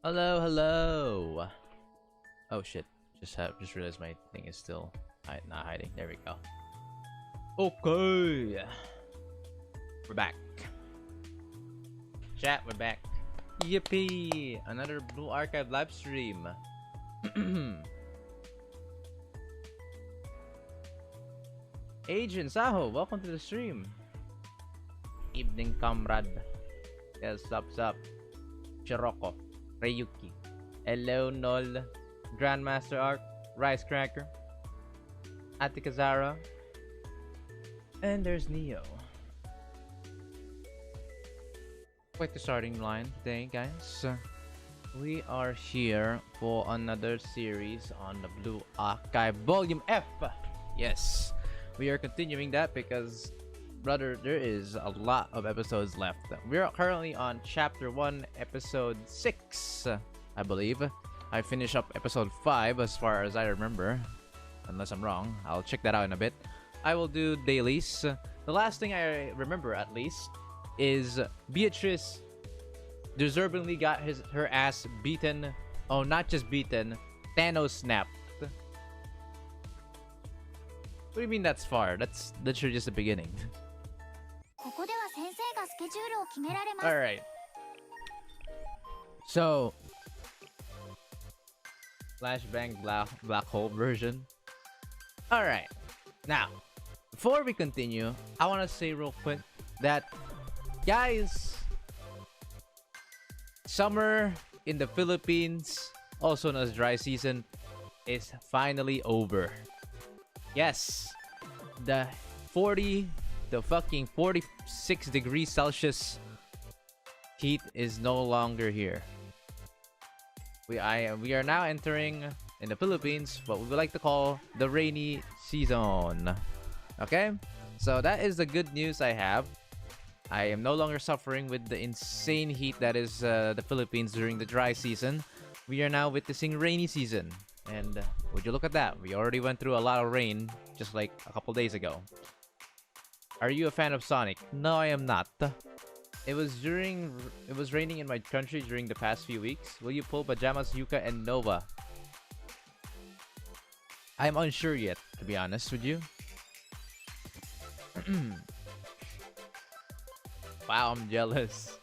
Hello, hello. Oh shit! Just realized my thing is still not hiding. There we go. Okay, we're back. Chat, we're back. Yippee! Another Blue Archive live stream. Agent Saho, welcome to the stream. Evening, comrade. Yes, sup. Chiroko. Ryuki. Hello, Nol. Grandmaster Arc. Rice Cracker. Atikazara. And there's Neo. Quite the starting line today, guys. We are here for another series on the Blue Archive Volume F. Yes, we are continuing that because, brother, there is a lot of episodes left. We are currently on Chapter 1, Episode 6, I believe. I finished up Episode 5 as far as I remember. Unless I'm wrong, I'll check that out in a bit. I will do dailies. The last thing I remember, at least, is Beatrice deservingly got her ass beaten. Oh, not just beaten, Thanos snapped. What do you mean that's far? That's literally just the beginning. Alright. So, Flashbang Black Hole version. Alright. Now, before we continue, I want to say real quick that, guys, summer in the Philippines, also known as dry season, is finally over. Yes, the fucking 46 degrees Celsius heat is no longer here. We are now entering in the Philippines what we would like to call the rainy season. Okay, so that is the good news I have. I am no longer suffering with the insane heat that is the Philippines during the dry season. We are now witnessing rainy season. And would you look at that? We already went through a lot of rain just like a couple days ago. Are you a fan of Sonic? No, I am not. It was raining in my country during the past few weeks. Will you pull Pajamas, Yuka, and Nova? I'm unsure yet, to be honest with you. Wow, I'm jealous.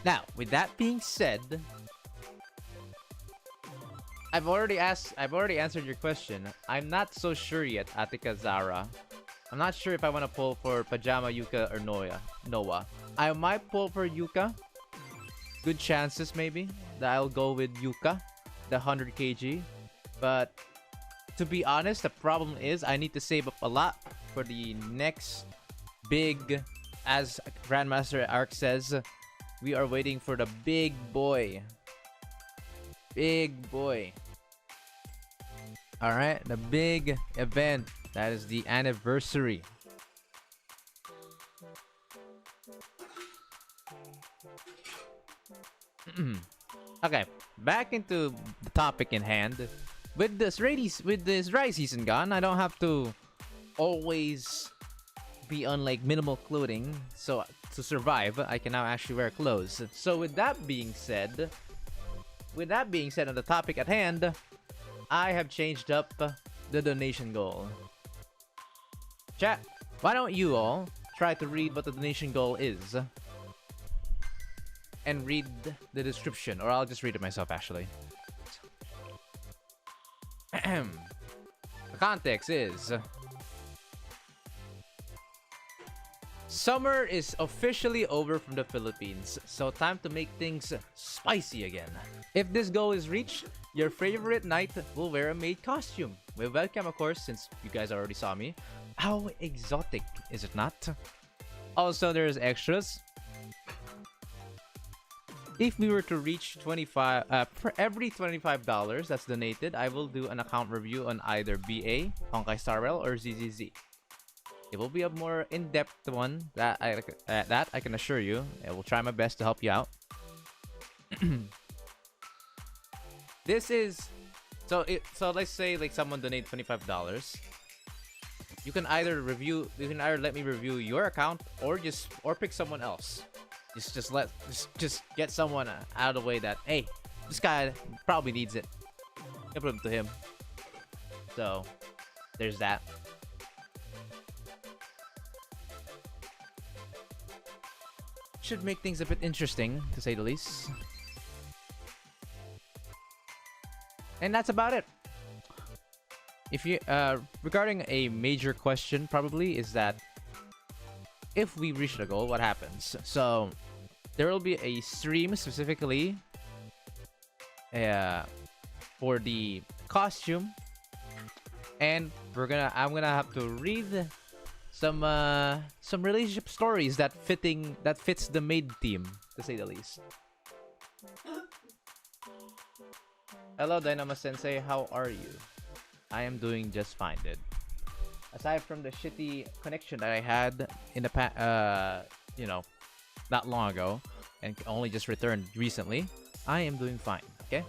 Now, with that being said, I've already answered your question. I'm not so sure yet, Atika Zara. I'm not sure if I want to pull for Pajama, Yuka, or Noah. I might pull for Yuka. Good chances, maybe, that I'll go with Yuka, the 100 kg. But to be honest, the problem is I need to save up a lot for the next big, as Grandmaster Arc says, we are waiting for the big boy. Big boy. Alright, the big event. That is the anniversary. Okay, back into the topic in hand. With this dry season gone, I don't have to always be on like minimal clothing. So to survive, I can now actually wear clothes. So with that being said, on the topic at hand, I have changed up the donation goal. Chat, why don't you all try to read what the donation goal is? And read the description, or I'll just read it myself actually. The context is, summer is officially over from the Philippines, so time to make things spicy again. If this goal is reached, your favorite knight will wear a maid costume. With webcam, of course, since you guys already saw me. How exotic, is it not? Also, there's extras. If we were to reach 25, for every $25 that's donated, I will do an account review on either BA, Honkai Star Rail, or ZZZ. It will be a more in-depth one that I can assure you. I will try my best to help you out. This is so let's say like someone donate $25. You can either let me review your account or pick someone else. Just get someone out of the way that, hey, this guy probably needs it. Give it to him. So there's that. Should make things a bit interesting, to say the least. And that's about it. If you regarding a major question, probably is that if we reach the goal, what happens? So there will be a stream specifically for the costume, and I'm gonna have to read some relationship stories that fits the maid team, to say the least. Hello, Dynamo Sensei. How are you? I am doing just fine, dude. Aside from the shitty connection that I had in the not long ago, and only just returned recently, I am doing fine. Okay.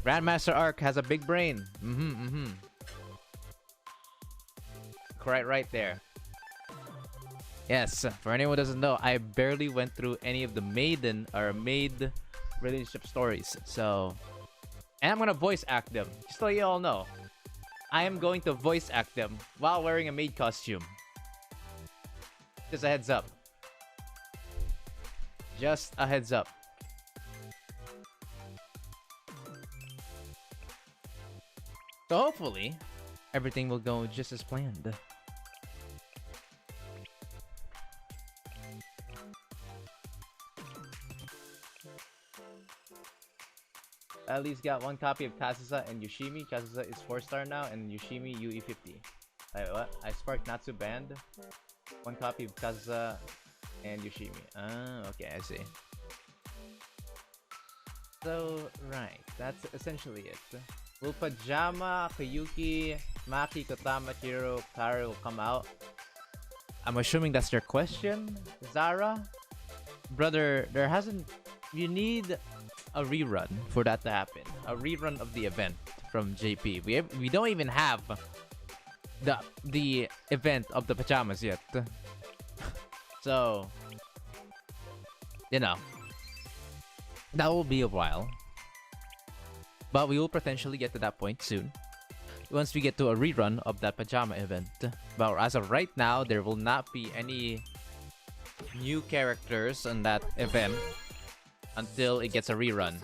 Grandmaster Arc has a big brain. Right there. Yes, for anyone who doesn't know, I barely went through any of the maid relationship stories. So, and I'm gonna voice act them. Just so you all know, I am going to voice act them while wearing a maid costume. Just a heads up. Just a heads up. So hopefully, everything will go just as planned. At least got one copy of Kazusa and Yoshimi. Kazusa is 4-star now, and Yoshimi UE50. Wait, what? I sparked Natsu Band. One copy of Kazusa and Yoshimi. Ah, okay, I see. So, right, that's essentially it. Will Pajama, Kayuki, Maki, Kotama, Kiro, Kari will come out? I'm assuming that's your question, Zara? Brother, there hasn't... You need a rerun for that to happen. A rerun of the event from JP. We don't even have the event of the pajamas yet. So, you know, that will be a while. But we will potentially get to that point soon, once we get to a rerun of that pajama event. But as of right now, there will not be any new characters on that event until it gets a rerun.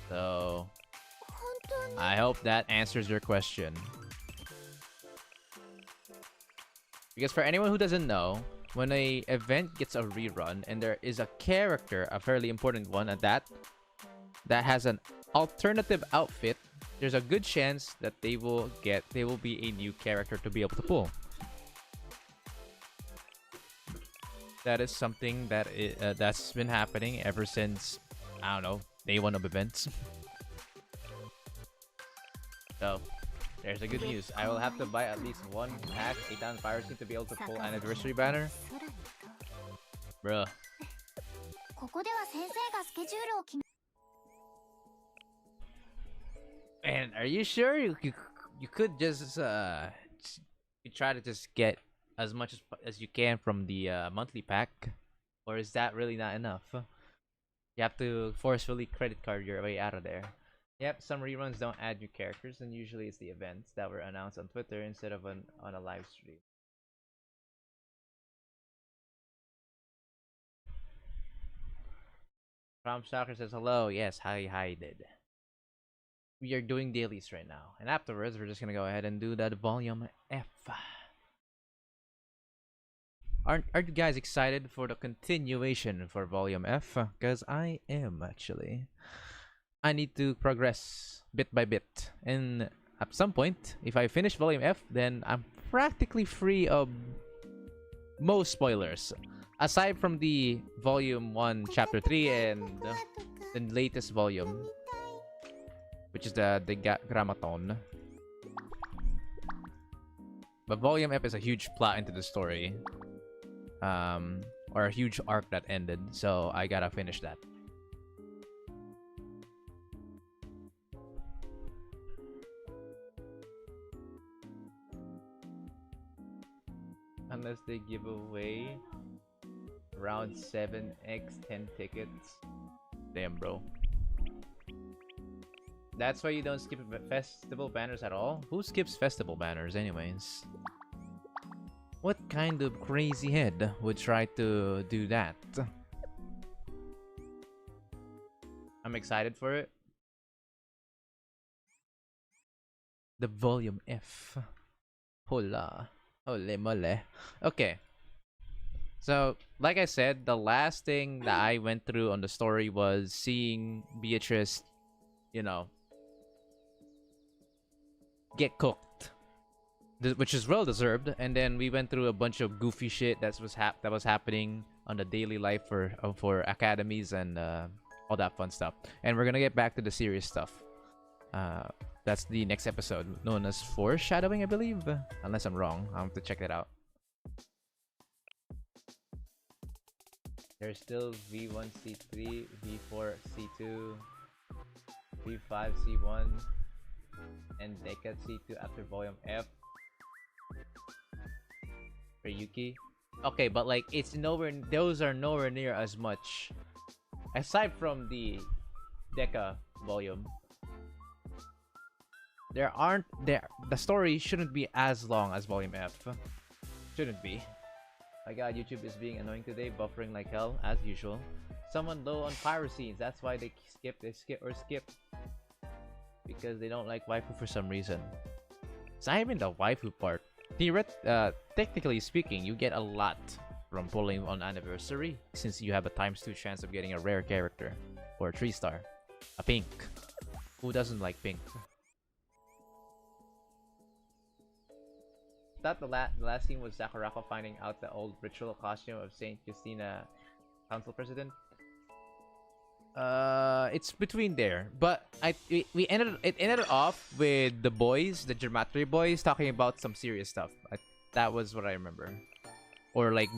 So, I hope that answers your question. Because for anyone who doesn't know, when a event gets a rerun and there is a character, a fairly important one at that has an alternative outfit, there's a good chance that they will be a new character to be able to pull. That is something that's been happening ever since, I don't know, day one of events. So, there's the good news. I will have to buy at least one pack 8,000 Fire Scene to be able to pull Anniversary Banner. Bruh. And are you sure you could just you try to just get as much as you can from the monthly pack, or is that really not enough? You have to forcefully credit card your way out of there. Yep, some reruns don't add new characters, and usually it's the events that were announced on Twitter instead of on a live stream. Ram Shocker says hello. Yes, hi did. We are doing dailies right now, and afterwards we're just gonna go ahead and do that volume F. Aren't you guys excited for the continuation for volume F? Because I am, actually. I need to progress bit by bit, and at some point, if I finish volume F, then I'm practically free of most spoilers, aside from the volume 1 chapter 3 and the latest volume, which is the Grammaton. But volume F is a huge plot into the story, or a huge arc that ended, so I gotta finish that. Unless they give away around 7x 10 tickets. Damn, bro. That's why you don't skip festival banners at all? Who skips festival banners anyways? What kind of crazy head would try to do that? I'm excited for it. The volume F. Hola. Ole mole. Okay. So, like I said, the last thing that I went through on the story was seeing Beatrice, you know, get cooked, which is well deserved. And then we went through a bunch of goofy shit that was happening on the daily life for academies and all that fun stuff. And we're gonna get back to the serious stuff. That's the next episode, known as foreshadowing, I believe. Unless I'm wrong, I'll have to check that out. There's still V1 C3, V4 C2, V5 C1, and Deca C2 after volume F. For Yuki. Okay, but like it's nowhere. Those are nowhere near as much. Aside from the Deca volume, the story shouldn't be as long as volume F. Shouldn't be. My god, YouTube is being annoying today, buffering like hell as usual. Someone low on piracy, that's why they skip because they don't like waifu for some reason. It's not even the waifu part. Technically speaking, you get a lot from pulling on anniversary, since you have a ×2 chance of getting a rare character or a 3-star, a pink. Who doesn't like pink? Thought the last scene was Sakurako finding out the old ritual costume of Saint Justina, council president. It's between there, but it ended off with the boys, the Gematria boys, talking about some serious stuff. That was what I remember, or like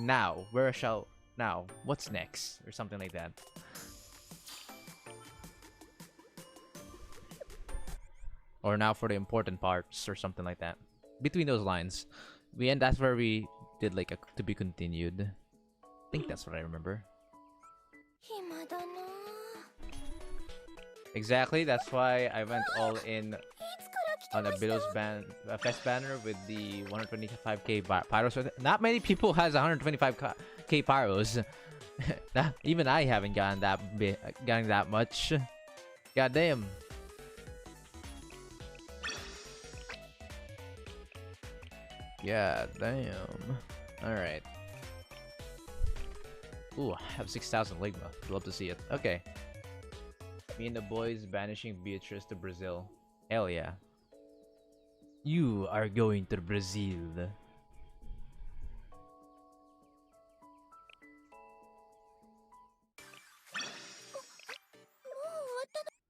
what's next, or something like that. Or now for the important parts, or something like that. Between those lines, that's where we did like a to be continued. I think that's what I remember. Exactly, that's why I went all in on a Billow's fest banner with the 125k pyros. Not many people has 125k pyros. Even I haven't gotten that much. God damn. Yeah, damn. Alright. Ooh, I have 6,000 Ligma. Love to see it. Okay. Me and the boys banishing Beatrice to Brazil. Hell yeah. You are going to Brazil.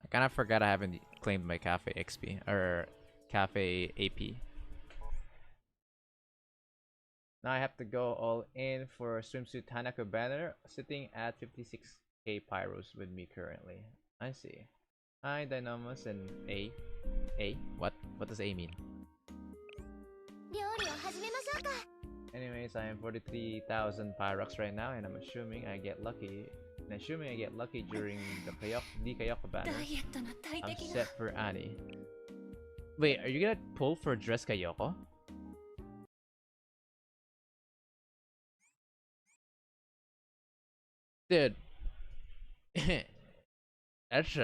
I kind of forgot I haven't claimed my Cafe XP. Or Cafe AP. Now I have to go all in for swimsuit Hanako banner, sitting at 56k pyros with me currently. I see. Hi Dynamos and A. A? What? What does A mean? Anyways, I am 43,000 pyrox right now, and I'm assuming I get lucky. And assuming I get lucky during the Kayoko banner, I'm set for Annie. Wait, are you gonna pull for Dress Kayoko? Dude. That's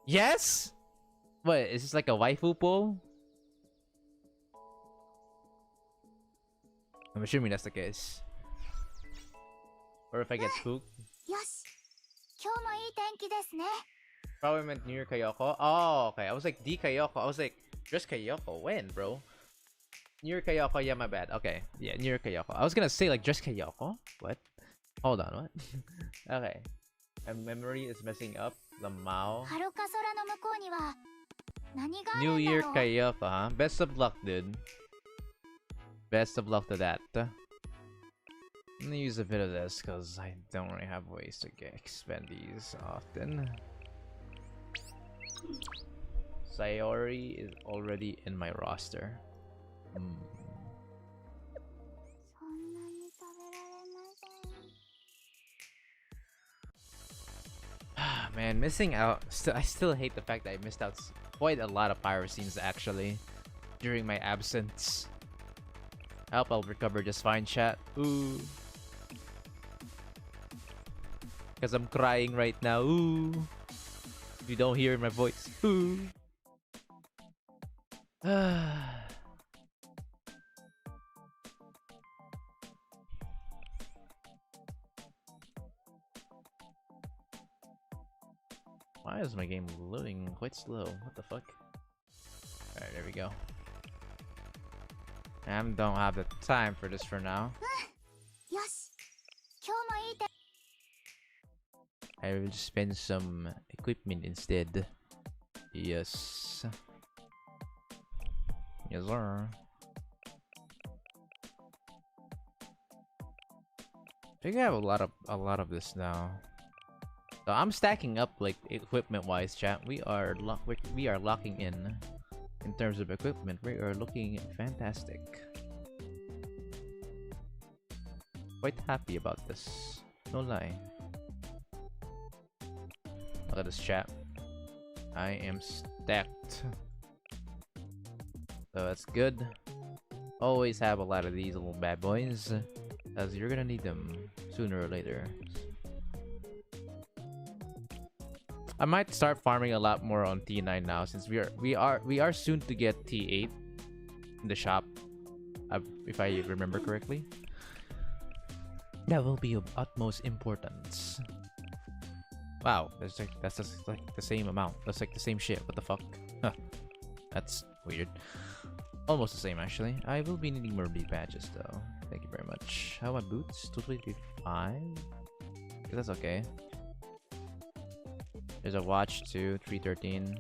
yes? What, is this like a waifu pull? I'm assuming that's the case. Or if I get spooked. Probably meant near Kayoko. Oh, okay. I was like, Kayoko. I was like, Dress Kayoko. When, bro? Near Kayoko. Yeah, my bad. Okay. Yeah, near Kayoko. I was gonna say like Dress Kayoko. What? Hold on, what? Okay. My memory is messing up. Lamau. New Year Kayoko, huh? Best of luck, dude. Best of luck to that. I'm gonna use a bit of this because I don't really have ways to expend these often. Sayori is already in my roster. Man, missing out. I still hate the fact that I missed out quite a lot of pyro scenes actually during my absence. I hope I'll recover just fine, chat. Ooh. Because I'm crying right now. Ooh. You don't hear my voice. Ooh. Why is my game loading quite slow? What the fuck? Alright, there we go. I don't have the time for this for now. I will spend some equipment instead. Yes. Yes, sir. I think I have a lot of this now. So I'm stacking up like equipment-wise, chat. We are locking in terms of equipment. We are looking fantastic. Quite happy about this. No lie. Look at this, chat. I am stacked. So that's good. Always have a lot of these little bad boys, as you're gonna need them sooner or later. I might start farming a lot more on T9 now, since we are soon to get T8 in the shop, if I remember correctly. That will be of utmost importance. Wow, that's just like the same amount. That's like the same shit. What the fuck? Huh. That's weird. Almost the same actually. I will be needing more B patches though. Thank you very much. How about boots? 225? That's okay. There's a watch too, 313.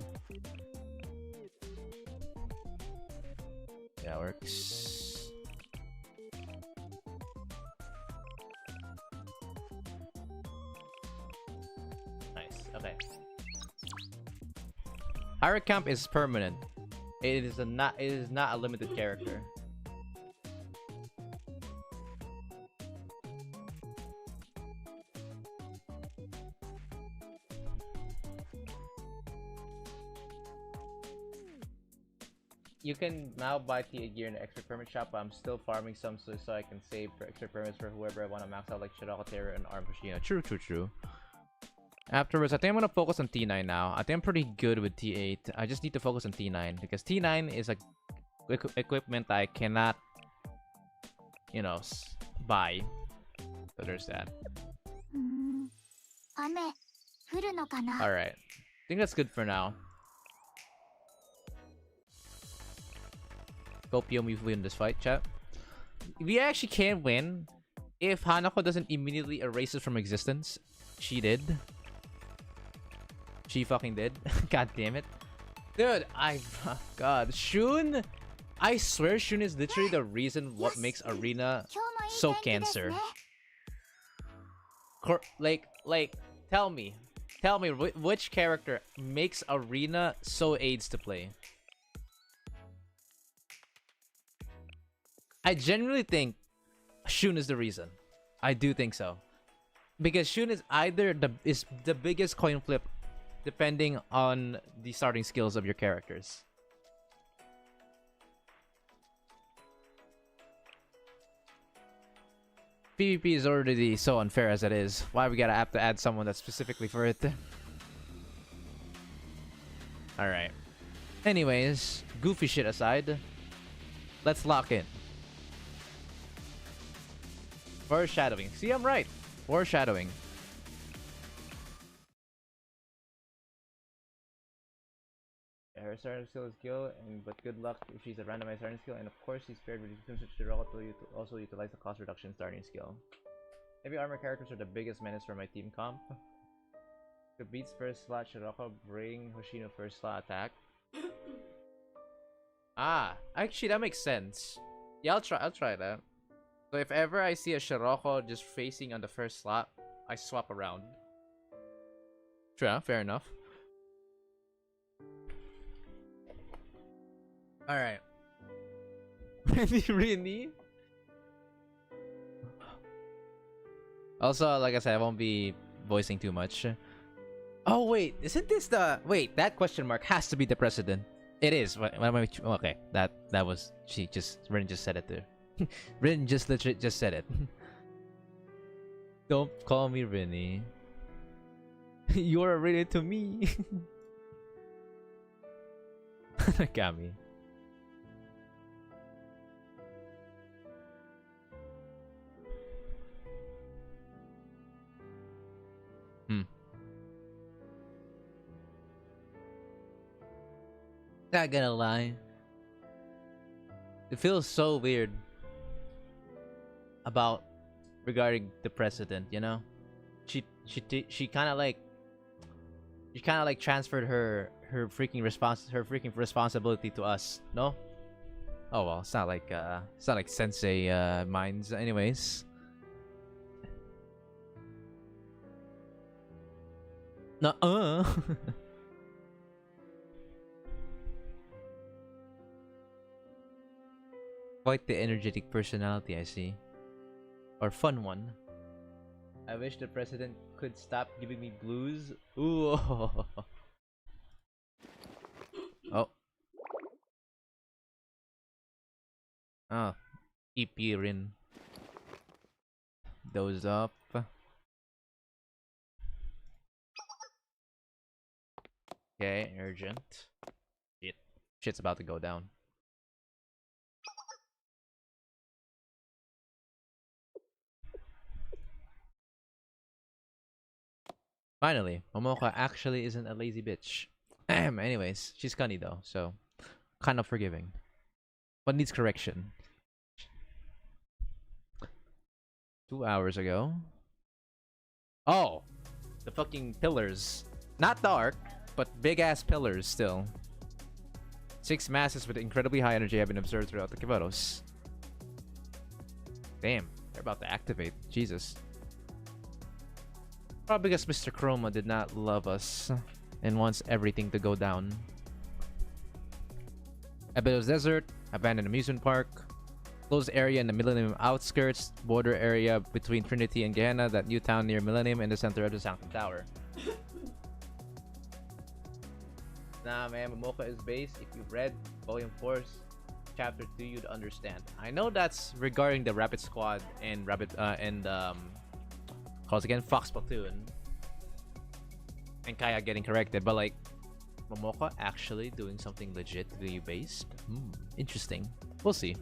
That works. Nice, okay. Pirate Camp is permanent. It is not a limited character. You can now buy TA gear in the extra permit shop, but I'm still farming some so I can save for extra permits for whoever I want to max out, like Shirako Terror and Arm Kushina. True. Afterwards, I think I'm gonna focus on T9 now. I think I'm pretty good with T8. I just need to focus on T9 because T9 is like equipment I cannot, you know, buy. So there's that. Alright. I think that's good for now. Copium, we win this fight, chat. We actually can win if Hanako doesn't immediately erase it from existence. She did. She fucking did. God damn it. Dude, God. Shun? I swear Shun is literally the reason what makes Arena so cancer. Like, tell me which character makes Arena so AIDS to play? I genuinely think Shun is the reason. I do think so. Because Shun is either the biggest coin flip depending on the starting skills of your characters. PvP is already so unfair as it is. Why we gotta have to add someone that's specifically for it? Alright. Anyways, goofy shit aside, let's lock in. Foreshadowing. See, I'm right. Foreshadowing. Her starting skill is Gil, but good luck if she's a randomized starting skill, and of course she's paired with Shirako to also utilize the cost reduction starting skill. Heavy armor characters are the biggest menace for my team comp. The beats first slot Shirako, bring Hoshino first slot attack. Actually that makes sense. Yeah, I'll try that. So if ever I see a Shirako just facing on the first slot, I swap around. Sure, fair enough. Alright. Really? Also, like I said, I won't be voicing too much. Oh wait, isn't this the wait? That question mark has to be the president. It is. Okay, that was Rin just said it there. Rin just legit just said it. Don't call me Rinny. You're a Rinny to me. Kami. Hmm. Not gonna lie. It feels so weird about regarding the president, you know? She kind of like transferred her freaking responsibility to us, no? Oh well, it's not like sensei minds anyways. No. Quite the energetic personality, I see. Or fun one. I wish the president could stop giving me blues. Ooh. Oh. Oh. EP Rin. Doze up. Okay, urgent. Shit. Shit's about to go down. Finally, Momoka actually isn't a lazy bitch. Anyways, she's funny though, so kind of forgiving. But needs correction. 2 hours ago. Oh! The fucking pillars. Not dark, but big ass pillars still. 6 masses with incredibly high energy have been observed throughout the Kivaros. Damn, they're about to activate. Jesus. Probably because Mr. Chroma did not love us and wants everything to go down. Abydos Desert, abandoned amusement park, closed area in the Millennium outskirts, border area between Trinity and Gehenna, that new town near Millennium, in the center of the Sanctum Tower. Nah, man, Momoka is base. If you read Volume 4, Chapter 2, you'd understand. I know that's regarding the Rapid Squad and calls again Fox Platoon and Kaya getting corrected, but like Momoka actually doing something legitimately based. Interesting. We'll see.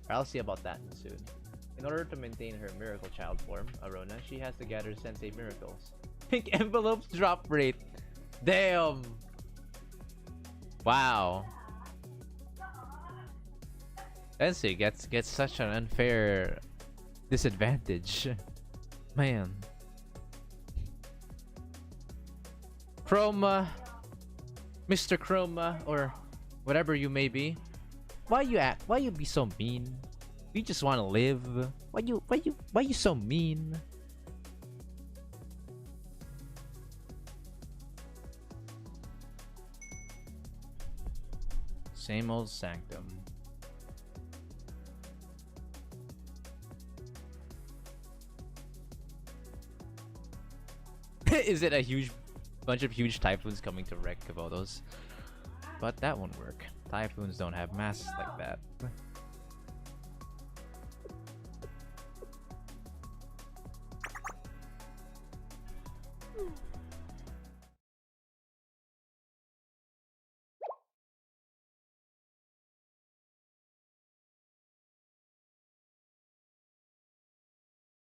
Or I'll see about that soon. In order to maintain her miracle child form, Arona, she has to gather Sensei miracles. Pink envelopes drop rate. Damn. Wow. Sensei gets such an unfair disadvantage. Man. Chroma, Mr. Chroma, or whatever you may be, why you be so mean? You just want to live. Why you so mean? Same old Sanctum. Is it a bunch of huge typhoons coming to wreck Kavodos? But that won't work. Typhoons don't have masses like that.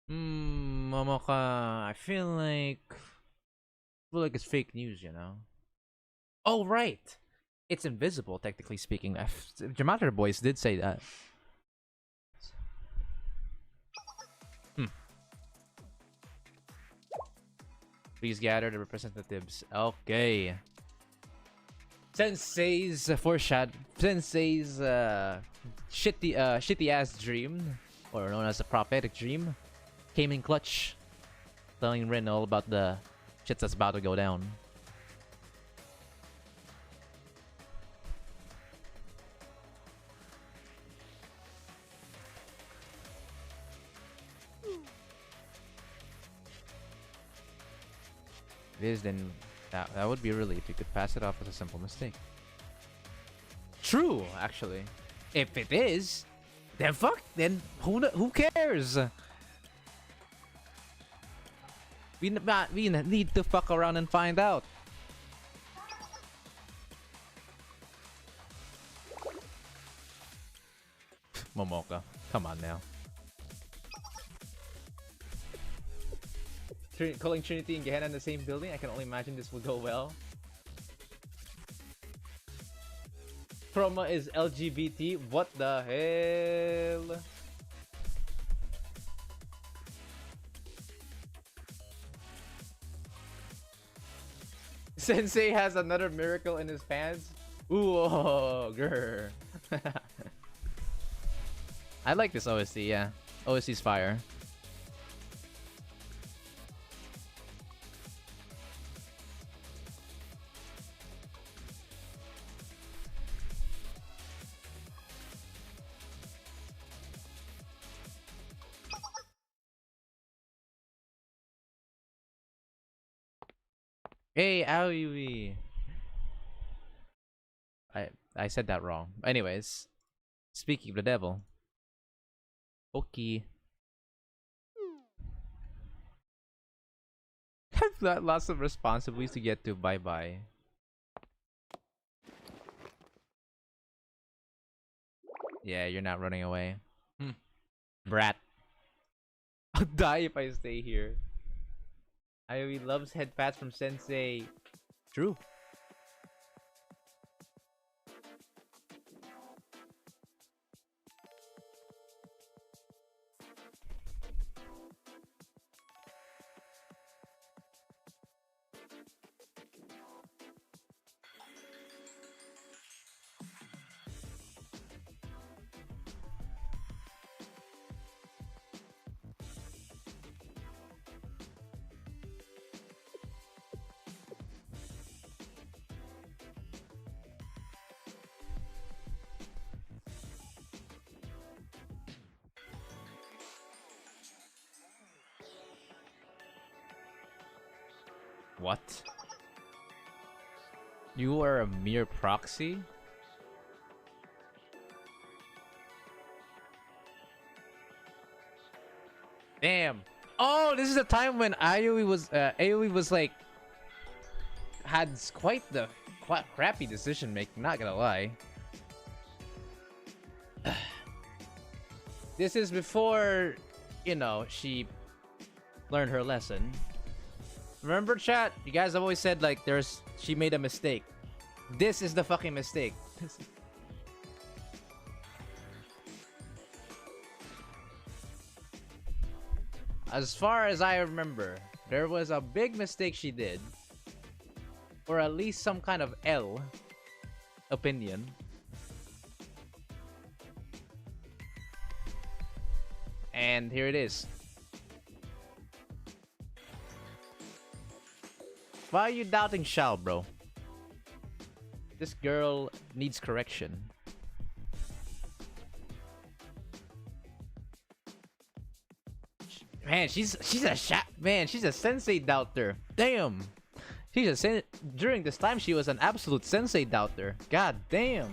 Momoka, I feel like it's fake news, you know? Oh, right! It's invisible, technically speaking. Gematria Boys did say that. Please gather the representatives. Okay. Sensei's shitty ass dream, or known as a prophetic dream, came in clutch, telling Rin all about the shit that's about to go down. Viz then That would be a relief. You could pass it off as a simple mistake. True, actually. If it is, then fuck. Then who cares? We need to fuck around and find out. Momoka, come on now. Calling Trinity and Gehenna in the same building? I can only imagine this would go well. Chroma is LGBT? What the hell? Sensei has another miracle in his pants? Ooh, oh, grr. I like this OST, yeah. OST's fire. Hey, Aoi. I said that wrong. Anyways, speaking of the devil. Okay. I've got lots of responsibilities to get to. Bye bye. Yeah, you're not running away. Brat. I'll die if I stay here. Aoi loves head pats from Sensei. True. What? You are a mere proxy? Damn. Oh, this is the time when Aoi was like had quite the crappy decision making, not gonna lie. This is before, you know, she learned her lesson. Remember, chat? You guys have always said like she made a mistake. This is the fucking mistake. As far as I remember, there was a big mistake she did. Or at least some kind of L opinion. And here it is. Why are you doubting Shao, bro? This girl needs correction. Man, she's a sensei doubter. Damn. During this time she was an absolute sensei doubter. God damn.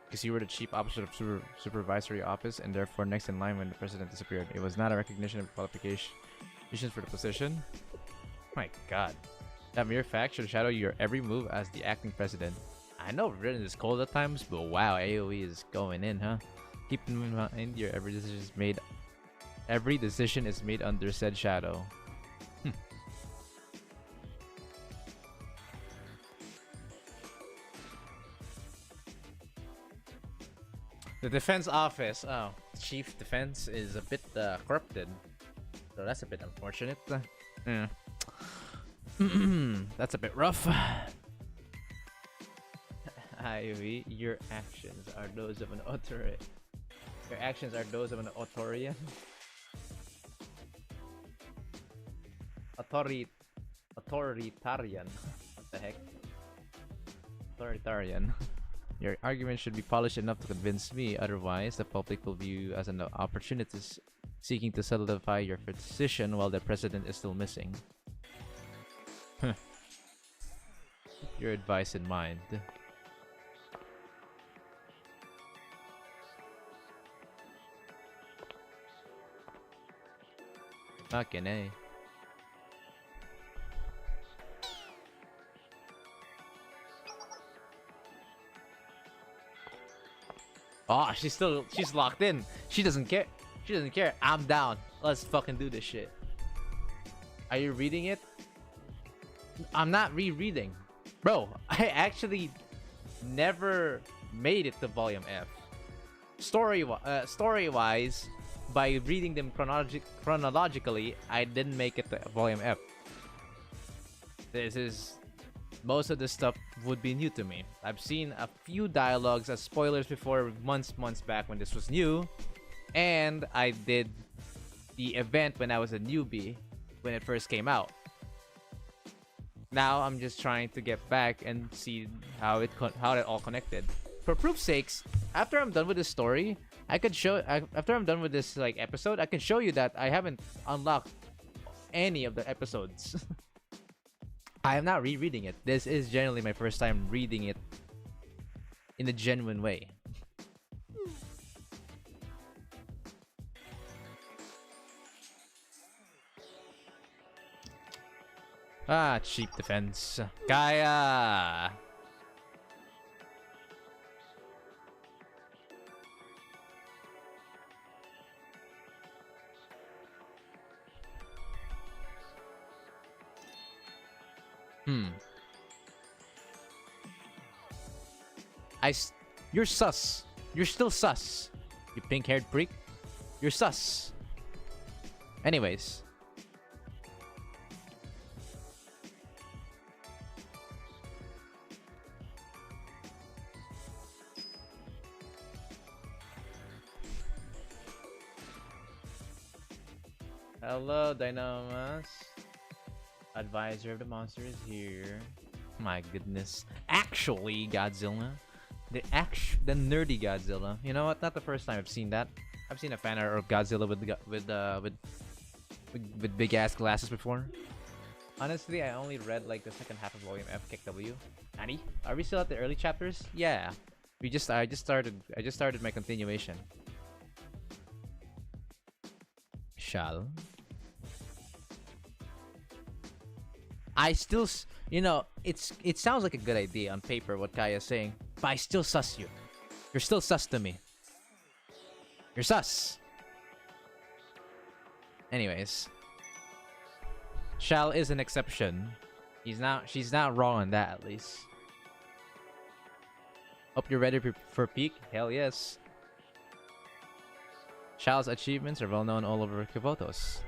Because you were the chief officer of supervisory office and therefore next in line when the president disappeared. It was not a recognition of qualifications for the position. My god. That mere fact should shadow your every move as the acting president. I know written is cold at times, but wow, AoE is going in, huh? Keep in mind your every decision is made under said shadow. The defense office, chief defense is a bit corrupted, so that's a bit unfortunate. Yeah. That's a bit rough. Ivy, your actions are those of an authority. Your actions are those of an authorian. authoritarian. What the heck? Authoritarian. Your argument should be polished enough to convince me, otherwise the public will view you as an opportunist seeking to solidify your position while the president is still missing. Keep your advice in mind. Fucking A. Oh, she's locked in. She doesn't care. She doesn't care. I'm down. Let's fucking do this shit. Are you reading it? I'm not rereading. Bro, I actually never made it to volume F. Story-wise, by reading them chronologically, I didn't make it to volume F. Most of this stuff would be new to me. I've seen a few dialogues as spoilers before months back when this was new. And I did the event when I was a newbie when it first came out. Now I'm just trying to get back and see how it all connected. For proof's sakes, after I'm done with this story, after I'm done with this like episode, I can show you that I haven't unlocked any of the episodes. I am not rereading it. This is generally my first time reading it in a genuine way. Ah, cheap defense. Gaia! You're sus. You're still sus. You pink-haired freak. You're sus. Anyways. Hello, Dynamas. Advisor of the monster is here. My goodness. Actually, Godzilla. The nerdy Godzilla. You know what? Not the first time I've seen that. I've seen a fan art of Godzilla with big ass glasses before. Honestly, I only read like the second half of Volume F Kick W. Annie, are we still at the early chapters? Yeah. I just started my continuation. Shall I still, you know, it sounds like a good idea on paper what Kaya's saying, but I still sus you. You're still sus to me. You're sus. Anyways, Shal is an exception. She's not wrong on that at least. Hope you're ready for peak. Hell yes. Shal's achievements are well known all over Kibotos.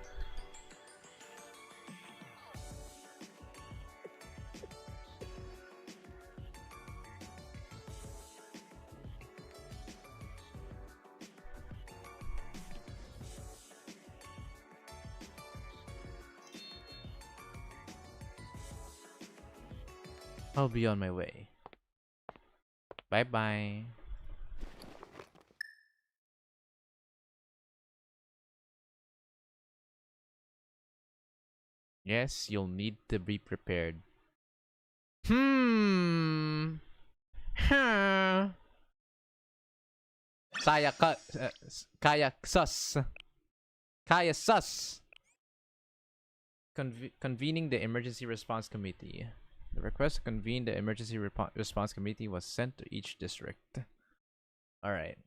I'll be on my way. Bye bye. Yes, you'll need to be prepared. Huh. Kaya sus. Kaya sus. Convening the emergency response committee. The request to convene the emergency response committee was sent to each district. All right.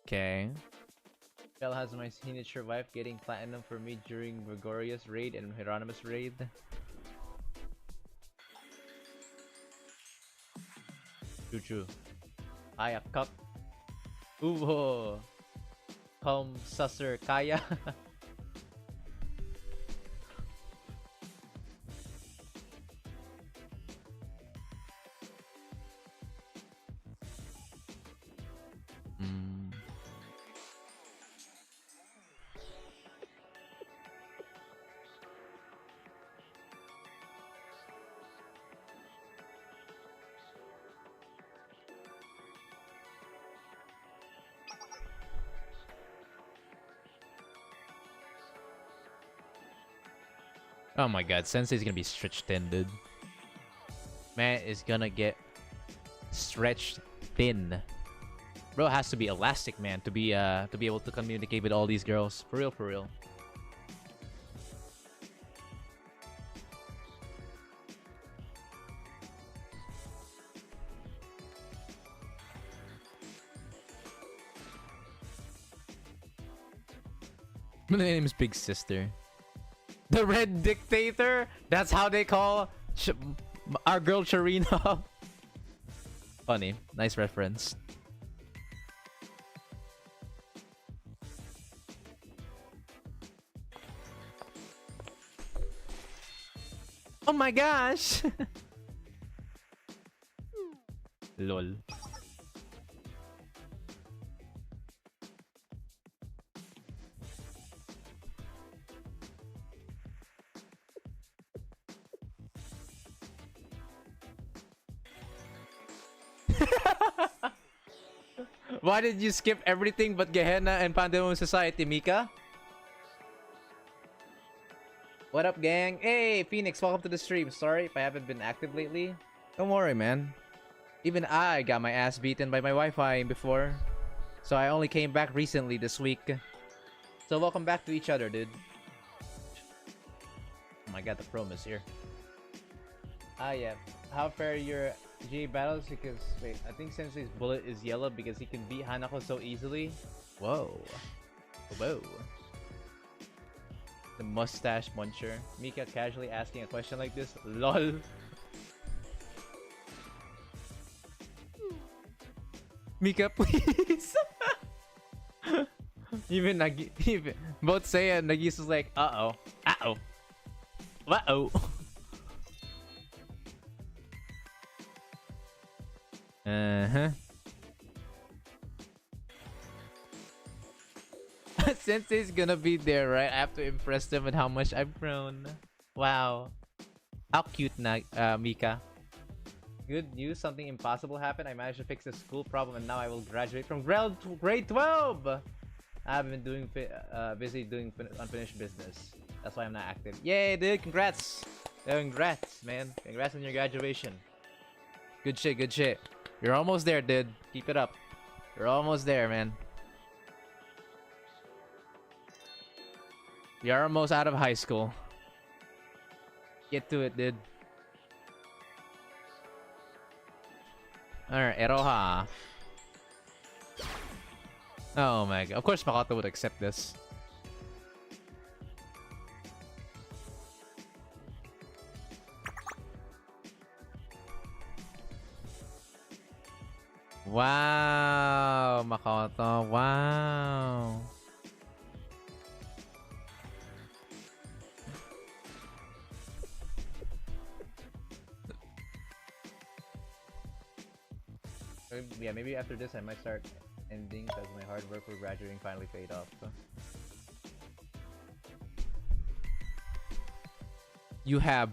Okay. Bell has my signature wife getting platinum for me during Gregorius raid and Hieronymus raid. Choo-choo. I a cup. Uho. Come susser Kaya. Oh my god, Sensei's gonna be stretched thin, dude. Man is gonna get stretched thin. Bro has to be elastic, man, to be able to communicate with all these girls. For real, for real. My name is Big Sister. The Red Dictator? That's how they call our girl Sharina. Funny. Nice reference. Oh my gosh! Lol. Why did you skip everything but Gehenna and Pandemonium Society, Mika? What up, gang? Hey, Phoenix, welcome to the stream. Sorry if I haven't been active lately. Don't worry, man. Even I got my ass beaten by my Wi-Fi before. So I only came back recently this week. So welcome back to each other, dude. Oh my god, the promo is here. Ah, yeah. How fair your GA battles? Because, wait, I think Sensei's bullet is yellow because he can beat Hanako so easily. Whoa. Whoa. The mustache muncher. Mika casually asking a question like this. LOL. Mika, please. even both Seiya and Nagisa's like, uh-oh. Uh-oh. Uh-oh. Uh-huh. Sensei's gonna be there, right? I have to impress them with how much I've grown. Wow. How cute na, Mika. Good news, something impossible happened. I managed to fix the school problem and now I will graduate from grade 12! I've been doing busy doing unfinished business. That's why I'm not active. Yay, dude! Congrats! Congrats, man. Congrats on your graduation. Good shit, good shit. You're almost there, dude. Keep it up. You're almost there, man. You're almost out of high school. Get to it, dude. Alright, Eroha. Oh my god. Of course Makoto would accept this. Wow, Makoto. Wow. Yeah, maybe after this I might start ending because my hard work for graduating finally paid off. So. You have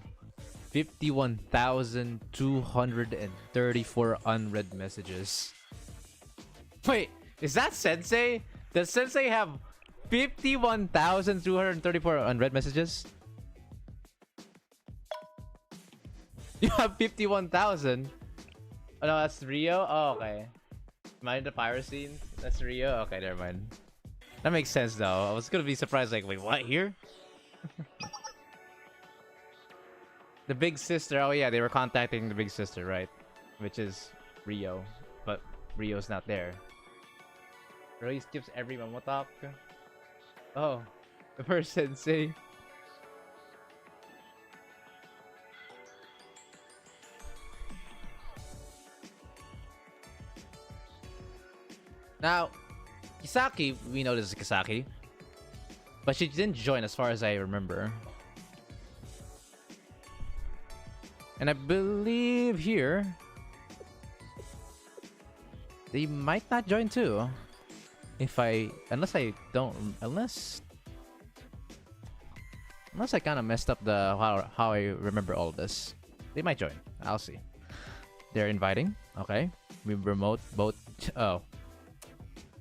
51,234 unread messages. Wait, is that Sensei? Does Sensei have 51,234 unread messages? You have 51,000? Oh no, that's Rio? Oh, okay. Mind the piracy? That's Rio? Okay, never mind. That makes sense though. I was gonna be surprised, like, wait, what, here? The big sister, oh yeah, they were contacting the big sister, right? Which is Rio, but Rio's not there. Rio skips every Momotop. Oh, the first Sensei. Now, Kisaki, we know this is Kisaki, but she didn't join as far as I remember. And I believe here, they might not join too. Unless I kind of messed up the how I remember all this. They might join. I'll see. They're inviting. Okay, we remote both. Oh.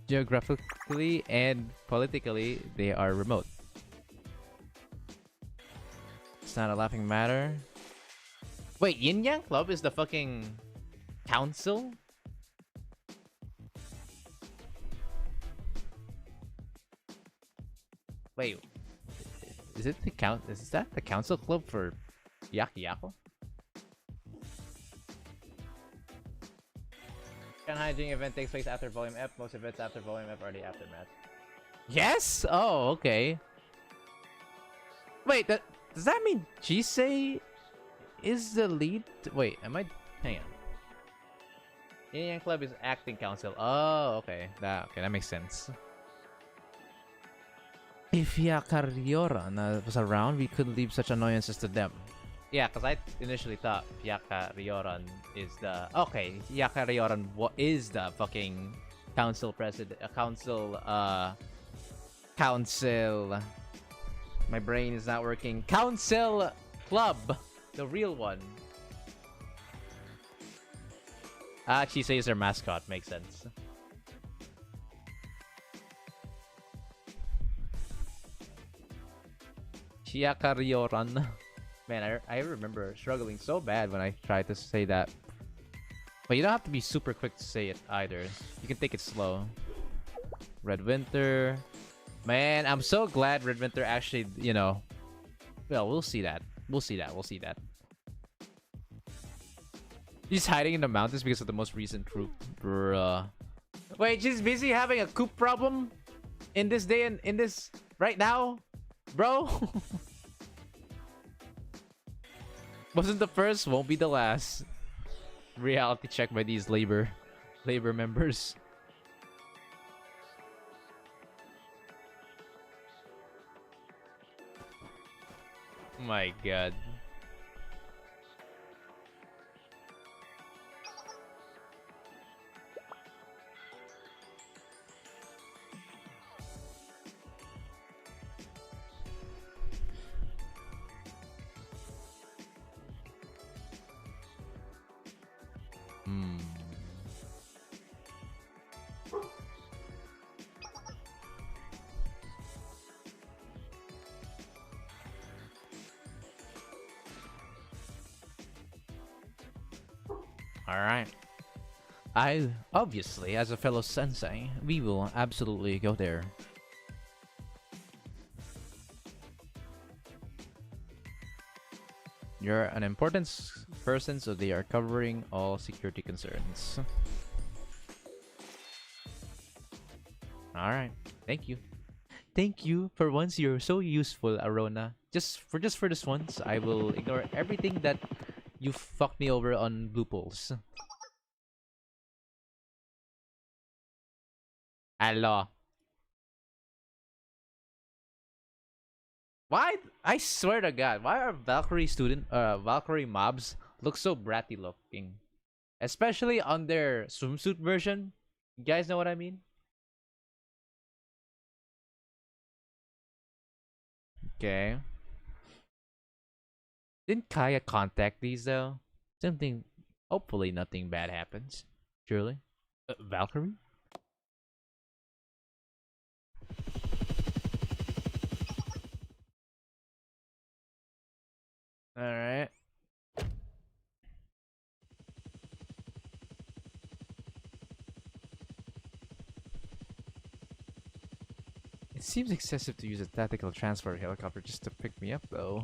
Geographically and politically, they are remote. not a laughing matter. Wait, Yin Yang Club is the fucking council? Wait, is it the count? Is that the council club for Yakiako? Shanghai Jing event takes place after Volume F. Most events after Volume F are the aftermath. Yes? Oh, okay. Wait, does that mean Jisei is the lead? Wait, am I? Hang on. Yin Yang Club is acting council. Oh, okay. That makes sense. If Yakarioran was around, we could leave such annoyances to them. Yeah, because I initially thought Yakarioran is the... Okay, Yakarioran is the fucking council president... council... My brain is not working. Council club! The real one. Chisei is their mascot. Makes sense. Yakarioran. Man, I remember struggling so bad when I tried to say that. But you don't have to be super quick to say it either. You can take it slow. Red Winter. Man, I'm so glad Red Winter actually, you know... Well, we'll see that. We'll see that. He's hiding in the mountains because of the most recent troop. Bruh. Wait, she's busy having a coop problem? In this day and in this... Right now? Bro? Wasn't the first, won't be the last. Reality check by these labor members. My god. Alright. Obviously, as a fellow sensei, we will absolutely go there. You're an important person, so they are covering all security concerns. Alright. Thank you. Thank you. For once, you're so useful, Arona. Just for this once, I will ignore everything that you fucked me over on Blue Pulse. Allah. Why? I swear to God, why are Valkyrie mobs look so bratty looking? Especially on their swimsuit version. You guys know what I mean? Okay. Didn't Kaya contact these though? Hopefully nothing bad happens. Surely. Valkyrie? Alright. It seems excessive to use a tactical transport helicopter just to pick me up though.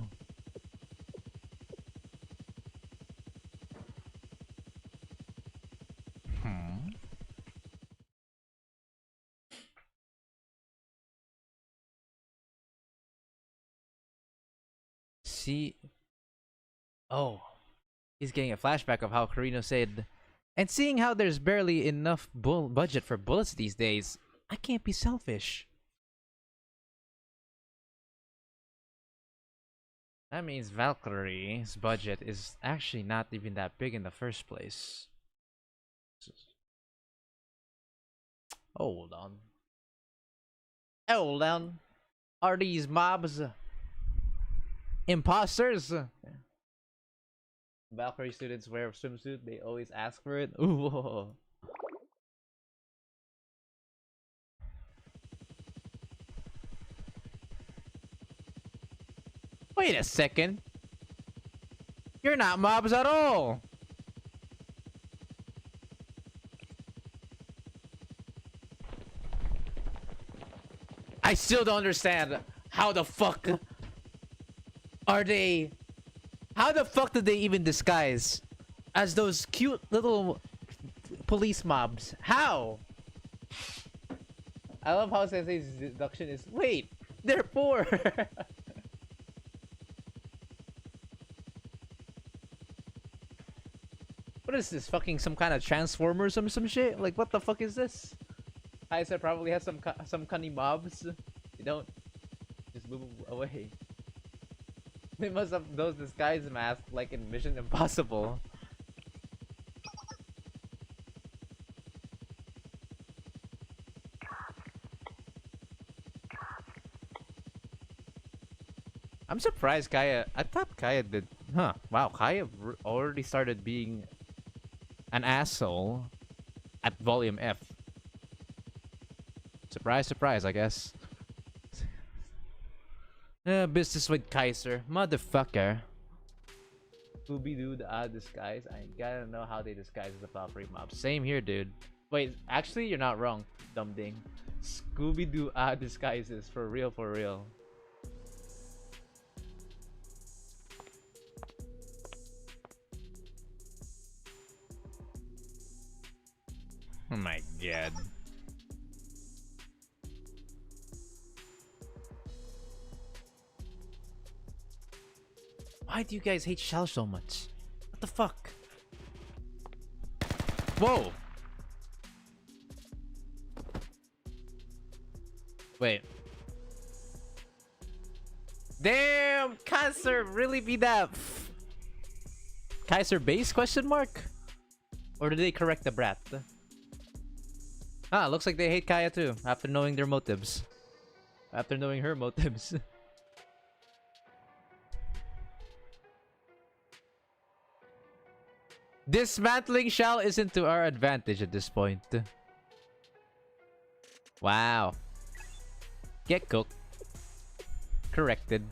See? Oh. He's getting a flashback of how Karino said, and seeing how there's barely enough budget for bullets these days, I can't be selfish. That means Valkyrie's budget is actually not even that big in the first place. Hold on. Hold on. Are these mobs imposters? Valkyrie students wear a swimsuit. They always ask for it. Ooh. Wait a second. You're not mobs at all. I still don't understand how the fuck are they. How the fuck did they even disguise as those cute little police mobs? How? I love how Sensei's deduction is, wait, they're poor. What is this? Fucking some kind of Transformers or some shit? Like, what the fuck is this? Kaiser probably has some cunning mobs. You don't just move away. They must have those disguise masks like in Mission Impossible. I'm surprised Kaya. I thought Kaya did. Huh. Wow. Kaya already started being an asshole at volume F. Surprise, surprise, I guess. Business with Kaiser. Motherfucker. Scooby-Doo the odd disguise. I gotta know how they disguise the property mob. Same here, dude. Wait, actually, you're not wrong, dumb ding. Scooby-Doo odd disguises. For real, for real. Oh my god. Why do you guys hate Shell so much? What the fuck? Whoa! Wait. Damn! Kaiser really be that Kaiser base question mark? Or did they correct the brat? Ah, looks like they hate Kaya too, after knowing their motives. After knowing her motives. Dismantling Shell isn't to our advantage at this point. Wow. Get cooked. Corrected.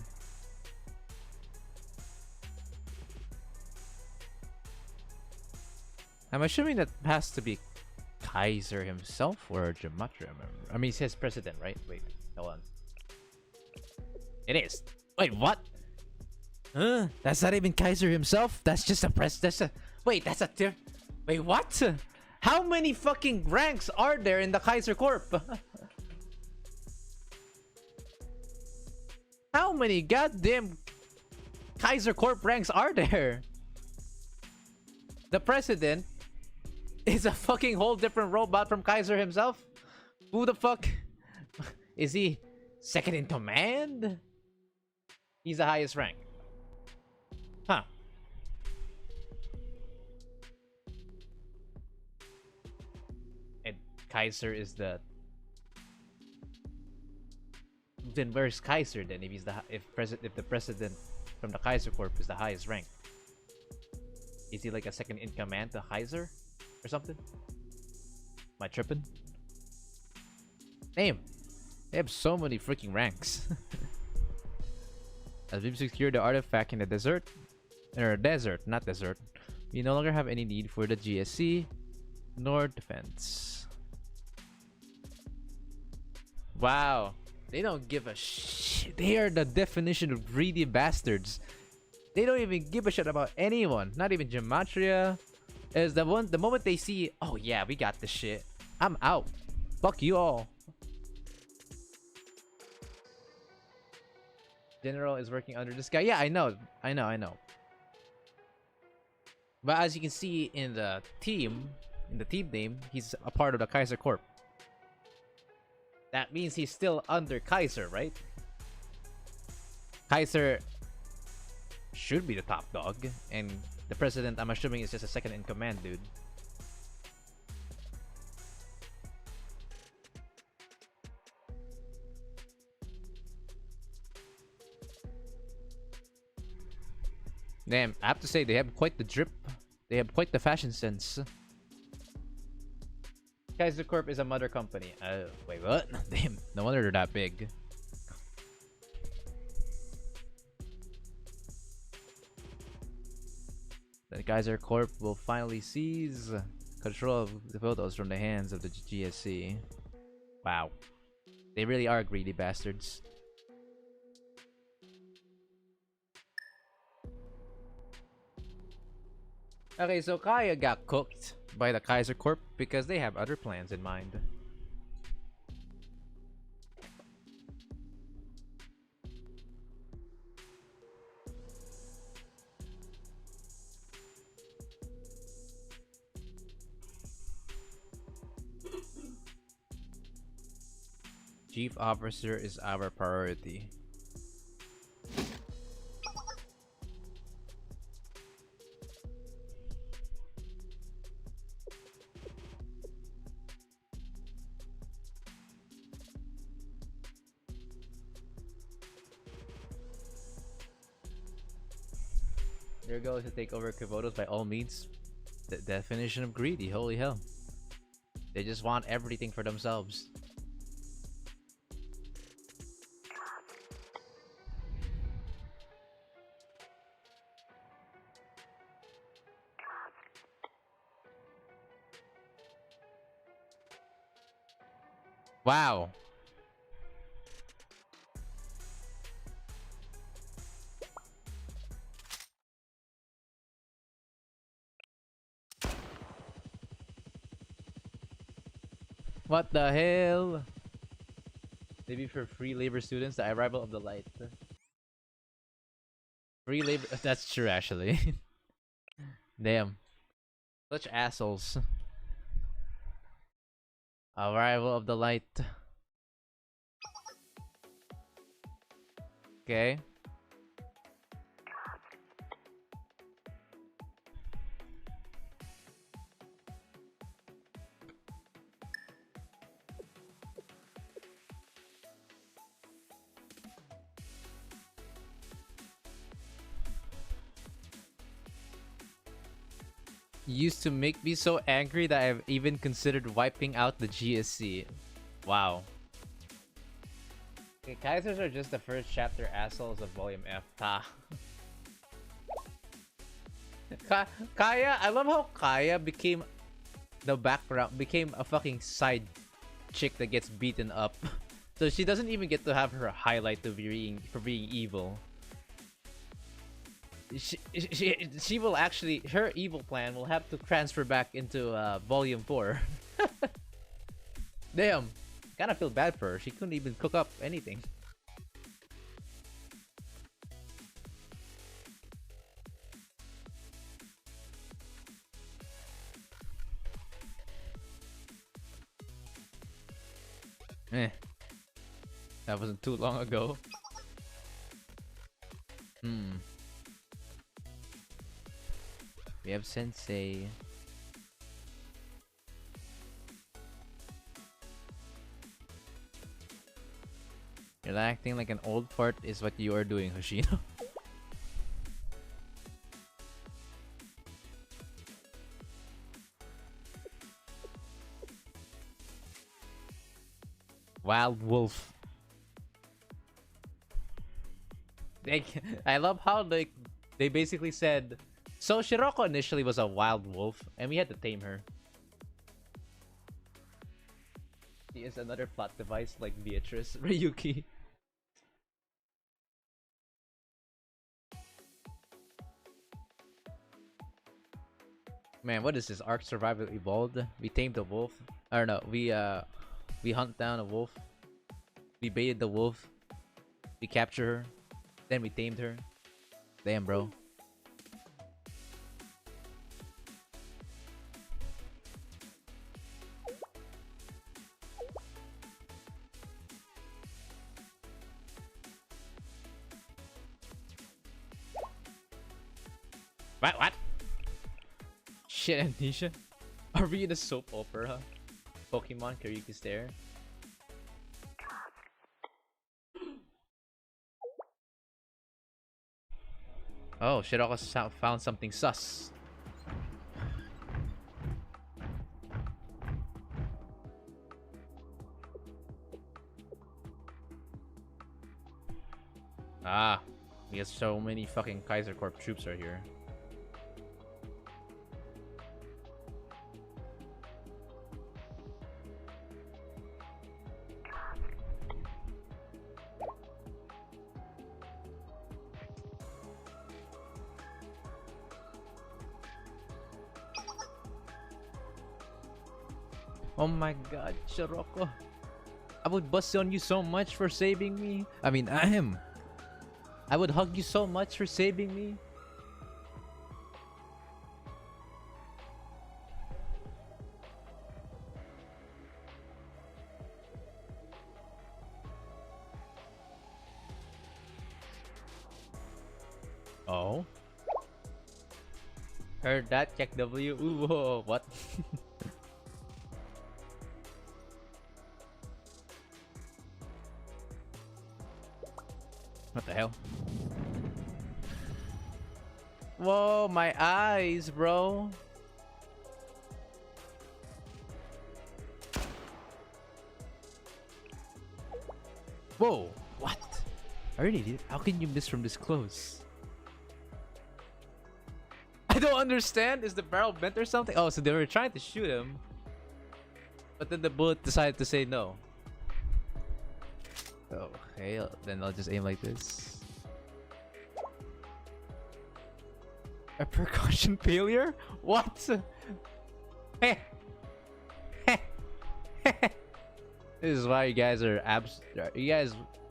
I'm assuming that has to be Kaiser himself or Gematria. I mean, he says president, right? Wait, hold on. It is. Wait, what? That's not even Kaiser himself. That's just a press. That's a. Wait, that's a tier. Wait, what? How many fucking ranks are there in the Kaiser Corp? How many goddamn Kaiser Corp ranks are there? The president is a fucking whole different robot from Kaiser himself. Who the fuck is he? Second in command? He's the highest rank. Huh. And Kaiser is the. Then where's Kaiser then? If he's the if the president from the Kaiser Corp is the highest rank, is he like a second in command to Kaiser or something? Am I tripping? Damn, they have so many freaking ranks. As we've secured the artifact in the desert, not desert, we no longer have any need for the GSC nor defense. Wow, they don't give a shit. They are the definition of greedy bastards. They don't even give a shit about anyone, not even Gematria. Is the moment they see, oh yeah, we got this shit, I'm out. Fuck you all. General is working under this guy. Yeah, I know. But as you can see in the team name, he's a part of the Kaiser Corp. That means he's still under Kaiser, right? Kaiser should be the top dog, and the president, I'm assuming, is just a second in command, dude. Damn, I have to say, they have quite the drip. They have quite the fashion sense. Kaiser Corp is a mother company. Wait, what? Damn, no wonder they're that big. The Kaiser Corp will finally seize control of the photos from the hands of the GSC. Wow. They really are greedy bastards. Okay, so Kaya got cooked by the Kaiser Corp because they have other plans in mind. Chief Officer is our priority. Their goal is to take over Komodos by all means. The definition of greedy, holy hell. They just want everything for themselves. Wow. What the hell? Maybe for free labor students, the arrival of the light. Free labor. That's true, actually. Damn. Such assholes. Arrival of the light. Okay. Used to make me so angry that I've even considered wiping out the GSC. Wow. Okay, Kaisers are just the first chapter assholes of Volume F. Ha. Kaya, I love how Kaya became the background, became a fucking side chick that gets beaten up. So she doesn't even get to have her highlight of for being evil. She will actually, her evil plan will have to transfer back into Volume 4. Damn, kinda feel bad for her. She couldn't even cook up anything. That wasn't too long ago. We have Sensei. You're acting like an old fart is what you are doing, Hoshino. Wild wolf. I love how they basically said, so Shiroko initially was a wild wolf and we had to tame her. She is another plot device like Beatrice Ryuki. Man, what is this? Ark Survival Evolved? We tamed a wolf. Or no, we hunt down a wolf. We baited the wolf. We capture her. Then we tamed her. Damn, bro. What? Shit, Amnesia? Are we in a soap opera? Pokemon Kariki's there. Oh, Shiroko found something sus. Ah, we have so many fucking Kaiser Corp troops right here. Oh my god, Shiroko. I would bust on you so much for saving me. I mean, I would hug you so much for saving me. Oh. Heard that, check W. Ooh, whoa, what? What the hell? Whoa, my eyes, bro. Whoa, what? I already did. How can you miss from this close? I don't understand. Is the barrel bent or something? Oh, so they were trying to shoot him. But then the bullet decided to say no. Okay, then I'll just aim like this. A percussion failure? What? This is why you guys are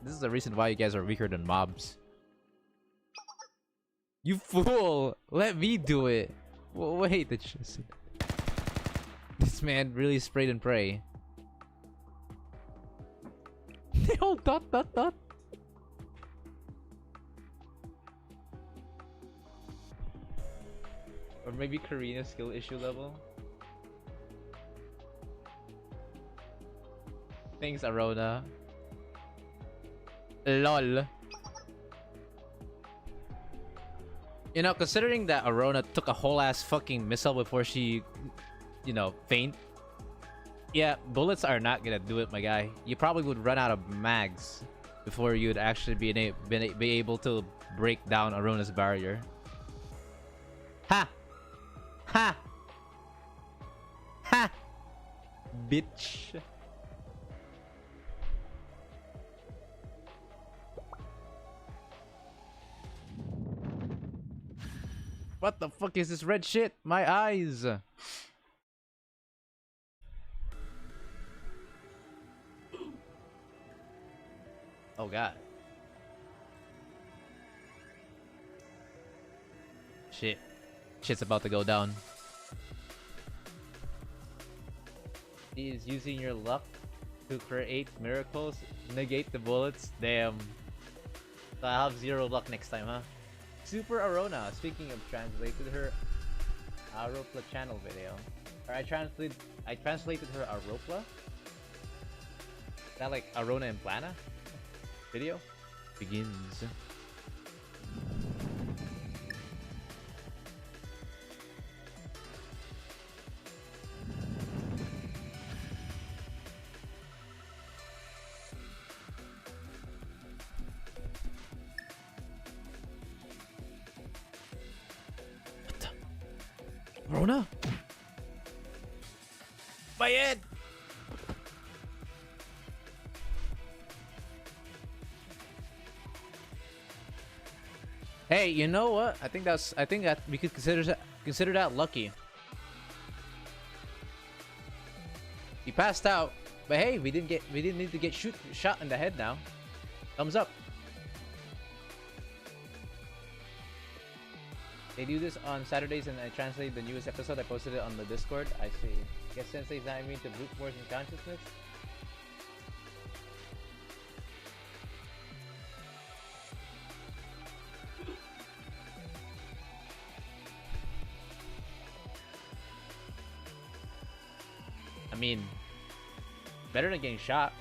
this is the reason why you guys are weaker than mobs. You fool! Let me do it. Wait, this man really sprayed and pray. They all dot. Or maybe Karina's skill issue level. Thanks, Arona. LOL. You know, considering that Arona took a whole ass fucking missile before she, you know, faint. Yeah, bullets are not gonna do it, my guy. You probably would run out of mags before you'd actually be able to break down Arona's barrier. Ha! Ha! Ha! Bitch. What the fuck is this red shit? My eyes. Oh god. Shit. Shit's about to go down. He is using your luck to create miracles, negate the bullets. Damn. So I'll have 0 luck next time, huh? Super Arona, speaking of, translated her Aropla channel video. Or I translated her Aropla? Is that like Arona and Plana? Video? Begins. Rona? My head! Hey, you know what? I think that we could consider that lucky. He passed out, but hey, we didn't need to get shot in the head now. Thumbs up. They do this on Saturdays, and I translate the newest episode. I posted it on the Discord. I see. Guess Sensei's not immune to brute force and consciousness. I mean, better than getting shot.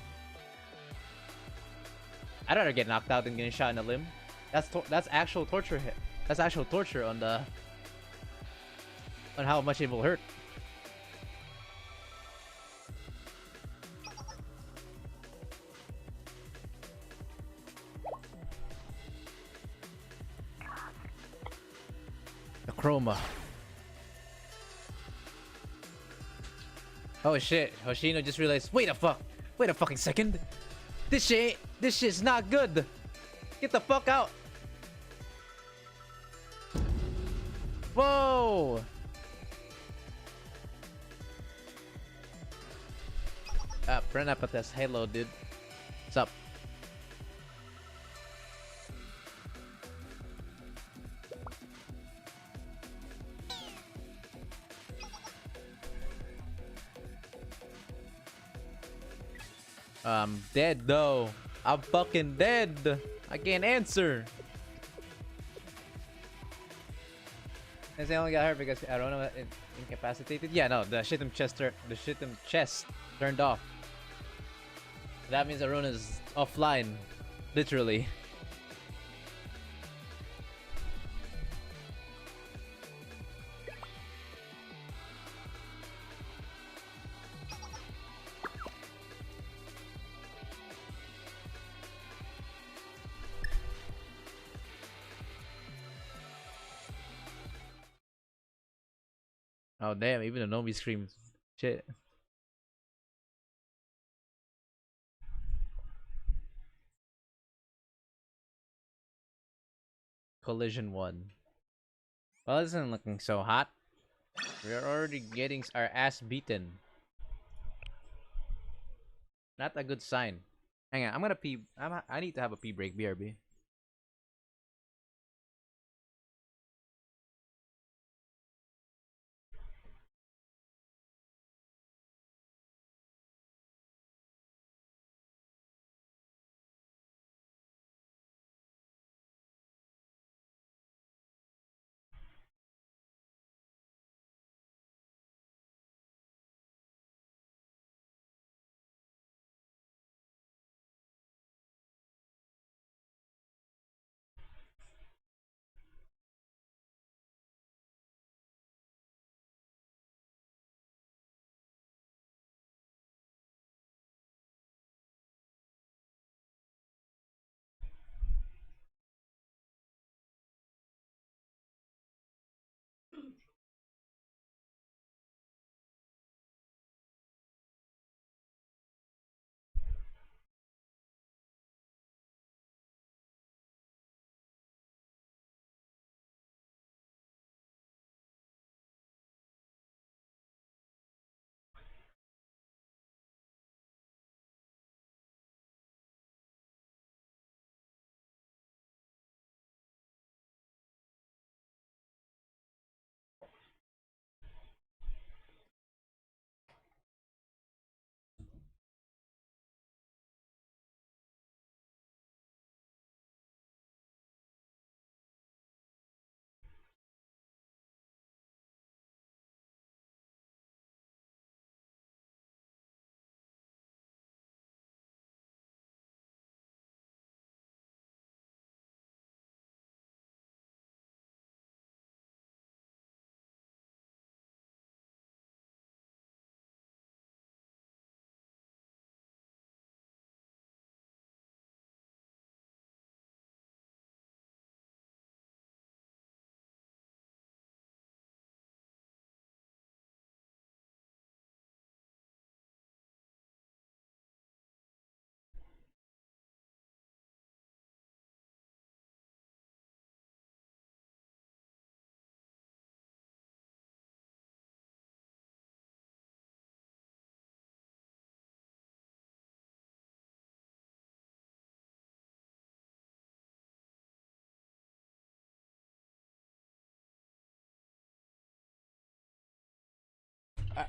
I'd rather get knocked out than getting shot in the limb. That's actual torture hit. That's actual torture on how much it will hurt. The chroma. Oh shit, Hoshino just realized, wait a fucking second. This shit's not good. Get the fuck out. Whoa! Prenapates, hello, dude. What's up? I'm dead though. I'm fucking dead. I can't answer. Because I only got hurt because I don't know, incapacitated. Yeah, no, the shitum chest turned off. That means Arona's offline, literally. Oh damn! Even the Nomi screams. Shit. Collision 1. Well, this isn't looking so hot. We're already getting our ass beaten. Not a good sign. Hang on, I'm gonna pee. I need to have a pee break, BRB.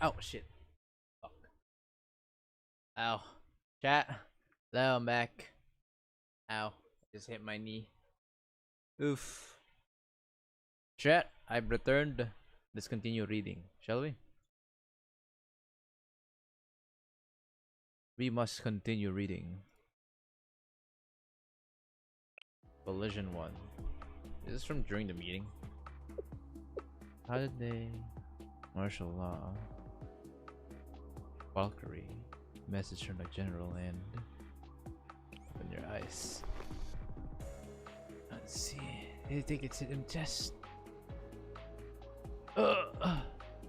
Oh shit. Fuck. Ow. Chat. Hello, I'm back. Ow. Just hit my knee. Oof. Chat, I've returned. Let's continue reading, shall we? We must continue reading. Collision 1. Is this from during the meeting? How did they... Martial law. Valkyrie. Message from the general and... Open your eyes. Let's see. They take it to them test. Oh,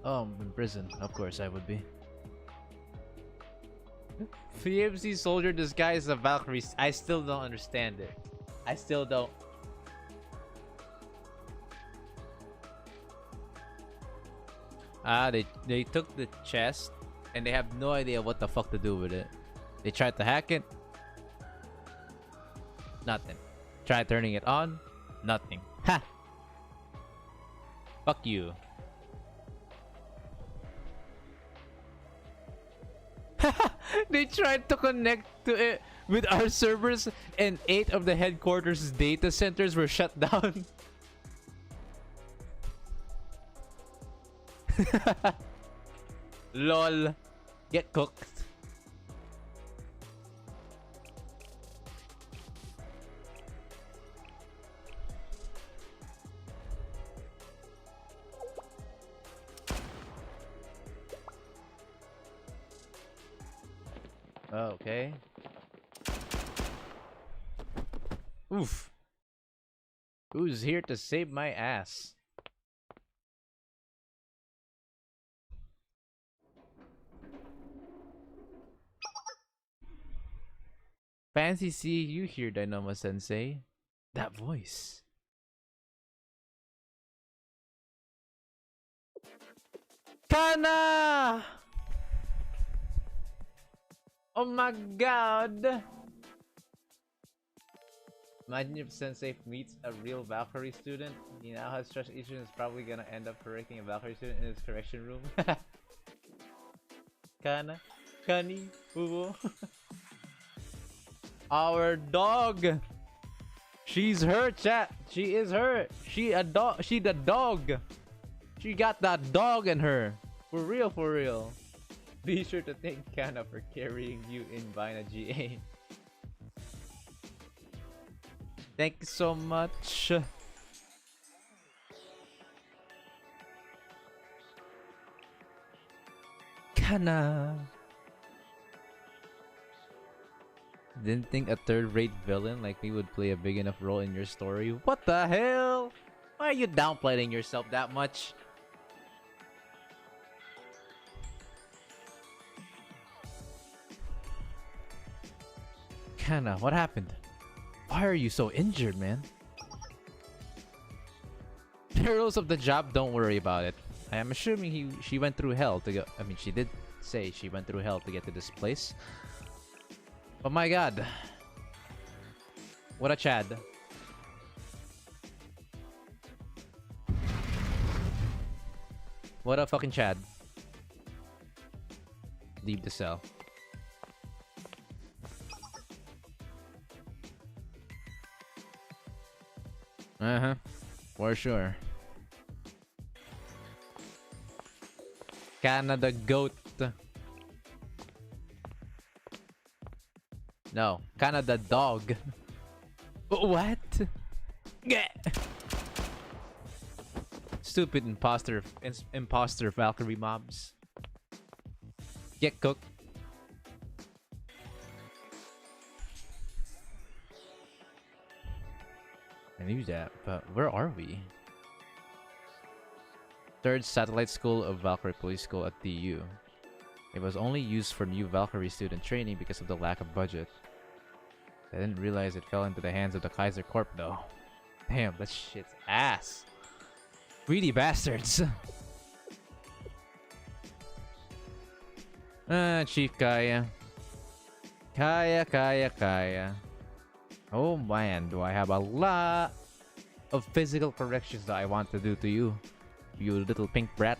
I'm in prison. Of course I would be. PMC soldier disguised as a Valkyrie. I still don't understand it. I still don't. They took the chest and they have no idea what the fuck to do with it. They tried to hack it. Nothing. Try turning it on. Nothing. Ha! Fuck you. They tried to connect to it with our servers, and 8 of the headquarters data centers were shut down. LOL. Get cooked. Okay. Oof. Who's here to save my ass? Fancy seeing you here, Dynamo Sensei. That voice. Kana! Oh my god! Imagine if Sensei meets a real Valkyrie student. He now has trust issues and is probably gonna end up correcting a Valkyrie student in his correction room. Kana? Kani? Uwo? Our dog! She's her, chat! She is her! She a dog! She the dog! She got that dog in her! For real, for real. Be sure to thank Kana for carrying you in Vina GA. Thank you so much. Kana. Didn't think a third-rate villain like me would play a big enough role in your story. What the hell? Why are you downplaying yourself that much? Kana, what happened? Why are you so injured, man? Heroes of the job, don't worry about it. I am assuming she went through hell to go. I mean, she did say she went through hell to get to this place. Oh my god. What a Chad. What a fucking Chad. Leave the cell. Uh-huh. For sure. Canada goat. No, Canada dog. What? Stupid imposter Valkyrie mobs. Get cooked. I knew that, but where are we? Third Satellite School of Valkyrie Police School at DU. It was only used for new Valkyrie student training because of the lack of budget. I didn't realize it fell into the hands of the Kaiser Corp though. Damn, that shit's ass. Greedy bastards. Chief Kaya. Kaya. Oh man, do I have a lot of physical corrections that I want to do to you, you little pink brat.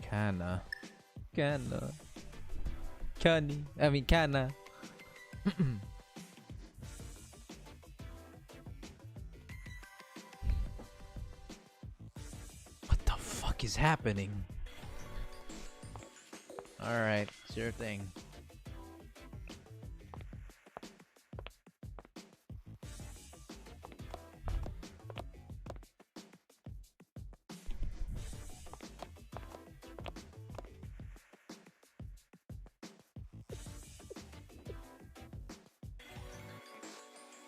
Kana. I mean, Kana. What the fuck is happening? Alright, sure thing.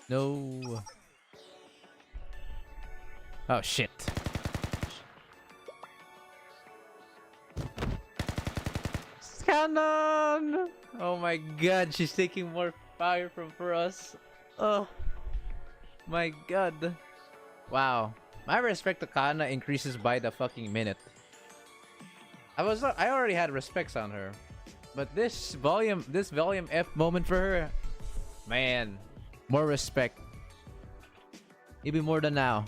No. Oh shit. Cannon! Oh my god, she's taking more fire from for us. Oh. My god. Wow. My respect to Kana increases by the fucking minute. I already had respects on her. But this volume F moment for her, man, more respect. Even more than now.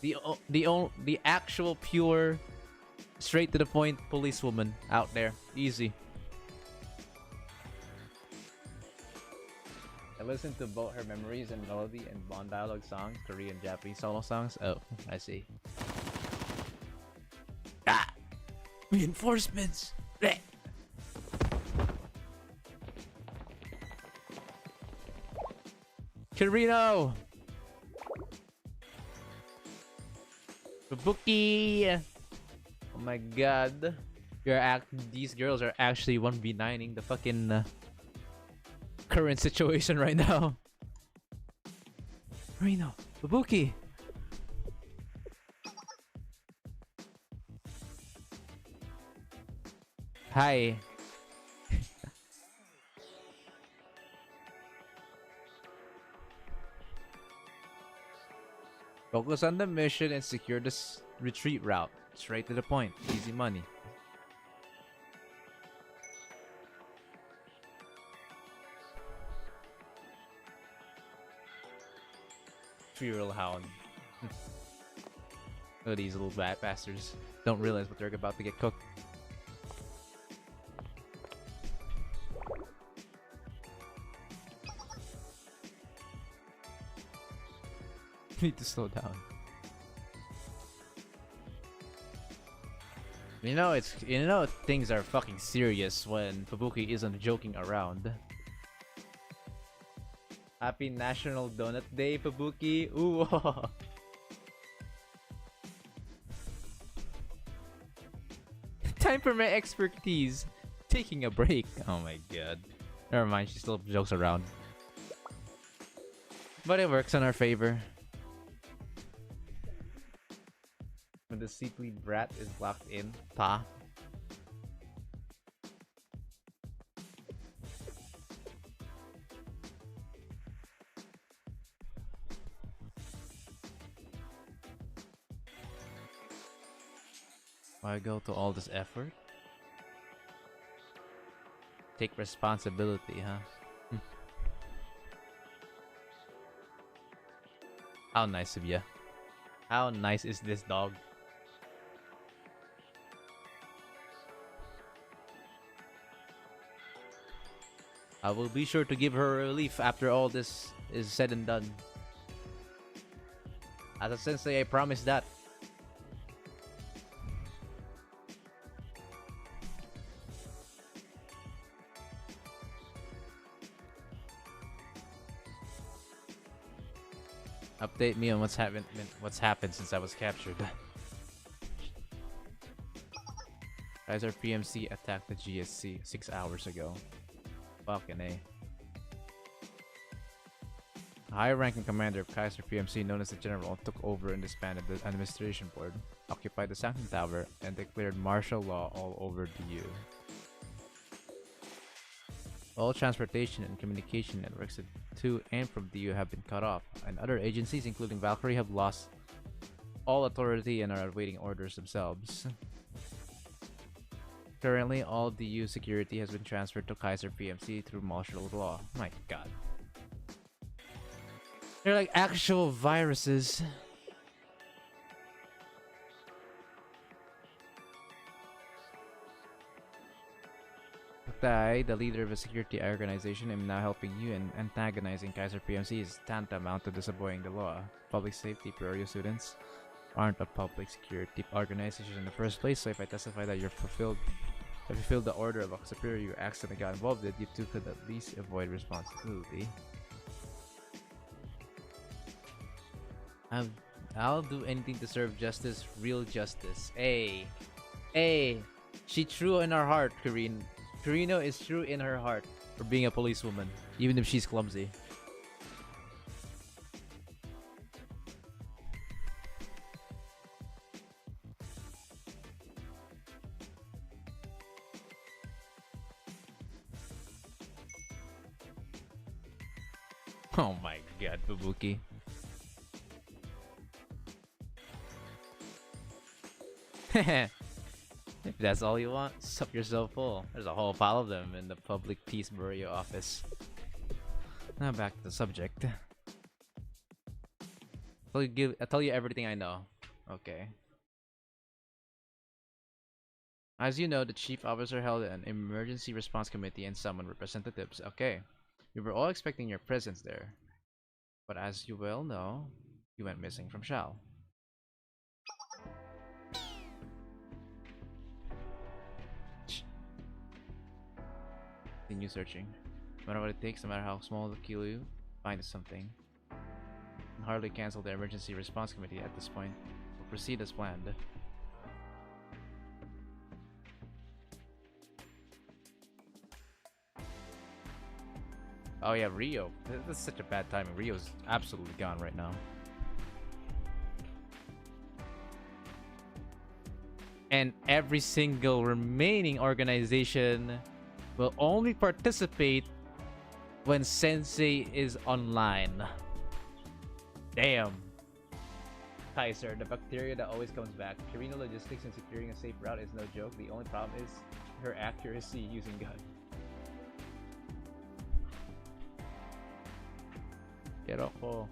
The actual pure, straight to the point policewoman out there. Easy. I listened to both her memories and melody and Bond dialogue songs, Korean, Japanese solo songs. Oh, I see. Ah, reinforcements. Blech. Kirino! Kabuki! Oh my god. These girls are actually 1v9ing the fucking current situation right now. Reno, Kabuki! Hi. Focus on the mission and secure this retreat route. Straight to the point. Easy money. Feral Hound. Look at these little bastards. Don't realize what they're about to get cooked. Need to slow down. You know things are fucking serious when Fubuki isn't joking around. Happy National Donut Day, Fubuki. Ooh. Time for my expertise. Taking a break. Oh my god. Never mind, she still jokes around. But it works in our favor. When the sickly brat is locked in, ta. Why go to all this effort? Take responsibility, huh? How nice of you. How nice is this dog? I will be sure to give her relief after all this is said and done. As a sensei, I promise that. Update me on what's happened since I was captured. Kaiser PMC attacked the GSC 6 hours ago. Fucking A. A high-ranking commander of Kaiser PMC, known as the General, took over and disbanded the administration board, occupied the Sanctum Tower, and declared martial law all over the EU. All transportation and communication networks to and from the EU have been cut off, and other agencies, including Valkyrie, have lost all authority and are awaiting orders themselves. Currently, all the EU security has been transferred to Kaiser PMC through martial law. My god. They're like actual viruses. Tai, the leader of a security organization, am now helping you, and antagonizing Kaiser PMC is tantamount to disobeying the law. Public safety priority students aren't a public security organization in the first place, so if I testify that you fulfilled the order of a superior you accidentally got involved with, you two could at least avoid responsibility. I'll do anything to serve justice, real justice. Hey, she true in her heart, Karine. Karino is true in her heart for being a policewoman, even if she's clumsy. Oh my god, Fubuki. If that's all you want, sup yourself full. There's a whole pile of them in the public peace bureau office. Now back to the subject. I'll tell you everything I know. Okay. As you know, the chief officer held an emergency response committee and summoned representatives. Okay. We were all expecting your presence there. But as you well know, you went missing from Shao. Continue searching. No matter what it takes, no matter how small the clue, find something. And hardly cancel the emergency response committee at this point. We'll proceed as planned. Oh yeah, Rio. This is such a bad timing. Rio's absolutely gone right now. And every single remaining organization will only participate when Sensei is online. Damn. Kaiser, the bacteria that always comes back. Kirino logistics and securing a safe route is no joke. The only problem is her accuracy using gun. Pero ko.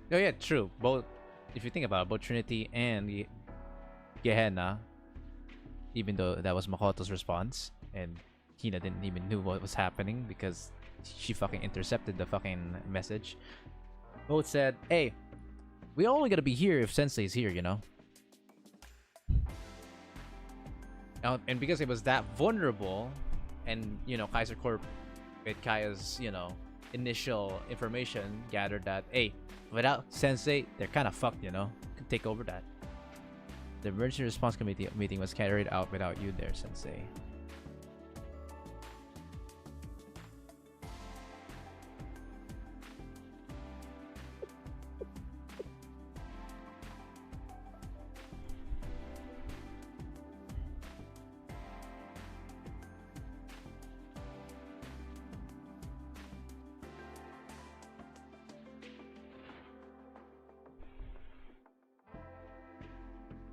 Oh yeah, true. Both, if you think about it, both Trinity and Gehenna, even though that was Makoto's response, and Hina didn't even know what was happening because she fucking intercepted the fucking message. Both said, "Hey, we only gotta be here if Sensei's here, you know." And because it was that vulnerable, and you know, Kaiser Corp, with Kaya's initial information gathered that, hey, without Sensei, they're kind of fucked, you know. Could take over that. The emergency response committee meeting was carried out without you there, Sensei.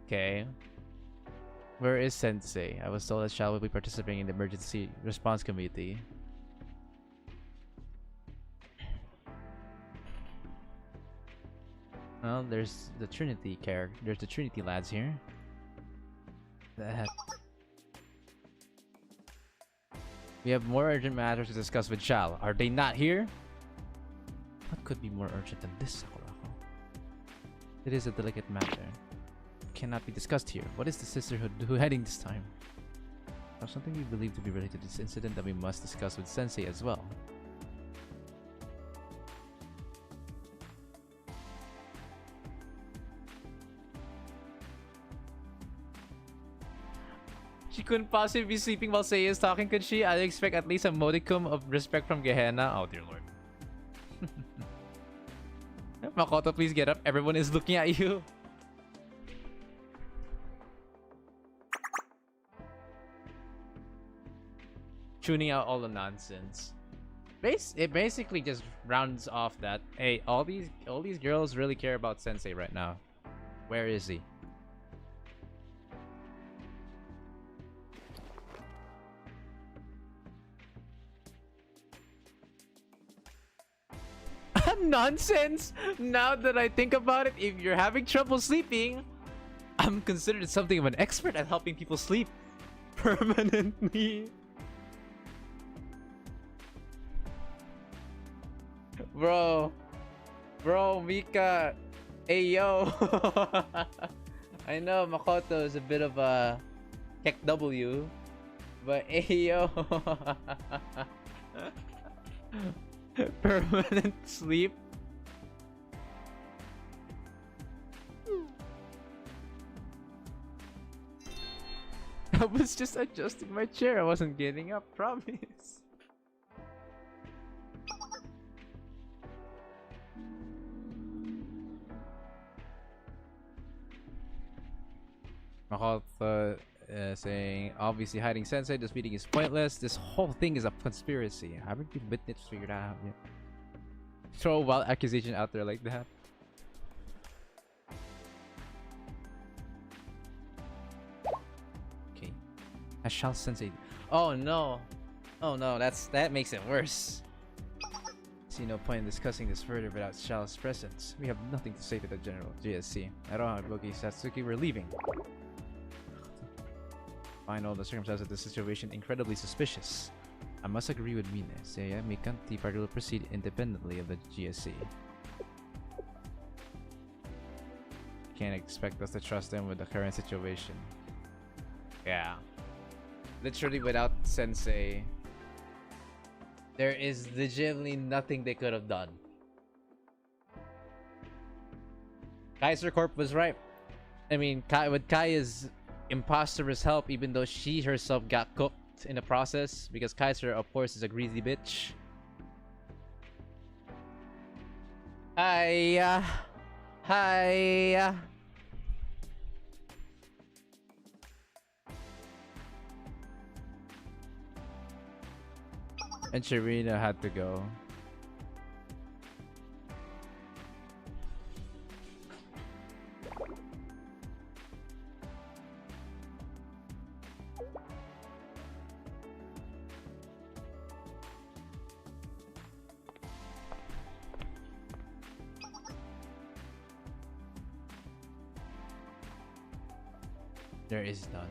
Okay. Where is Sensei? I was told that Shao will be participating in the emergency response committee. Well, there's the Trinity character. There's the Trinity lads here. The heck? We have more urgent matters to discuss with Shao. Are they not here? What could be more urgent than this, Sakurako? It is a delicate matter. Cannot be discussed here. What is the Sisterhood heading this time? There's something we believe to be related to this incident that we must discuss with Sensei as well. She couldn't possibly be sleeping while Seiya is talking, could she? I'd expect at least a modicum of respect from Gehenna. Oh dear lord. Makoto, please get up. Everyone is looking at you. Tuning out all the nonsense. It basically just rounds off that, hey, all these girls really care about Sensei right now. Where is he? Nonsense! Now that I think about it, if you're having trouble sleeping, I'm considered something of an expert at helping people sleep permanently. Bro, Mika, hey yo. I know Makoto is a bit of a tech W, but hey yo. Permanent sleep. I was just adjusting my chair. I wasn't getting up, promise. Makoto saying obviously hiding Sensei. This meeting is pointless. This whole thing is a conspiracy. Haven't you witness figured out yet? Throw a wild accusation out there like that. Okay. Has Shao Sensei? Oh no! Oh no! That makes it worse. See no point in discussing this further without Shao's presence. We have nothing to say to the general. GSC. I don't know, Loki, Satsuki, we're leaving. Find all the circumstances of the situation incredibly suspicious. I must agree with Mine. Seiya, Mikan, the party will proceed independently of the GSC. Can't expect us to trust them with the current situation. Yeah. Literally without Sensei, there is legitimately nothing they could have done. Kaiser Corp was right. I mean, with Kaya's imposterous help, even though she herself got cooked in the process, because Kaiser, of course, is a greasy bitch. Hiya. Hiya. And Sharina had to go. There is none.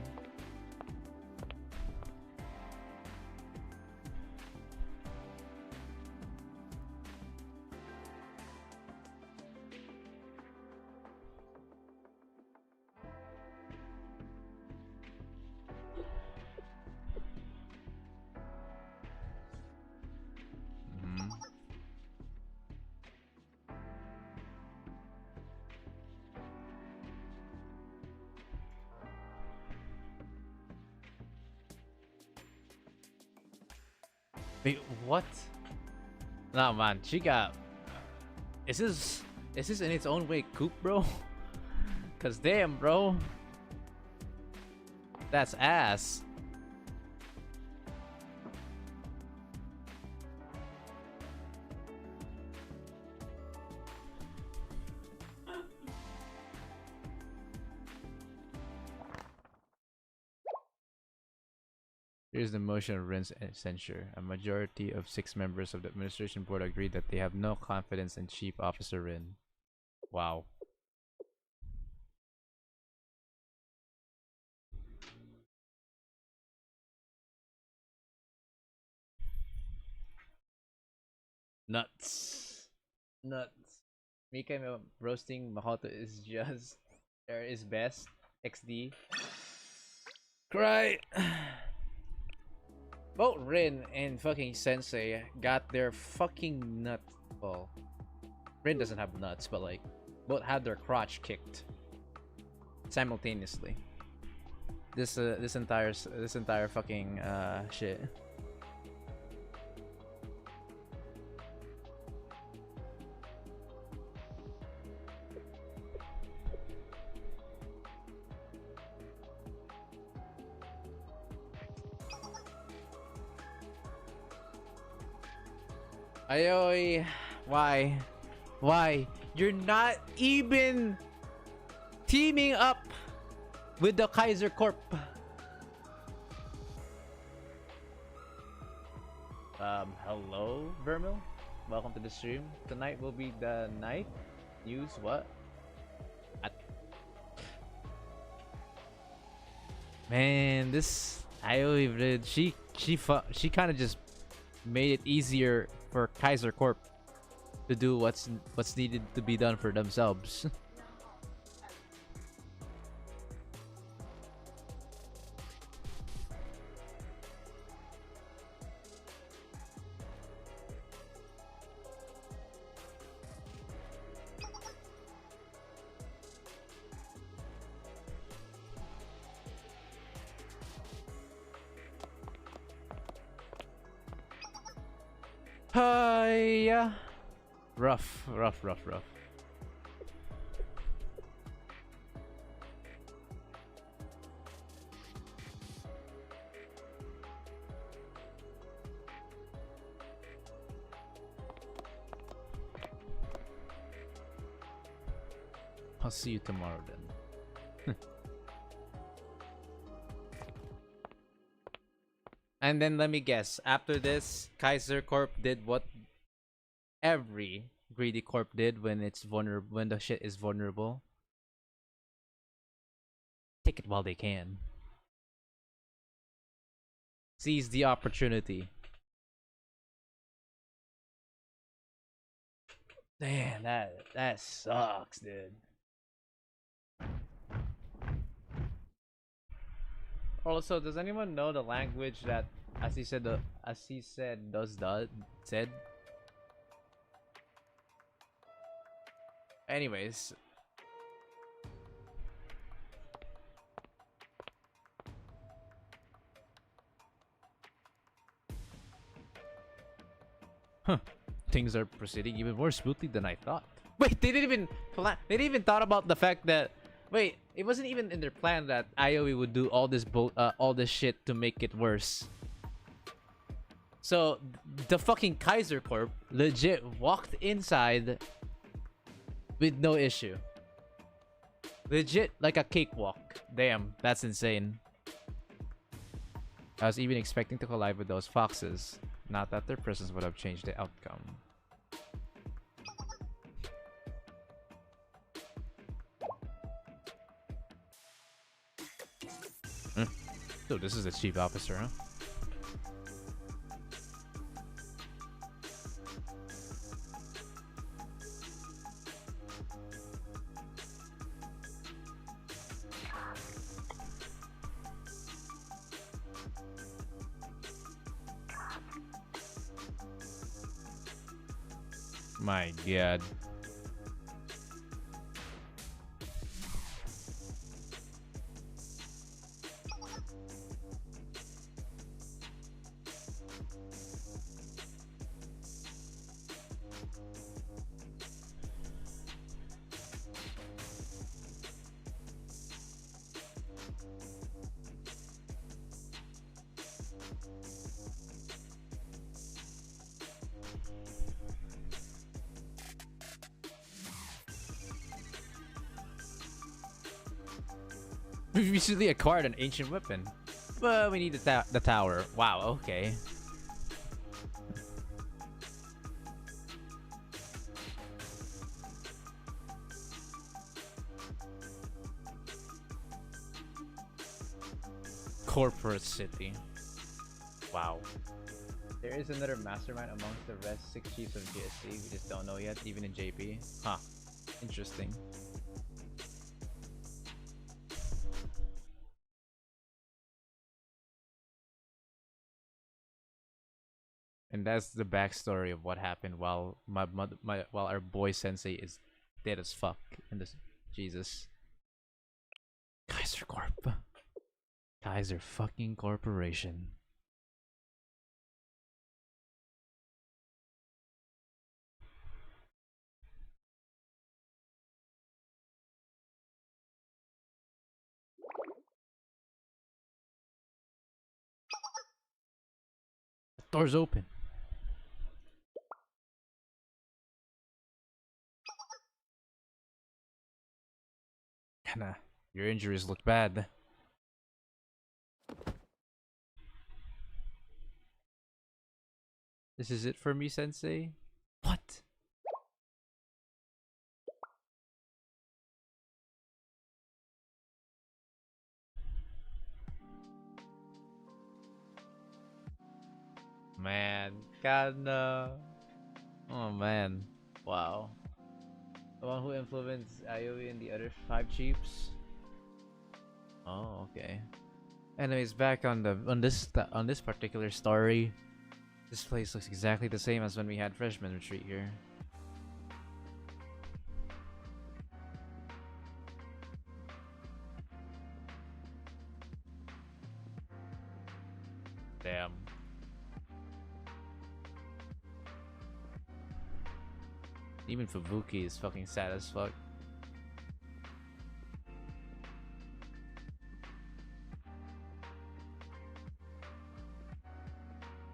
Wait, what? Nah, man, she got. Is this in its own way coop, bro? Cause damn, bro, that's ass. Here's the motion of Ren's censure. A majority of 6 members of the administration board agreed that they have no confidence in Chief Officer Ren. Wow. Nuts. Nuts. Mika roasting Mahoto is just is best. XD. Cry. Both Rin and fucking Sensei got their fucking nut. Well, Rin doesn't have nuts, but like, both had their crotch kicked simultaneously. This entire fucking shit. Ayoy, why? Why? You're not even teaming up with the Kaiser Corp. Hello, Vermil. Welcome to the stream. Tonight will be the night. Use what? Man, this Ayoy, she kind of just made it easier for Kaiser Corp to do what's needed to be done for themselves. Hiya. Rough. I'll see you tomorrow then. And then let me guess. After this, Kaiser Corp did what every greedy corp did when it's vulnerable, when the shit is vulnerable. Take it while they can. Seize the opportunity. Damn, that sucks, dude. Also, does anyone know the language that as he said said? Anyways. Huh. Things are proceeding even more smoothly than I thought. Wait, they didn't even plan. They didn't even thought about the fact that. Wait, it wasn't even in their plan that IOE would do all this shit to make it worse. So the fucking Kaiser Corp legit walked inside with no issue. Legit like a cakewalk. Damn, that's insane. I was even expecting to collide with those foxes. Not that their presence would have changed the outcome. So this is the chief officer, huh? My god. We recently acquired an ancient weapon. But we need the tower. Wow, okay. Corporate city. Wow. There is another mastermind amongst the rest 6 chiefs of GSC. We just don't know yet, even in JP. Huh. Interesting. And that's the backstory of what happened while while our boy sensei is dead as fuck in this. Jesus. Kaiser Corp. Kaiser fucking Corporation. The door's open. Kinda, your injuries look bad. This is it for me, Sensei? What? Man, God no. Oh man, wow. The one who influenced Aoi and the other 5 chiefs. Oh, okay. Anyways, back on this particular story. This place looks exactly the same as when we had freshman retreat here. Damn. Even Fubuki is fucking sad as fuck.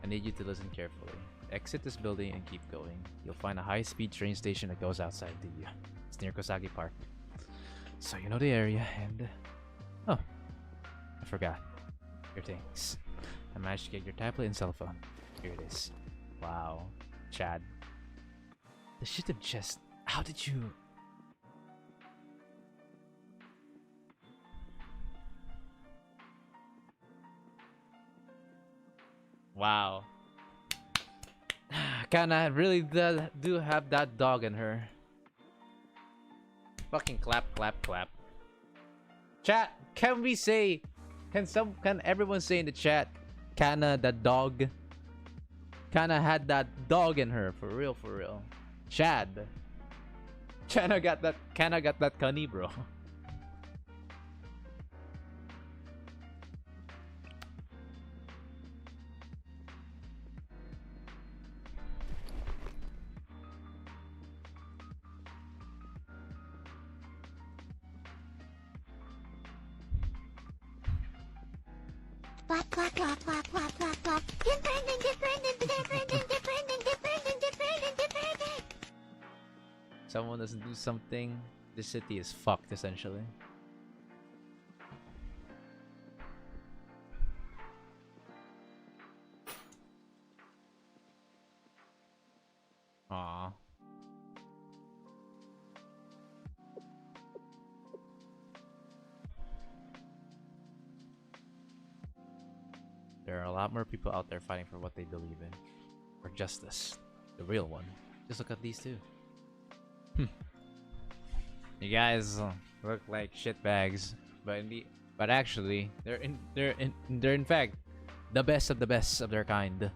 I need you to listen carefully. Exit this building and keep going. You'll find a high-speed train station that goes outside the... It's near Kosagi Park. So you know the area, and oh, I forgot your things. I managed to get your tablet and cell phone. Here it is. Wow, Chad. The shit of just. How did you? Wow. Kana really do have that dog in her. Fucking clap, clap, clap. Chat, can we say, can everyone say in the chat, Kana the dog? Kana had that dog in her, for real, for real. Chad. Kana got that Kani, bro. Someone doesn't do something, this city is fucked essentially. Aww. There are a lot more people out there fighting for what they believe in. For justice. The real one. Just look at these two. You guys look like shitbags, but actually they're in fact the best of their kind.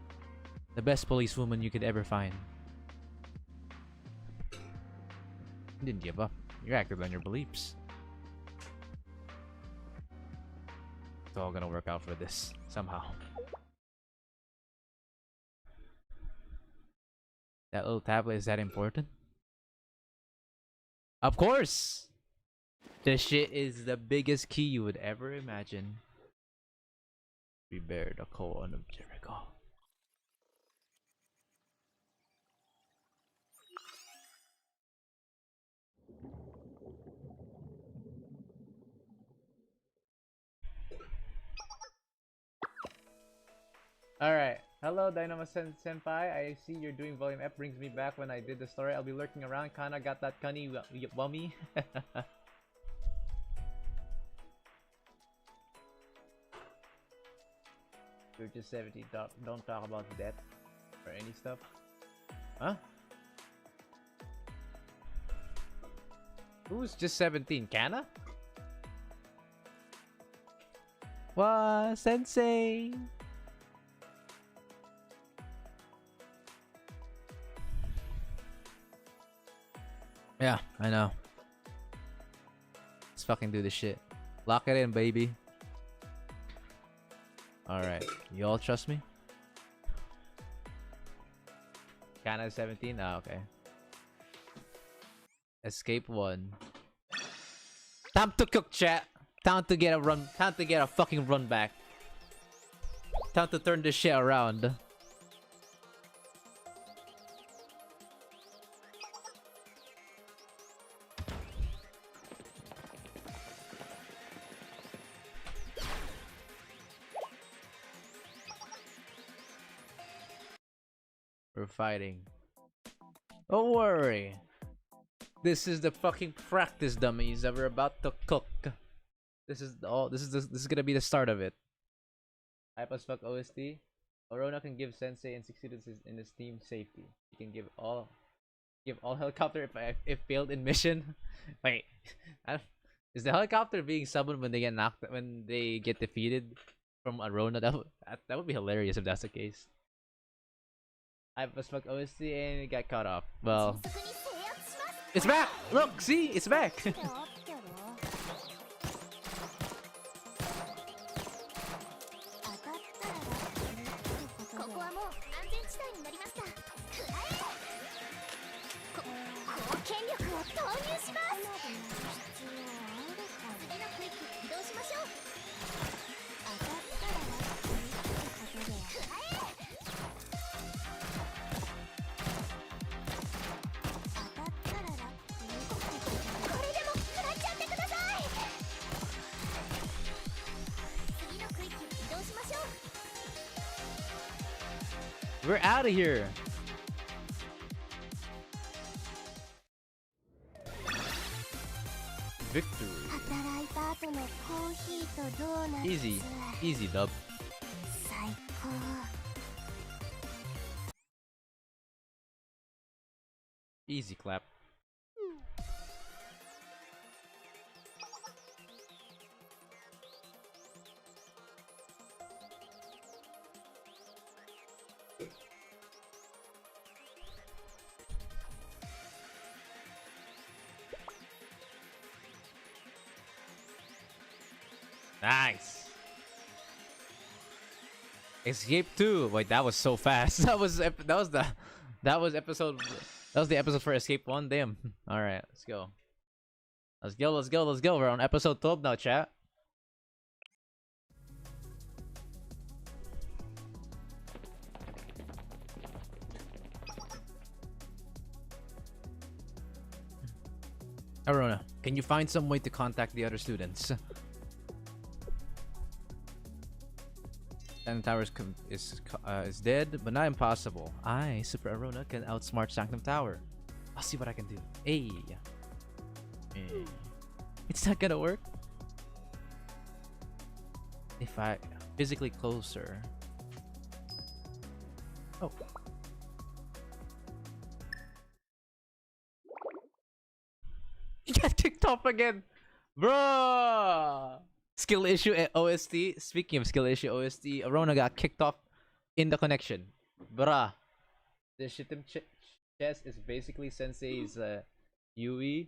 The best policewoman you could ever find. You didn't give up. You acted on your beliefs. It's all gonna work out for this somehow. That little tablet, is that important? Of course! This shit is the biggest key you would ever imagine. We bear the Koan of Jericho. Alright. Hello, Dynamo Senpai. I see you're doing volume F. Brings me back when I did the story. I'll be lurking around. Kana got that Kani wummy. You're just 70. Don't talk about death or any stuff. Huh? Who's just 17? Kana? What? Sensei? Yeah, I know. Let's fucking do this shit. Lock it in, baby. Alright. You all trust me? Kana 17? Ah, okay. Escape 1. Time to cook, chat! Time to get a run. Time to get a fucking run back. Time to turn this shit around. We're fighting. Don't worry. This is the fucking practice, dummies, that we're about to cook. This is gonna be the start of it. Hype as fuck OST. Orona can give Sensei and 6 students in his team safety. He can give all helicopter if failed in mission. Wait, is the helicopter being summoned when they get defeated from Arona? That would be hilarious if that's the case. I was fuck OST and it got cut off. Well, it's back! Look, see? It's back! We're out of here. Victory. Easy. Easy dub. Easy clap. Nice. Escape 2. Wait, that was so fast. That was the episode for Escape 1. Damn. All right, let's go. Let's go. We're on episode 12 now, chat. Arona, can you find some way to contact the other students? Sanctum Tower is dead, but not impossible. I, Super Arona, can outsmart Sanctum Tower. I'll see what I can do. Hey. It's not gonna work. If I physically closer. Oh. You got kicked off again, bro. Skill issue at OST. Speaking of skill issue OST, Arona got kicked off in the connection. Bruh. The Shitem chess is basically Sensei's UE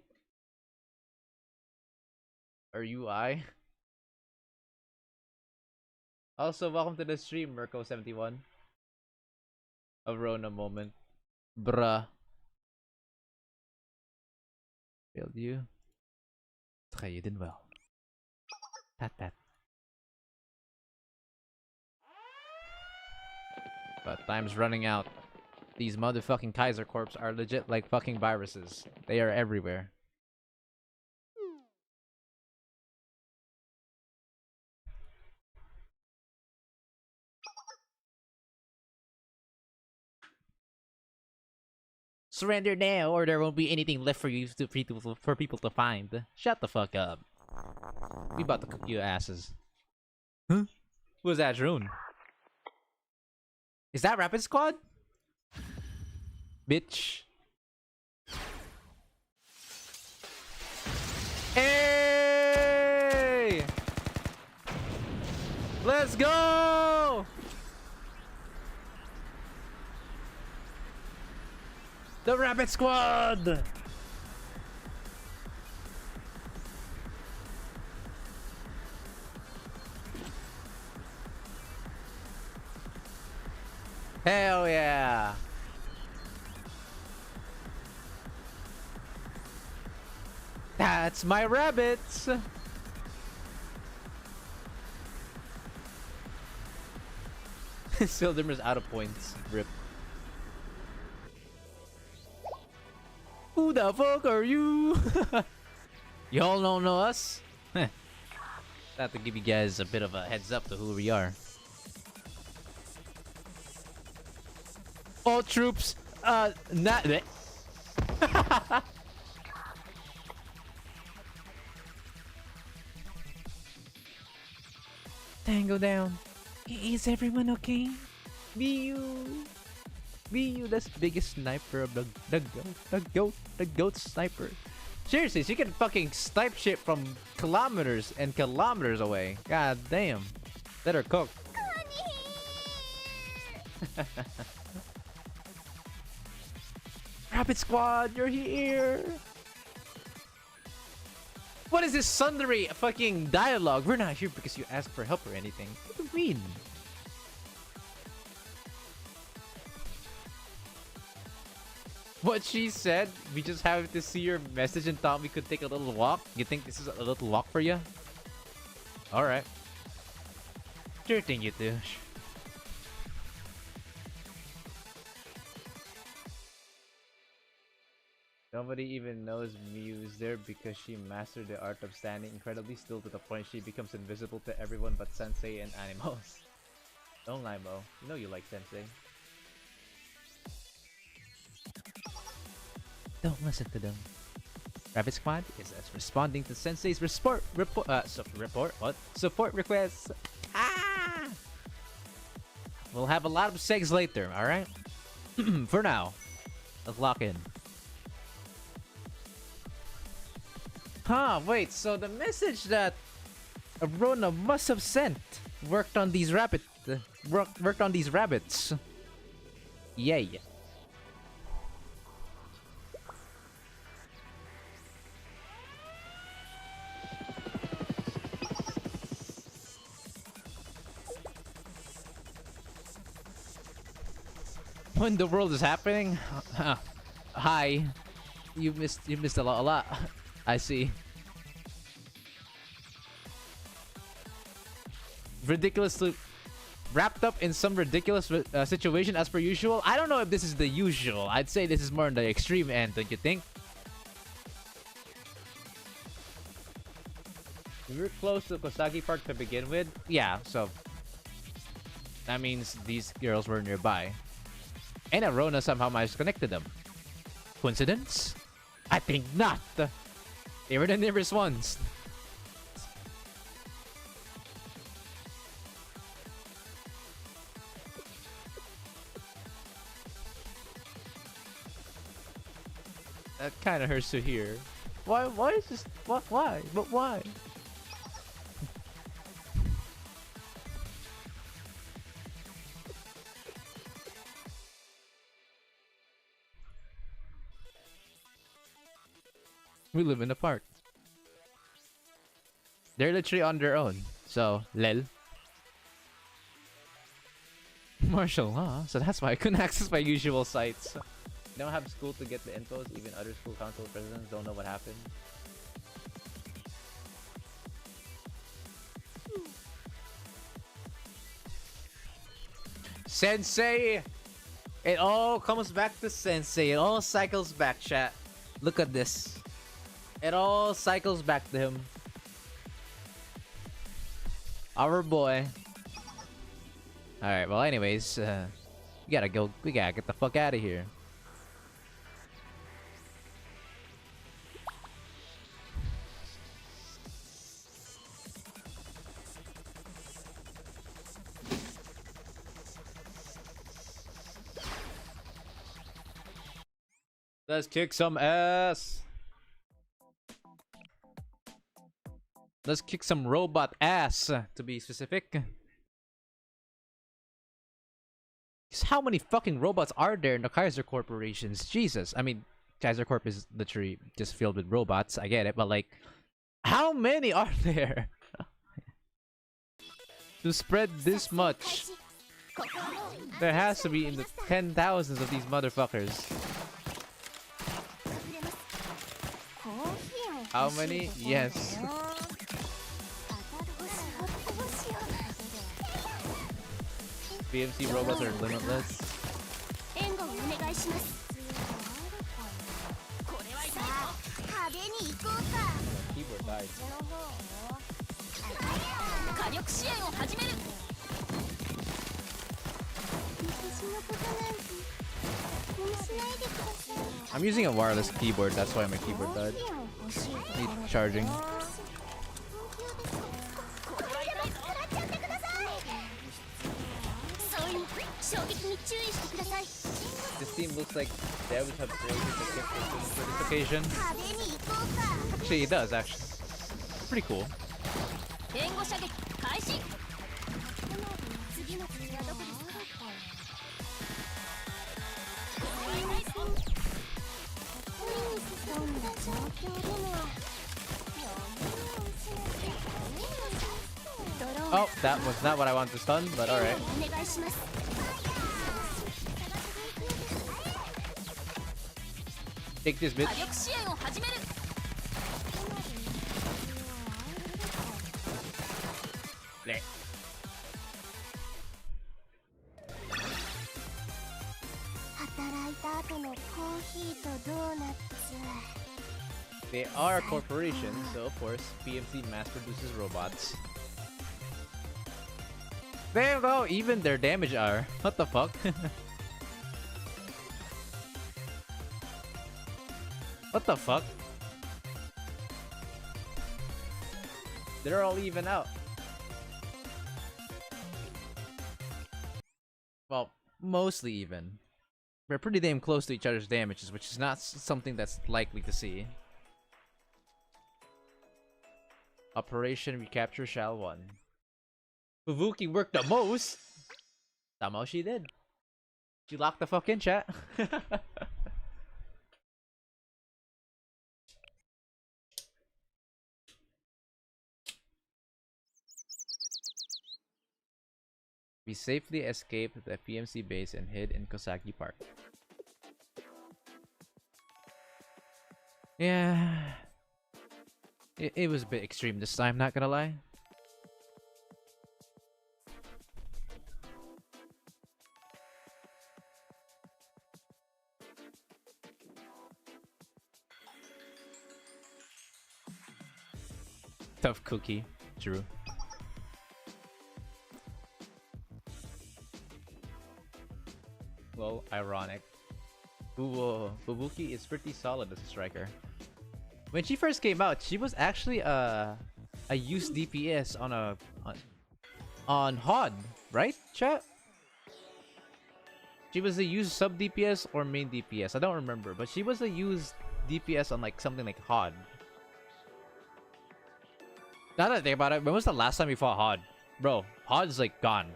or UI. Also, welcome to the stream, Mirko71. Arona moment. Bruh. Failed you. Okay, you did well. That. But time's running out. These motherfucking Kaiser Corps are legit like fucking viruses. They are everywhere. Surrender now, or there won't be anything left for you for people to find. Shut the fuck up. We about to cook you asses. Huh? Who's that drone? Is that Rapid Squad? Bitch. Hey! Let's go! The Rapid Squad! Hell yeah! That's my rabbits! Sildimer's out of points. Rip. Who the fuck are you? Y'all don't know us? Have to give you guys a bit of a heads up to who we are. All troops, not. Tango down. Is everyone okay? Be you, that's the biggest sniper of the goat sniper. Seriously, she can fucking snipe shit from kilometers and kilometers away. God damn. Let her cook. Rapid Squad, you're here. What is this sundry fucking dialogue? We're not here because you asked for help or anything. What do you mean? What she said, we just have to see your message and thought we could take a little walk. You think this is a little walk for you? Alright. Sure thing, you douche. Nobody even knows Miu is there because she mastered the art of standing incredibly still to the point she becomes invisible to everyone but Sensei and animals. Don't lie, Mo. You know you like Sensei. Don't listen to them. Rabbit Squad is as responding to Sensei's support requests. Ah! We'll have a lot of segs later, alright? For now, let's lock in. Huh, wait, so the message that Rona must have sent worked on these worked on these rabbits. Yay. When the world is happening, hi, you missed a lot. I see. Ridiculously wrapped up in some ridiculous situation as per usual. I don't know if this is the usual. I'd say this is more on the extreme end, don't you think? We were close to Kosagi Park to begin with. Yeah, so that means these girls were nearby. And Arona somehow managed to connect to them. Coincidence? I think not. They were the nearest ones. That kind of hurts to hear. Why is this? Why? But why? We live in the park. They're literally on their own. So, lel. Martial law? So that's why I couldn't access my usual sites. You don't have school to get the infos. Even other school council presidents don't know what happened. Sensei! It all comes back to Sensei. It all cycles back, chat. Look at this. It all cycles back to him. Our boy. Alright, well anyways, we gotta go. We gotta get the fuck out of here. Let's kick some ass. Let's kick some robot ass, to be specific. How many fucking robots are there in the Kaiser Corporations? Jesus. I mean, Kaiser Corp is literally just filled with robots. I get it, but like, how many are there? To spread this much, there has to be in the 10,000s of these motherfuckers. How many? Yes. BMC robots are limitless. Keyboard died. I'm using a wireless keyboard, that's why my keyboard died. Need charging. This team looks like devs have created the kit for this occasion. Actually, it does, actually. Pretty cool. Oh, that was not what I wanted to stun, but alright. Take this, bitch. Blech. They are a corporation, so of course, PMC mass produces robots. There you go, even their damage are. What the fuck? What the fuck? They're all even out. Well, mostly even. We're pretty damn close to each other's damages, which is not something that's likely to see. Operation Recapture Shell 1. Fubuki worked the most! Somehow she did. She locked the fuck in, chat. We safely escaped the PMC base and hid in Kosaki Park. Yeah. It was a bit extreme this time, not gonna lie. Tough cookie. True. Well, ironic. Fubuki is pretty solid as a striker. When she first came out, she was actually a used DPS on HOD, right, chat? She was a used sub DPS or main DPS. I don't remember, but she was a used DPS on like something like HOD. Now that I think about it, when was the last time we fought HOD? Bro, HOD is like gone.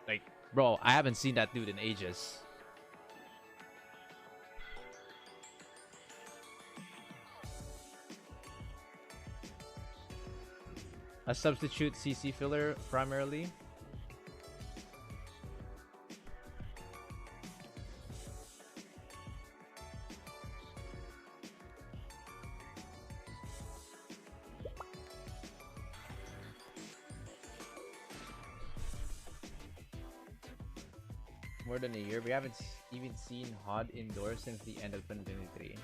Like, bro, I haven't seen that dude in ages. A substitute CC filler primarily. More than a year. We haven't even seen HOD indoors since the end of 2023.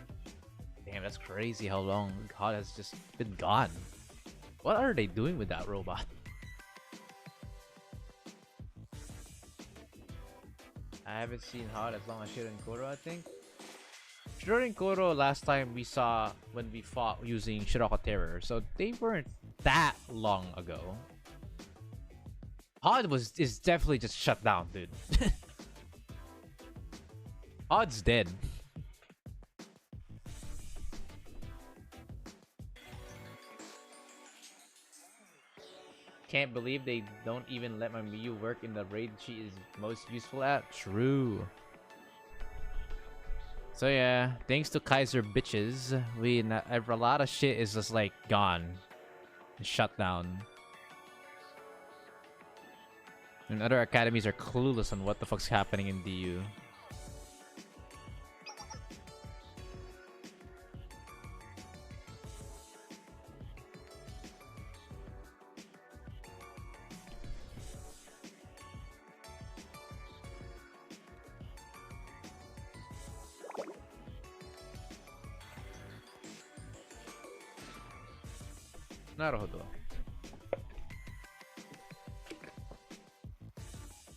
Damn, that's crazy how long HOD has just been gone. What are they doing with that robot? I haven't seen HOD as long as Shirin Koro, I think. Shirin Koro last time we saw when we fought using Shiroko Terror, so they weren't that long ago. HOD is definitely just shut down, dude. HOD's dead. Can't believe they don't even let my Miyu work in the raid she is most useful at. True. So yeah, thanks to Kaiser bitches, a lot of shit is just like gone, shut down. And other academies are clueless on what the fuck's happening in DU. Naruhodo.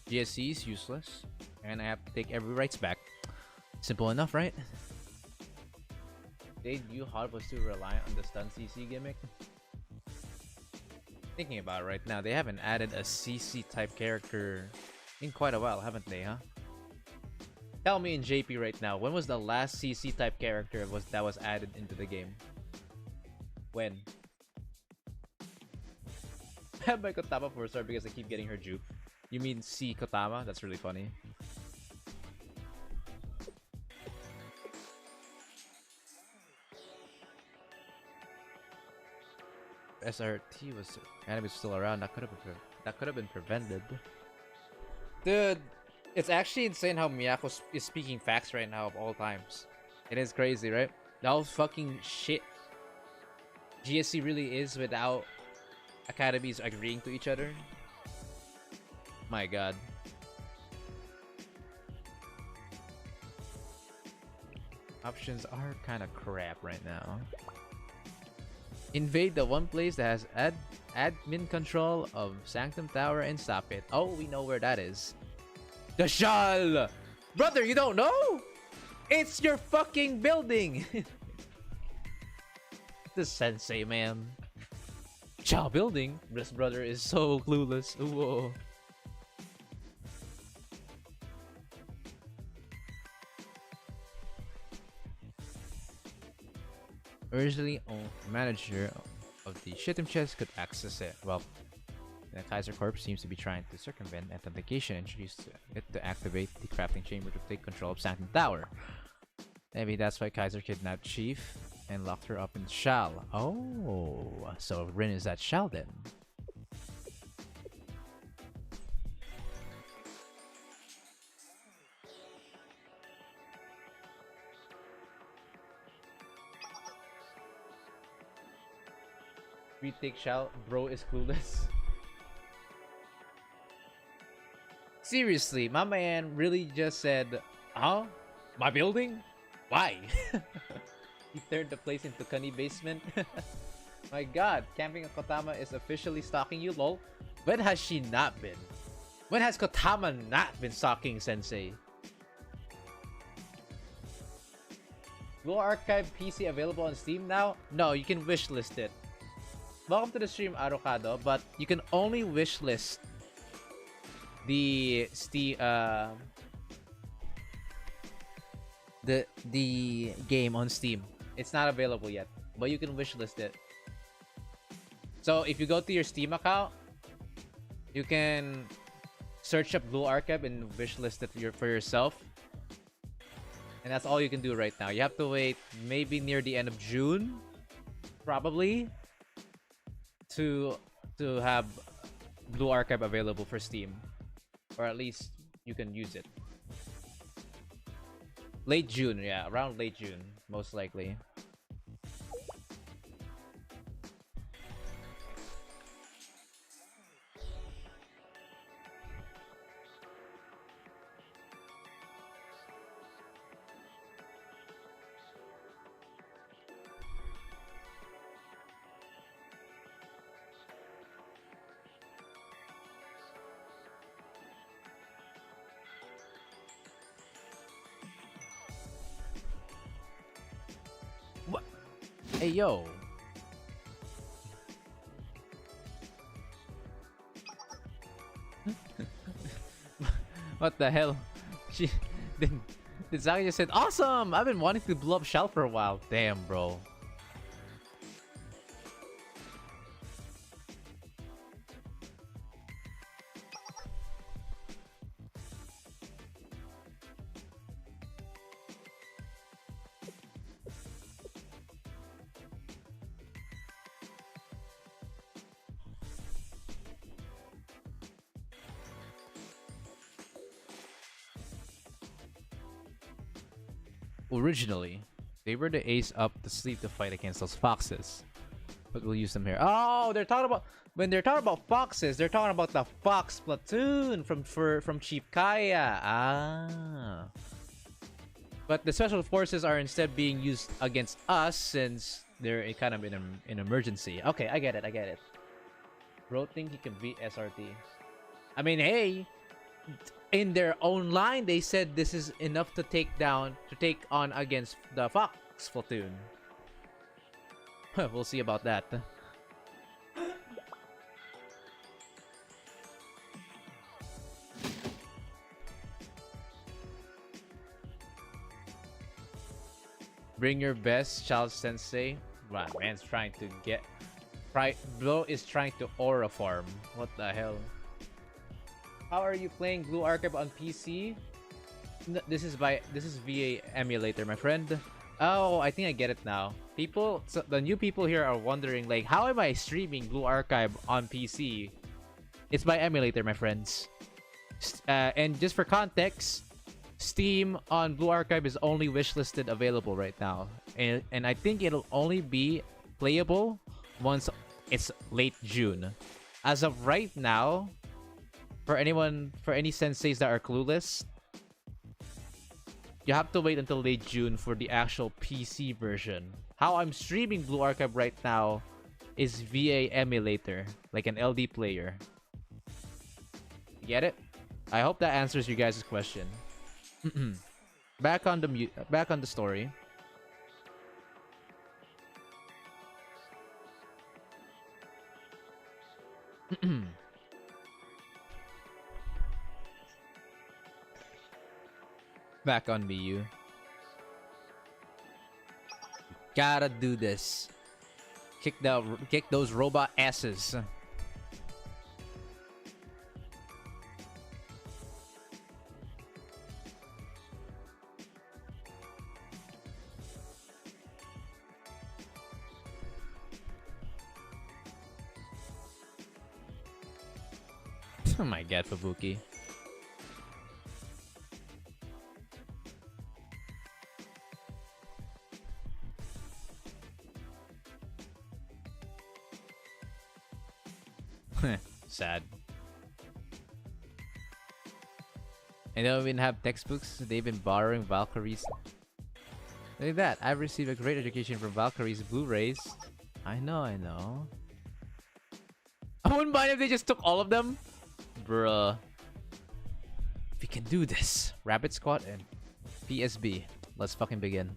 GSC is useless, and I have to take every rights back. Simple enough, right? They knew HOD was too reliant on the stun CC gimmick. Thinking about it right now, they haven't added a CC type character in quite a while, haven't they, huh? Tell me in JP right now, when was the last CC type character that was added into the game? When? I have my Kotama 4-star because I keep getting her juke. You mean C Kotama? That's really funny. SRT was anime still around. That could have been prevented. Dude, it's actually insane how Miyako is speaking facts right now of all times. It is crazy, right? That was fucking shit. GSC really is without academies agreeing to each other. My god. Options are kind of crap right now. Invade the one place that has admin control of Sanctum Tower and stop it. Oh, we know where that is. The Shal! Brother, you don't know? It's your fucking building! this sensei, man. Chow building. This brother is so clueless. Whoa. Originally owned manager of the Shitum chest could access it. Well, the Kaiser Corp seems to be trying to circumvent authentication introduced to it to activate the crafting chamber to take control of Sanctum Tower. Maybe that's why Kaiser kidnapped Chief and locked her up in Shal. Oh, so Rin is at Shal then. Retake Shal, bro is clueless. Seriously, my man really just said, huh? My building? Why? He turned the place into Kani basement. My god, camping at Kotama is officially stalking you, lol. When has she not been? When has Kotama not been stalking Sensei? Will Archive PC available on Steam now? No, you can wishlist it. Welcome to the stream, Arocado, but you can only wishlist the game on Steam. It's not available yet, but you can wishlist it. So if you go to your Steam account, you can search up Blue Archive and wishlist it for yourself. And that's all you can do right now. You have to wait maybe near the end of June, probably, to have Blue Archive available for Steam, or at least you can use it. Late June, yeah, around late June, most likely. Hey, yo. What the hell? She did Zaki just said, awesome! I've been wanting to blow up Shell for a while. Damn, bro. Originally, they were the ace up the sleeve to fight against those foxes. But we'll use them here. Oh, they're talking about when they're talking about foxes, they're talking about the Fox Platoon from Chief Kaya. Ah. But the special forces are instead being used against us since they're kind of in an emergency. Okay, I get it. Bro think he can beat SRT. I mean, hey, in their own line, they said this is enough to take on against the Fox Platoon. We'll see about that. Bring your best, Child Sensei. Wow, man's trying to get... Bro is trying to aura farm. What the hell? How are you playing Blue Archive on PC? This is via emulator, my friend. Oh, I think I get it now. The new people here are wondering, like, how am I streaming Blue Archive on PC? It's by emulator, my friends. And just for context, Steam on Blue Archive is only wishlisted available right now, and I think it'll only be playable once it's late June. As of right now, for any senseis that are clueless, you have to wait until late June for the actual PC version. How I'm streaming Blue Archive right now is via emulator, like an LD player. You get it? I hope that answers you guys' question. back on the story. Back on Miyu. Gotta do this. Kick those robot asses. Oh my god, Fubuki. Sad. And they don't even have textbooks. They've been borrowing Valkyrie's. Look at that. I've received a great education from Valkyrie's Blu-rays. I know. I wouldn't mind if they just took all of them. Bruh. We can do this. Rabbit Squad and PSB. Let's fucking begin.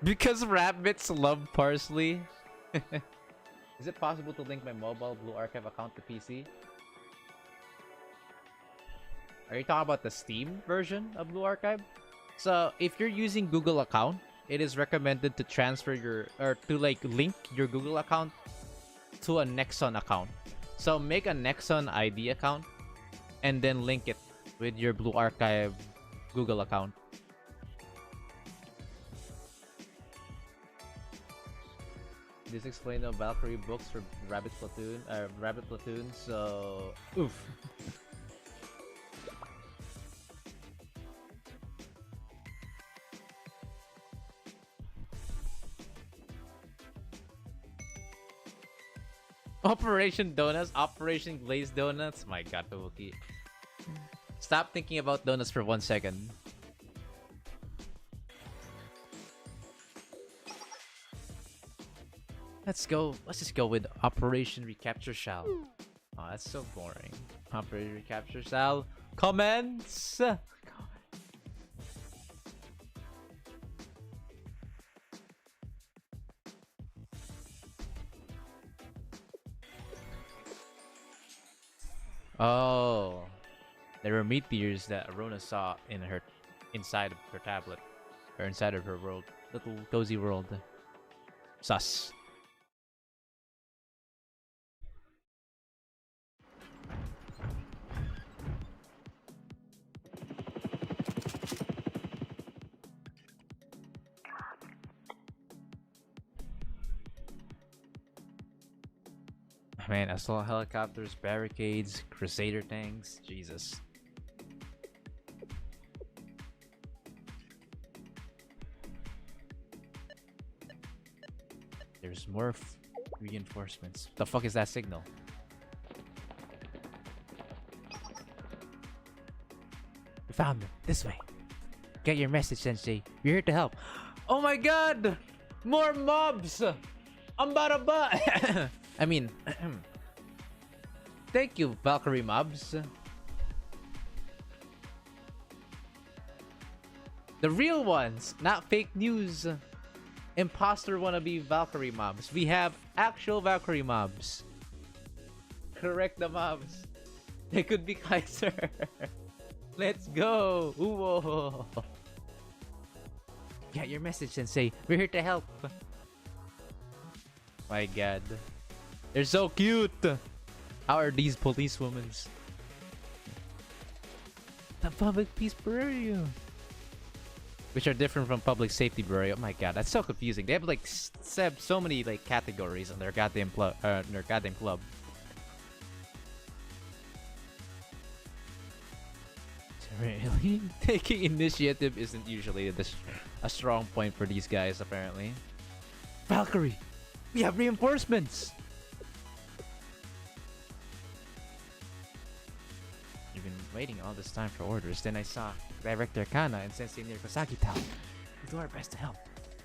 Because rabbits love parsley. Is it possible to link my mobile Blue Archive account to PC? Are you talking about the Steam version of Blue Archive? So if you're using Google account, it is recommended to transfer your link your Google account to a Nexon account. So make a Nexon ID account and then link it with your Blue Archive Google account. This explains the Valkyrie books for Rabbit Platoon, so oof. Operation Donuts, Operation Glazed Donuts. My god, Fubuki. Stop thinking about donuts for 1 second. Let's just go with Operation Recapture Shell. Oh, that's so boring. Operation Recapture Shell. Comments! Oh. There were meteors that Arona saw inside of her tablet. Or inside of her world. Little cozy world. Sus. Man, assault helicopters, barricades, crusader tanks, Jesus. There's more reinforcements. The fuck is that signal? We found them. This way. Get your message, Sensei. We're here to help. Oh my god! More mobs! Ambaraba! I mean, thank you, Valkyrie mobs. The real ones, not fake news. Imposter wannabe Valkyrie mobs. We have actual Valkyrie mobs. Correct the mobs. They could be Kaiser. Let's go. Ooh. Get your message, Sensei. We're here to help. My god. They're so cute! How are these policewomen? The Public Peace Bureau! Which are different from Public Safety Bureau. Oh my god, that's so confusing. They have like so many like categories in their goddamn club. Really? Taking initiative isn't usually a strong point for these guys, apparently. Valkyrie! We have reinforcements! You've been waiting all this time for orders. Then I saw Director Kana and Sensei near Kosaki Town. We'll do our best to help.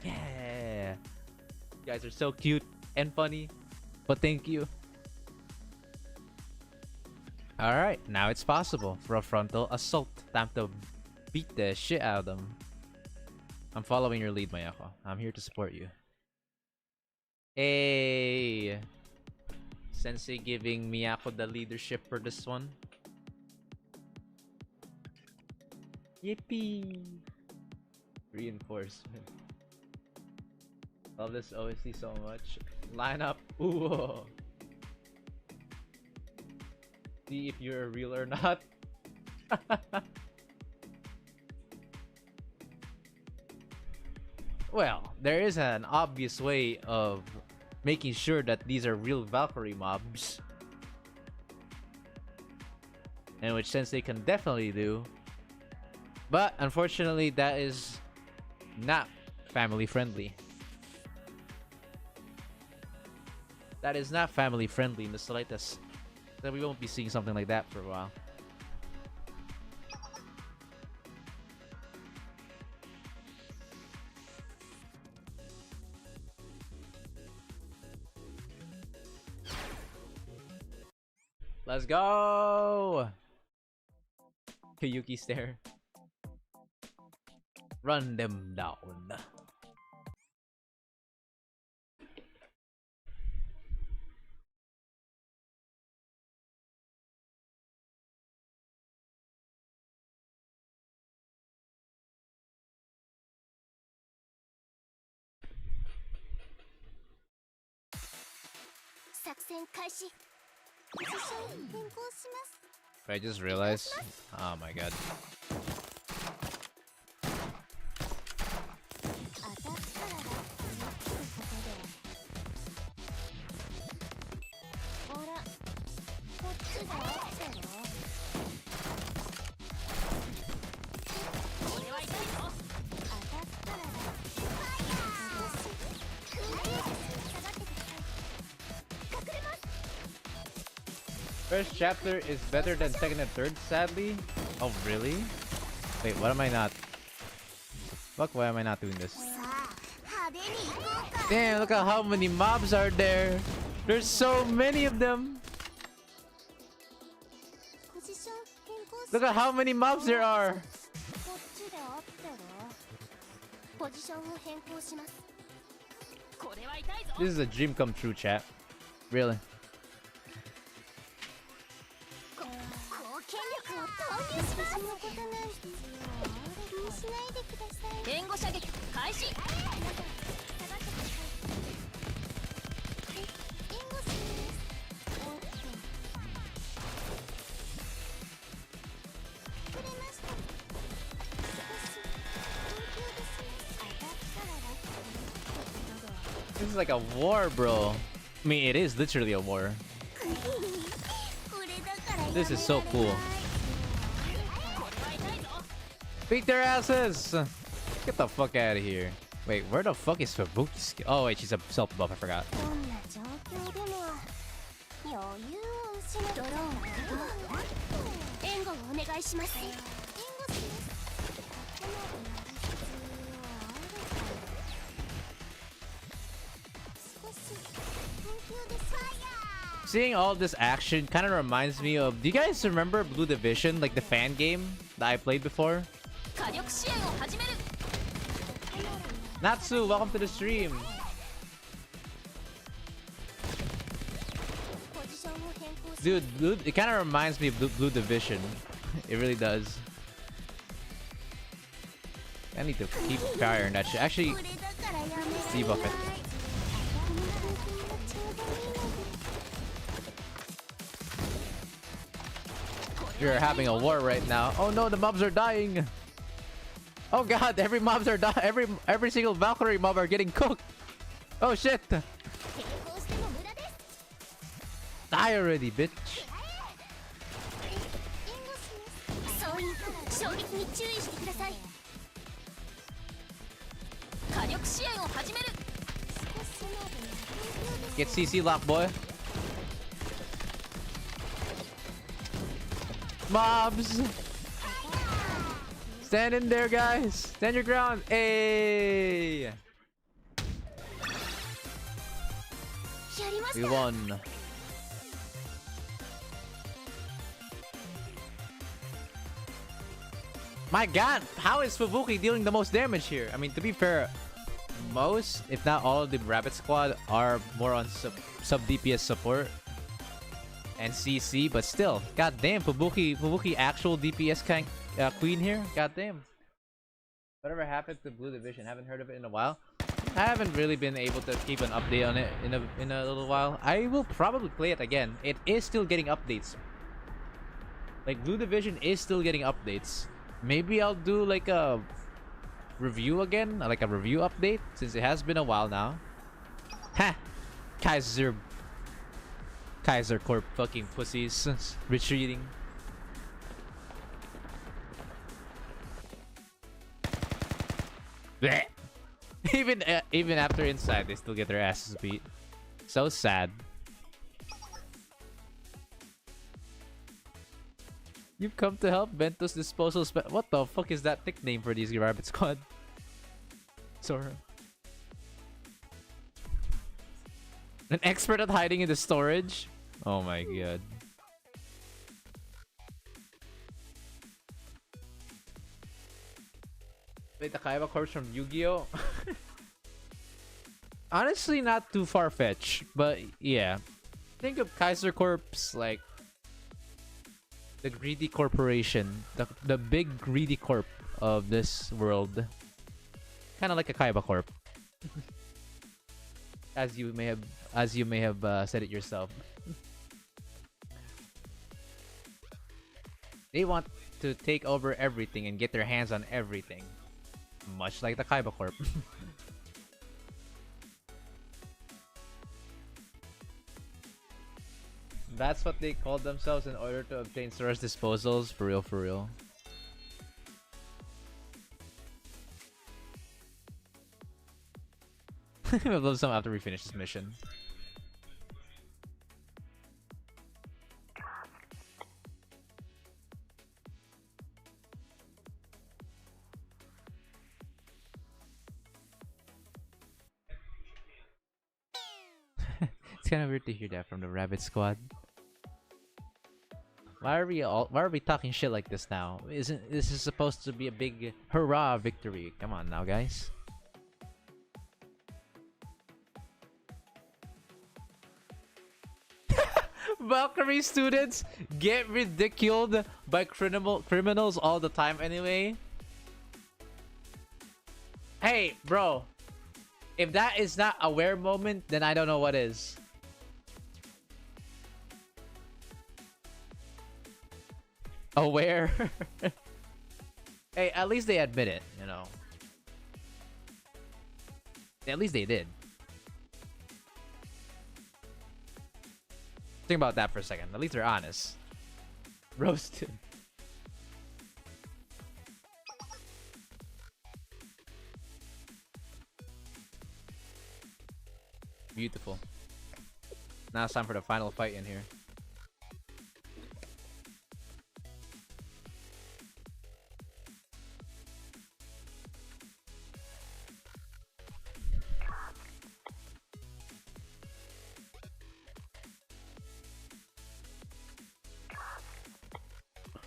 Yeah! You guys are so cute and funny. But thank you. Alright, now it's possible for a frontal assault. Time to beat the shit out of them. I'm following your lead, Mayako. I'm here to support you. Hey! Sensei giving Miyako the leadership for this one. Yippee! Reinforcement. Love this OST so much. Line up. Ooh. See if you're real or not. Well, there is an obvious way of making sure that these are real Valkyrie mobs. And which Sensei can definitely do. But unfortunately, that is not family friendly. That is not family friendly in the slightest. So we won't be seeing something like that for a while. Let's go! Kayuki stare. Run them down. I just realized. Oh my god. First chapter is better than second and third, sadly. Oh, really? Wait, what am I not? Fuck, why am I not doing this? Damn, look at how many mobs are there. There's so many of them. Look at how many mobs there are. This is a dream come true, chat. Really. This is like a war, bro. I mean, it is literally a war. This is so cool. Beat their asses! Get the fuck out of here. Wait, where the fuck is Fubuki's skill? Oh wait, she's a self-buff, I forgot. Seeing all this action kind of reminds me of... Do you guys remember Blue Division? Like the fan game that I played before? Natsu, welcome to the stream. Dude, it kind of reminds me of Blue Division. It really does. I need to keep firing that shit. Actually, debuff it. You're having a war right now. Oh no, the mobs are dying. Oh god, every mobs are dying. Every single Valkyrie mob are getting cooked. Oh shit. Die already, bitch. Get CC lock, boy. Mobs! Stand in there, guys! Stand your ground! Hey! We won. My god, how is Fubuki dealing the most damage here? I mean, to be fair, most, if not all, of the Rabbit Squad are more on sub DPS support and CC, but still, goddamn, Fubuki actual DPS queen here. Goddamn. Whatever happened to Blue Division? Haven't heard of it in a while. I haven't really been able to keep an update on it in a little while. I will probably play it again. It is still getting updates. Like, Blue Division is still getting updates. Maybe I'll do like a review again, like a review update, since it has been a while now. Ha! Kaiser Corp fucking pussies retreating. Blech. Even after inside, they still get their asses beat. So sad. You've come to help Bento's disposal what the fuck is that nickname for these Rabbit Squad? Sora. An expert at hiding in the storage? Oh my god. Wait, the Kaiba corpse from Yu-Gi-Oh? Honestly, not too far-fetched, but yeah. Think of Kaiser Corp's like the greedy corporation, the big greedy corp of this world. Kind of like a Kaiba Corp. as you may have said it yourself. They want to take over everything and get their hands on everything. Much like the Kaiba Corp. That's what they called themselves in order to obtain Sora's disposals. For real, for real. I'll love some after we finish this mission. It's kind of weird to hear that from the Rabbit Squad. Why are we talking shit like this now? Isn't this is supposed to be a big hurrah victory? Come on now, guys. Valkyrie students get ridiculed by criminals all the time anyway. Hey, bro. If that is not a wear moment, then I don't know what is. Aware. Hey, at least they admit it, you know. At least they did. Think about that for a second. At least they're honest. Roasted. Beautiful. Now it's time for the final fight in here.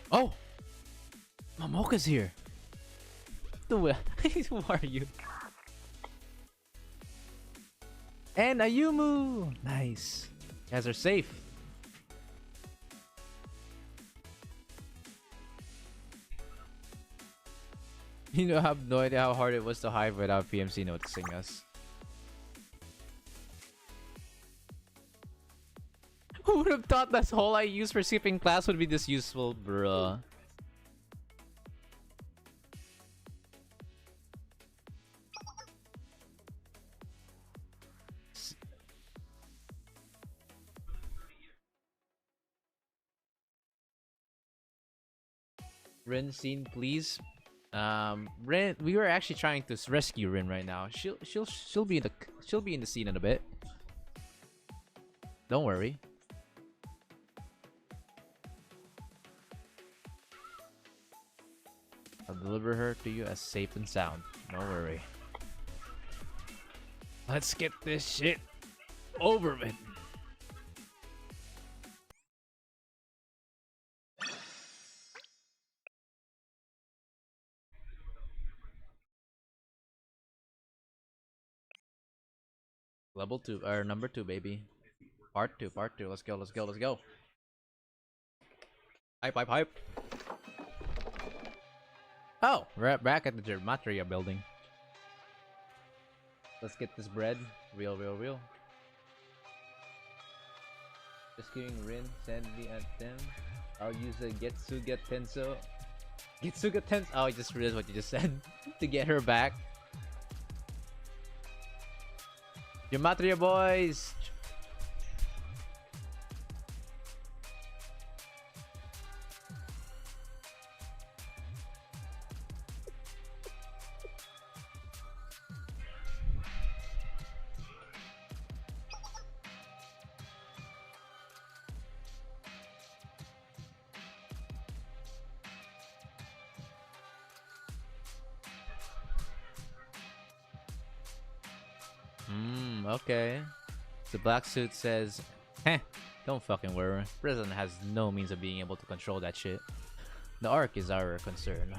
Oh! Momoka's here! Who are you? And Ayumu! Nice. You guys are safe. You know, I have no idea how hard it was to hide without PMC noticing us. Who would have thought this whole I use for skipping class would be this useful, bruh? Rin scene, please. Rin, we were actually trying to rescue Rin right now. She'll be in the scene in a bit. Don't worry. I'll deliver her to you as safe and sound. Don't worry. Let's get this shit over with. Level 2, or number 2, baby. Part 2, part 2. Let's go, let's go, let's go. Hype, hype, hype. Oh, we're back at the Gematria building. Let's get this bread. Real, real, real. Rescuing Rin, send me at them. I'll use the Getsuga Tenso. Getsuga Tenso. Oh, I just realized what you just said. To get her back. Gematria boys! Okay. The black suit says, heh, don't fucking worry. Prison has no means of being able to control that shit. The Ark is our concern.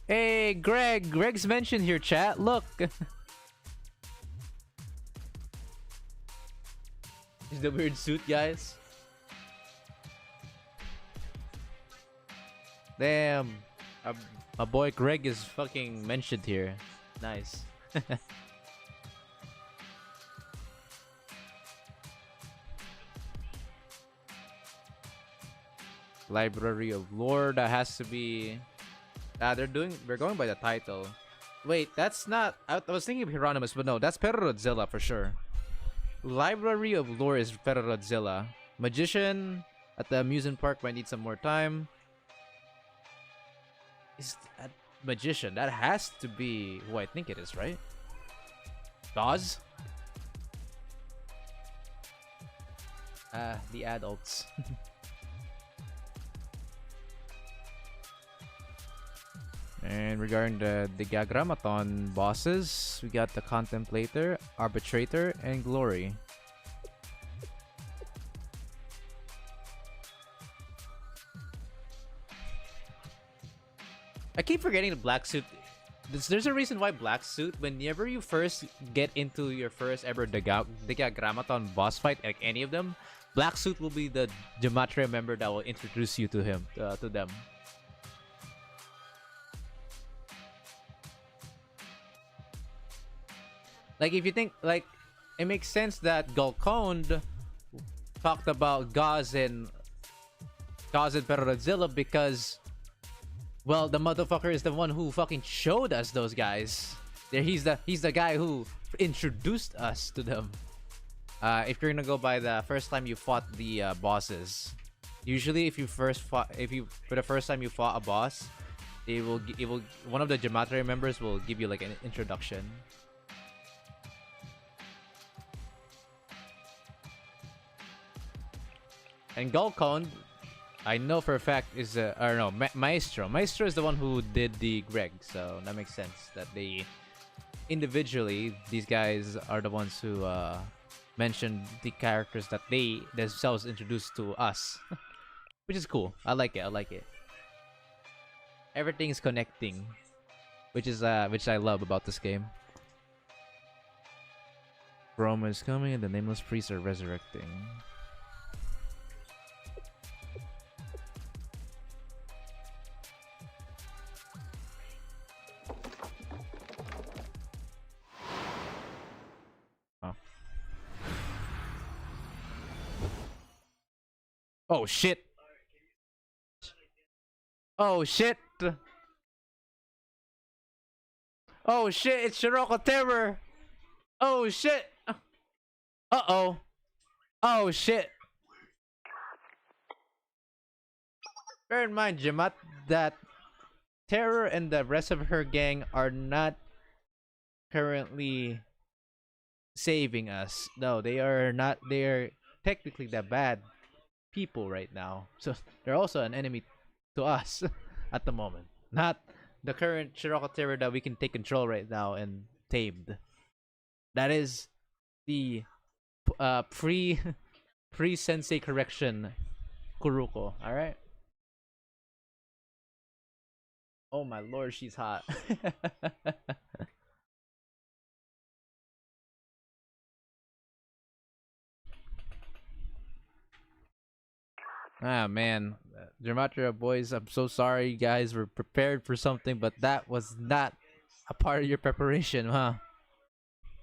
Hey, Greg! Greg's mentioned here, chat. Look! Is the weird suit, guys? Damn. My boy Greg is fucking mentioned here. Nice. Library of Lore, that has to be... we're going by the title. Wait, that's not... I was thinking of Hieronymus, but no, that's Perodzilla for sure. Library of Lore is Perodzilla. Magician at the amusement park might need some more time. Is that Magician? That has to be who I think it is, right? Dawes? The adults. And regarding the Gagrammaton bosses, we got the Contemplator, Arbitrator, and Glory. I keep forgetting the black suit. There's a reason why black suit, whenever you first get into your first ever Gagrammaton boss fight, like any of them, black suit will be the Gematria member that will introduce you to him, to them. Like, if you think, like, it makes sense that Golconde talked about Gauze and Perodzilla because, well, the motherfucker is the one who fucking showed us those guys. He's the guy who introduced us to them. If you're gonna go by the first time you fought the bosses, usually for the first time you fought a boss, one of the Gematria members will give you like an introduction. And Golconde, I know for a fact is or no, Maestro. Maestro is the one who did the Greg, so that makes sense that they individually, these guys are the ones who mentioned the characters that they themselves introduced to us, which is cool. I like it. I like it. Everything is connecting, which I love about this game. Roma is coming, and the nameless priests are resurrecting. Oh shit! Oh shit! Oh shit! It's Shiroko Terror! Oh shit! Uh-oh! Oh shit! Bear in mind, Jamat, that Terror and the rest of her gang are not currently saving us. No, they are not. They are technically the bad people right now, so they're also an enemy to us at the moment, not the current Shiroko Terror that we can take control right now and tamed. That is the pre-sensei correction Kuruko. All right. Oh my lord, she's hot. Ah man, Gematria boys, I'm so sorry you guys were prepared for something, but that was not a part of your preparation, huh?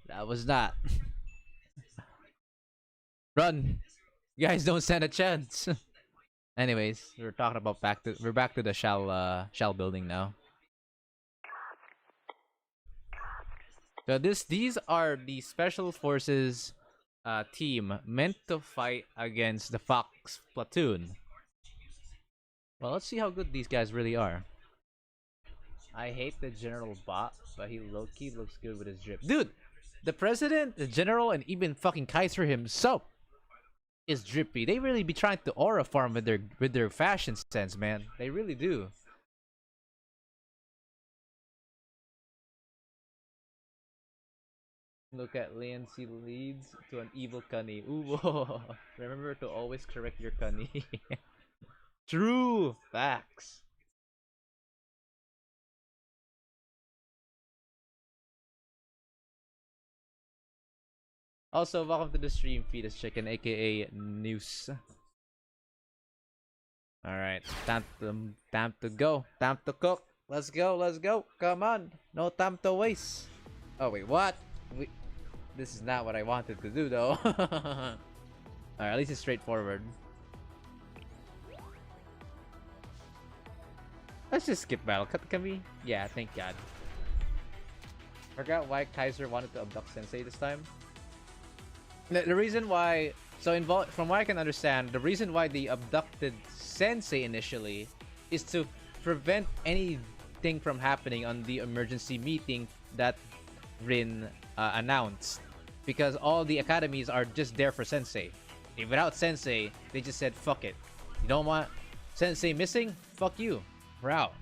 That was not. Run! You guys don't stand a chance. Anyways, we're talking about we're back to the shell building now. So these are the special forces team meant to fight against the Fox platoon. Well, let's see how good these guys really are. I hate the General Bot, but he low-key looks good with his drip. Dude, the president, the general, and even fucking Kaiser himself is drippy. They really be trying to aura farm with their fashion sense, man. They really do. Look at Leoncy leads to an evil Kani. Ooh, whoa. Remember to always correct your Kani. True facts. Also, welcome to the stream, Fetus Chicken, aka Noose. Alright, time to go. Time to cook. Let's go, let's go. Come on. No time to waste. Oh wait, what? This is not what I wanted to do though. Alright, at least it's straightforward. Let's just skip battle. Can we? Yeah, thank God. Forgot why Kaiser wanted to abduct Sensei this time. The reason why, from what I can understand, the reason why they abducted Sensei initially is to prevent anything from happening on the emergency meeting that Rin announced, because all the academies are just there for Sensei. If without Sensei, they just said fuck it. You don't want Sensei missing? Fuck you. We're out.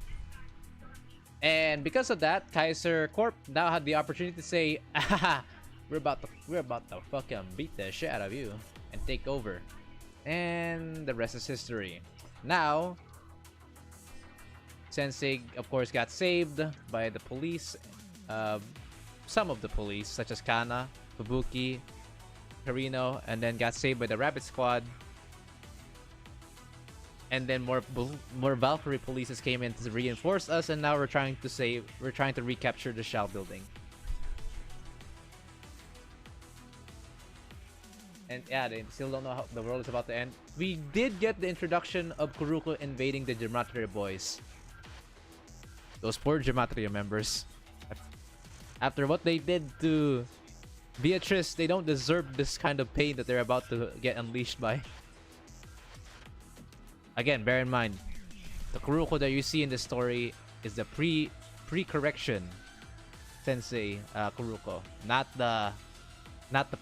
And because of that, Kaiser Corp now had the opportunity to say, "Ahaha, we're about to fucking beat the shit out of you and take over." And the rest is history. Now, Sensei, of course, got saved by the police. Some of the police, such as Kana, Fubuki, Karino, and then got saved by the Rabbit Squad. And then more Valkyrie polices came in to reinforce us, and now we're trying to recapture the shell building. And yeah, they still don't know how the world is about to end. We did get the introduction of Kuruko invading the Gematria boys. Those poor Gematria members. After what they did to Beatrice, they don't deserve this kind of pain that they're about to get unleashed by. Again, bear in mind, the Kuruko that you see in the story is the pre-correction Sensei Kuruko, not the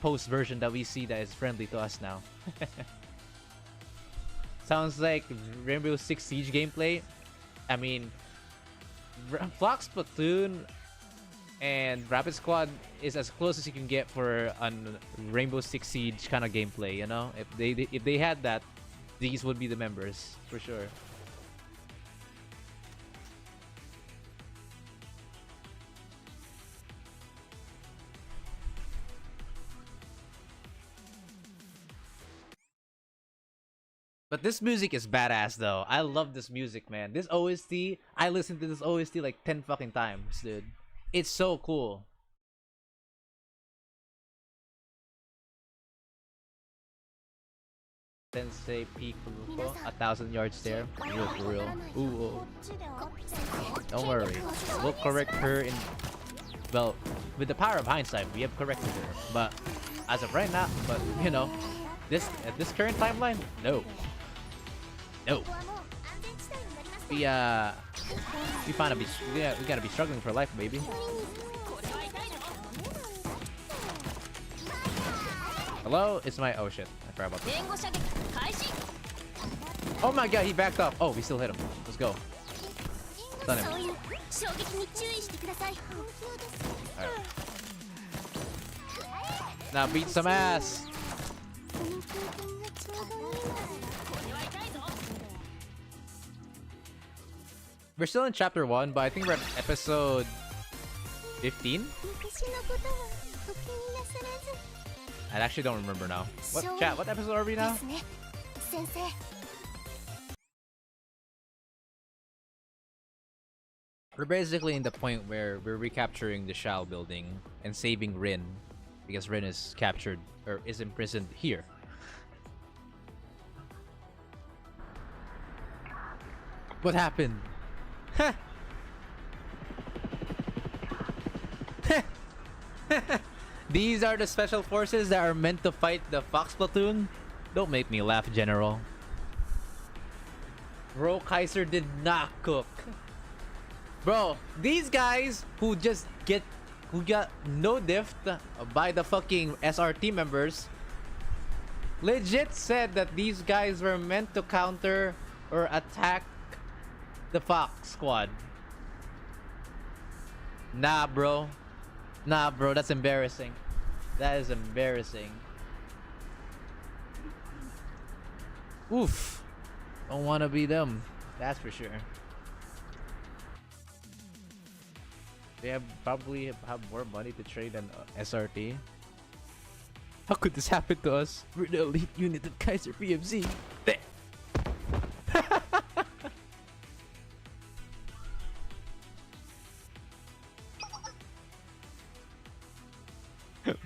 post version that we see that is friendly to us now. Sounds like Rainbow Six Siege gameplay. I mean, Fox Platoon and Rapid Squad is as close as you can get for a Rainbow Six Siege kind of gameplay. You know, if they had that, these would be the members for sure. But this music is badass though. I love this music, man. This OST, I listened to this OST like 10 fucking times, dude. It's so cool. Sensei P Kuruko, 1,000 yards there. Real for real. Ooh. Don't worry. We'll correct her in... Well, with the power of hindsight, we have corrected her. But as of right now, you know, at this current timeline, no. We gotta be struggling for life, baby. Hello? It's my... Oh shit. I forgot about this. Oh my god, he backed up. Oh, we still hit him. Let's go. Stun him. Alright. Now beat some ass. We're still in chapter 1, but I think we're at episode 15? I actually don't remember now. What episode are we now? We're basically in the point where we're recapturing the Shao building and saving Rin, because Rin is captured or is imprisoned here. What happened? Huh. These are the special forces that are meant to fight the Fox Platoon? Don't make me laugh, General. Bro, Kaiser did not cook. Bro, these guys who got no diffed by the fucking SRT members legit said that these guys were meant to counter or attack the Fox squad. Nah, bro. Nah, bro, that's embarrassing. That is embarrassing. Oof. Don't wanna be them. That's for sure. They probably have more money to trade than SRT. How could this happen to us? We're the elite unit of Kaiser PMC.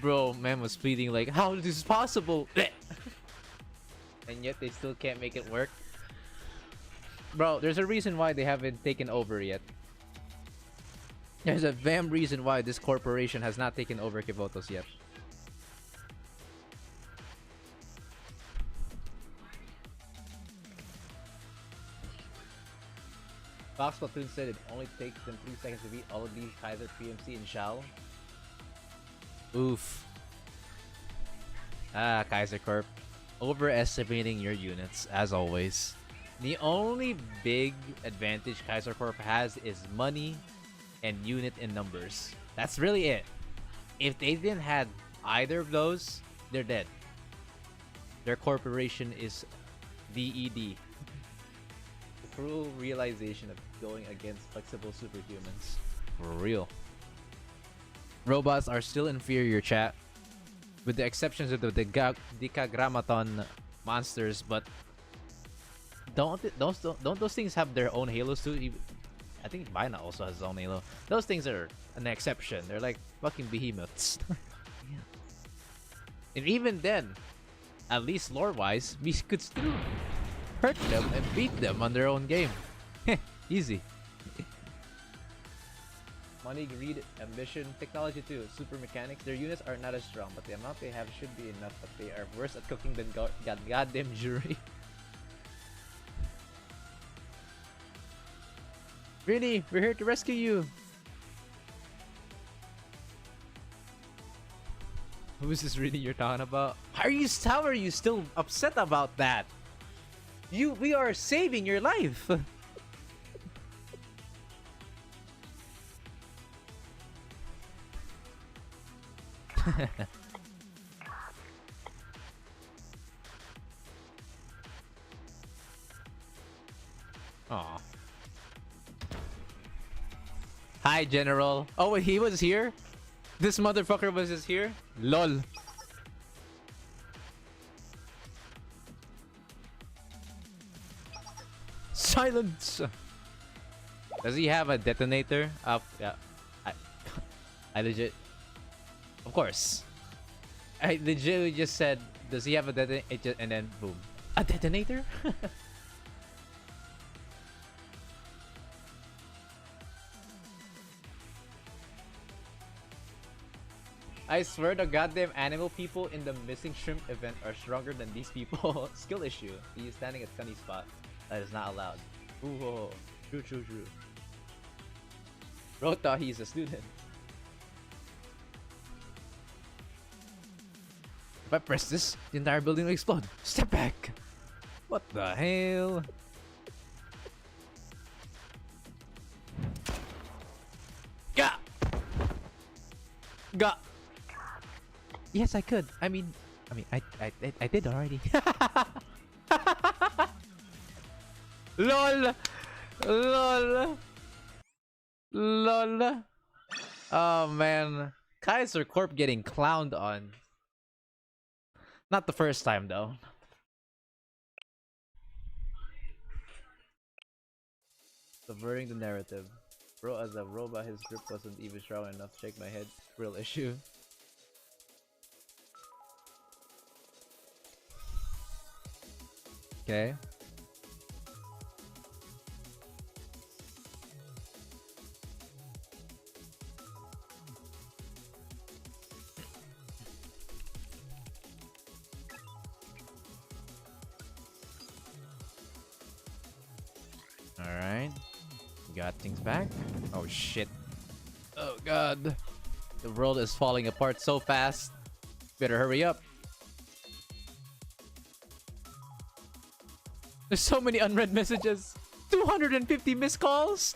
Bro, man was pleading like, how is this possible? And yet they still can't make it work. Bro, there's a reason why they haven't taken over yet. There's a damn reason why this corporation has not taken over Kivotos yet. Fox Platoon said it only takes them 3 seconds to beat all of these Kaiser PMC and Shao. Oof. Ah, Kaiser Corp. Overestimating your units, as always. The only big advantage Kaiser Corp has is money and unit in numbers. That's really it. If they didn't have either of those, they're dead. Their corporation is DED. The cruel realization of going against flexible superhumans. For real. Robots are still inferior, chat. With the exceptions of the Decagrammaton monsters, but don't those things have their own halos too? I think Bina also has his own halo. Those things are an exception. They're like fucking behemoths. And even then, at least lore-wise, we could still hurt them and beat them on their own game. Easy. Money, greed, ambition, technology too, super mechanics. Their units are not as strong, but the amount they have should be enough. But they are worse at cooking than goddamn jury. Rini, we're here to rescue you. Who is this Rini you're talking about? How are you still upset about that? We are saving your life. Aw. Hi, General. Oh, wait, he was here? This motherfucker was just here? LOL. Silence! Does he have a detonator? Yeah. I legit... Of course. I legitimately just said, does he have a detonator? And then, boom. A detonator? I swear the goddamn animal people in the missing shrimp event are stronger than these people. Skill issue. He is standing at Sunny spot. That is not allowed. Ooh, whoa. True. Bro thought he's a student. If I press this, the entire building will explode. Step back! What the hell? Gah! Gah! Yes, I could. I mean, I did already. LOL! LOL. LOL. Oh man. Kaiser Corp getting clowned on. Not the first time though. Subverting the narrative. Bro, as a robot, his grip wasn't even strong enough to shake my head. Real issue. Okay. Alright. Got things back. Oh shit. Oh god. The world is falling apart so fast. Better hurry up. There's so many unread messages. 250 missed calls.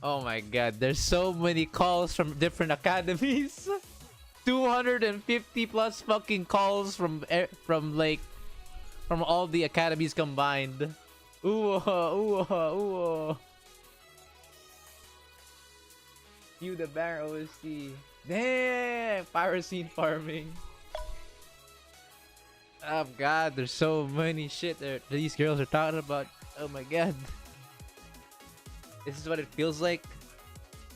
Oh my god, there's so many calls from different academies. 250 plus fucking calls from all the academies combined. Ooh, ooh, ooh. You the Banger OST. Damn, pyrocene farming. Oh god, there's so many shit that these girls are talking about. Oh my god. This is what it feels like.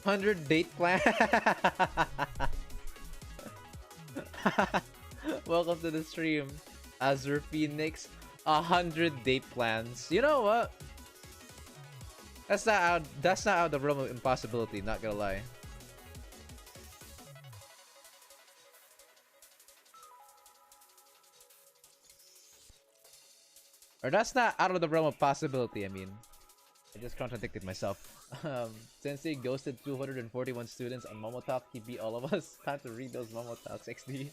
100 date plan. Welcome to the stream. Azure Phoenix. 100 date plans. You know what? That's not out of the realm of impossibility, not gonna lie. Or that's not out of the realm of possibility, I mean. I just contradicted myself. Sensei ghosted 241 students on Momotalk. He beat all of us. Time to read those Momotalks XD.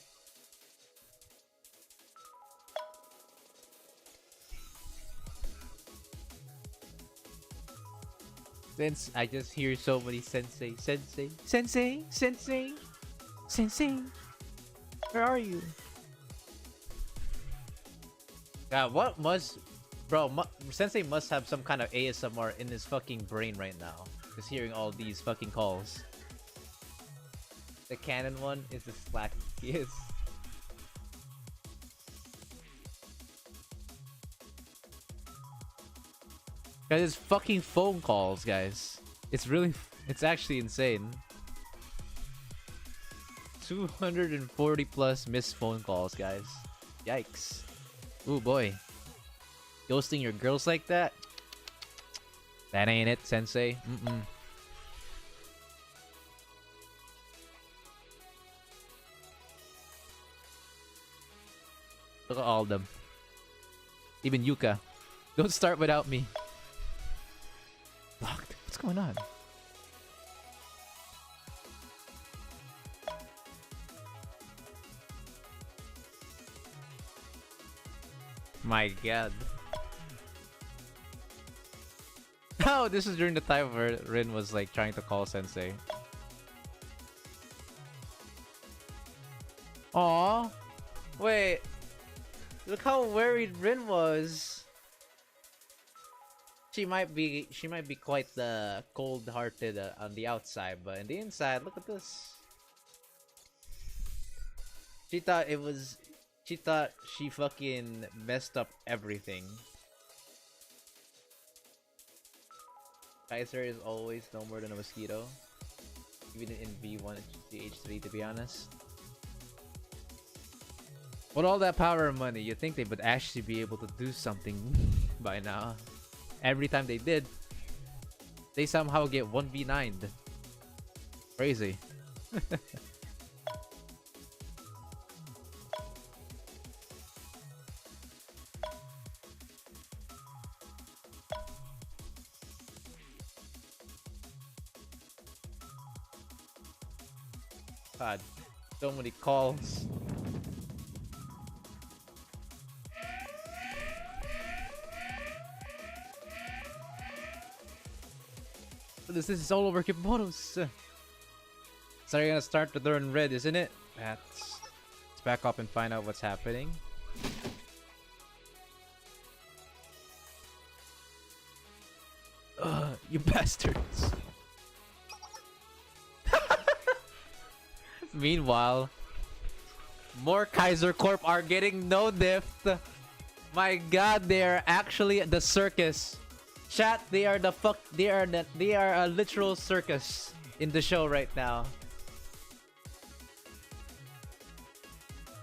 Since I just hear so many sensei, sensei, sensei, sensei, sensei. Where are you? God, what must... Bro, Sensei must have some kind of ASMR in his fucking brain right now. Just hearing all these fucking calls. The canon one is the Slack kiss. Guys, it's fucking phone calls, guys. It's actually insane. 240 plus missed phone calls, guys. Yikes. Ooh boy. Ghosting your girls like that? That ain't it, Sensei. Look at all of them. Even Yuka. Don't start without me. Locked? What's going on? My god. Oh, this is during the time where Rin was like trying to call Sensei. Aw. Wait. Look how worried Rin was. She might be quite cold-hearted on the outside, but on the inside, look at this. She thought she fucking messed up everything. Kaiser is always no more than a mosquito. Even in V1 H3, to be honest. With all that power and money, you'd think they would actually be able to do something by now. Every time they did, they somehow get 1v9'd. Crazy. God, so many calls. This is all over Kimonos. So you're gonna start to turn red, isn't it? Let's back up and find out what's happening. You bastards. Meanwhile, more Kaiser Corp are getting no dift. My god, they are actually the circus. Chat, they are the fuck. They are a literal circus in the show right now.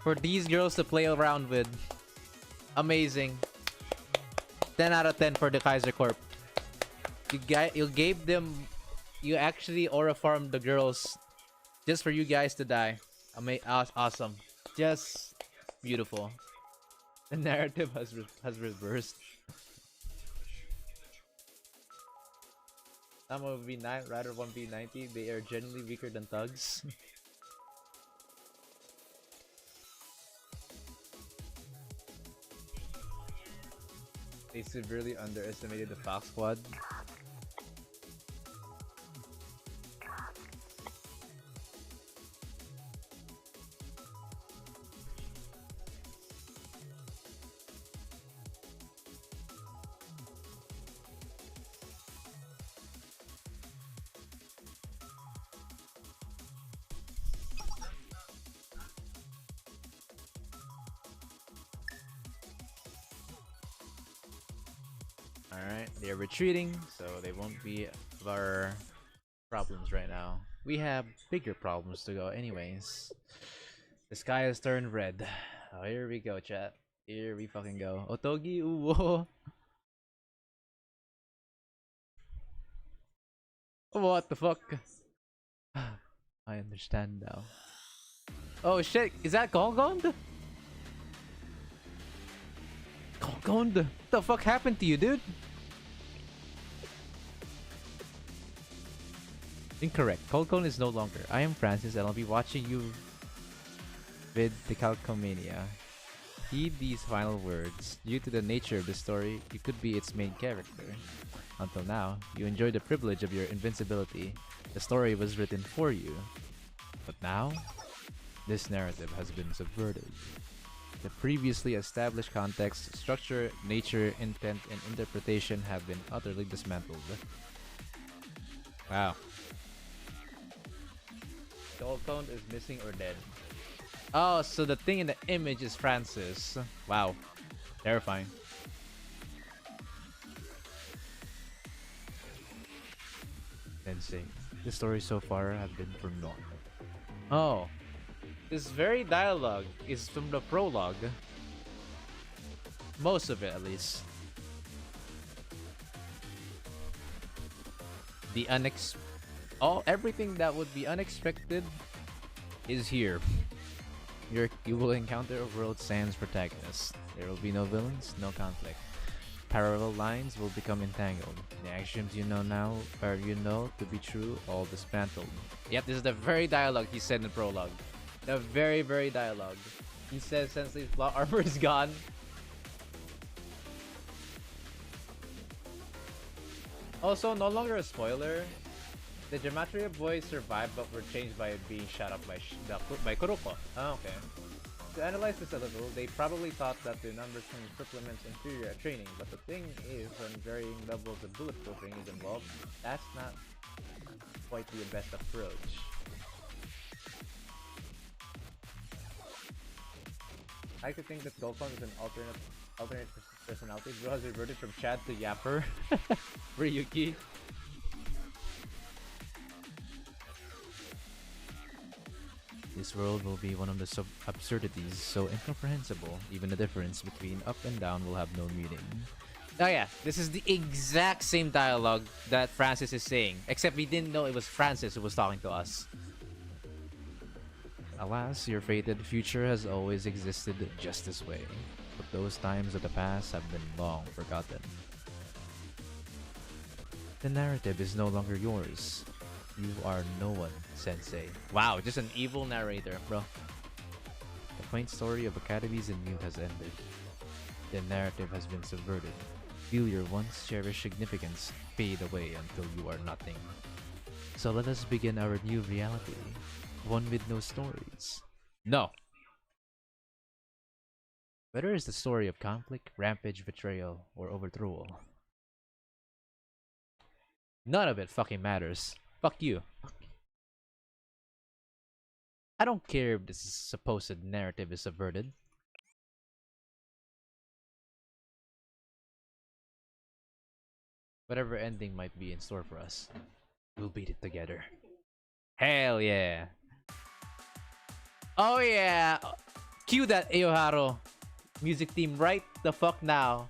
For these girls to play around with, amazing. 10 out of 10 for the Kaiser Corp. You gave them, you actually aura farmed the girls just for you guys to die. Awesome. Just beautiful. The narrative has reversed. Some will be 9 rather 1B90. They are generally weaker than thugs. They severely underestimated the Fox Squad. Alright, they're retreating, so they won't be our problems right now. We have bigger problems to go anyways. The sky has turned red. Oh, here we go, chat. Here we fucking go. Otogi Uwo. What the fuck? I understand now. Oh shit, is that Golgond? Golgond? What the fuck happened to you, dude? Incorrect. Golgond is no longer. I am Francis and I'll be watching you with the Calcomania. Heed these final words. Due to the nature of the story, you could be its main character. Until now, you enjoyed the privilege of your invincibility. The story was written for you. But now, this narrative has been subverted. The previously established context, structure, nature, intent, and interpretation have been utterly dismantled. Wow. Golgond is missing or dead. Oh, so the thing in the image is Francis. Wow. Terrifying. Sensei, the story so far has been for naught. Oh. This very dialogue is from the prologue. Most of it, at least. The everything that would be unexpected is here. You will encounter a world sans protagonist. There will be no villains, no conflict. Parallel lines will become entangled. The actions you know now, or you know to be true, all dismantled. Yep, this is the very dialogue he said in the prologue. The very dialogue. He says Sensei's plot armor is gone. Also, no longer a spoiler. The Gematria boys survived but were changed by being shot up by Kuroko. Oh, okay. To analyze this a little, they probably thought that the numbers can supplement inferior at training, but the thing is, when varying levels of bulletproofing is involved, that's not quite the best approach. I could think that Golgond is an alternate personality. Bro has reverted from Chad to Yapper. Ryuki. This world will be one of the absurdities so incomprehensible, even the difference between up and down will have no meaning. Oh yeah, this is the exact same dialogue that Francis is saying, except we didn't know it was Francis who was talking to us. Alas, your fated future has always existed just this way, but those times of the past have been long forgotten. The narrative is no longer yours. You are no one, Sensei. Wow, just an evil narrator, bro. The quaint story of academies and youth has ended. The narrative has been subverted. Feel your once cherished significance fade away until you are nothing. So let us begin our new reality. One with no stories. No! Whether it's the story of conflict, rampage, betrayal, or overthrow, None of it fucking matters. Fuck you. I don't care if this supposed narrative is subverted. Whatever ending might be in store for us, we'll beat it together. Hell yeah. Oh yeah. Cue that Aoharu music theme right the fuck now.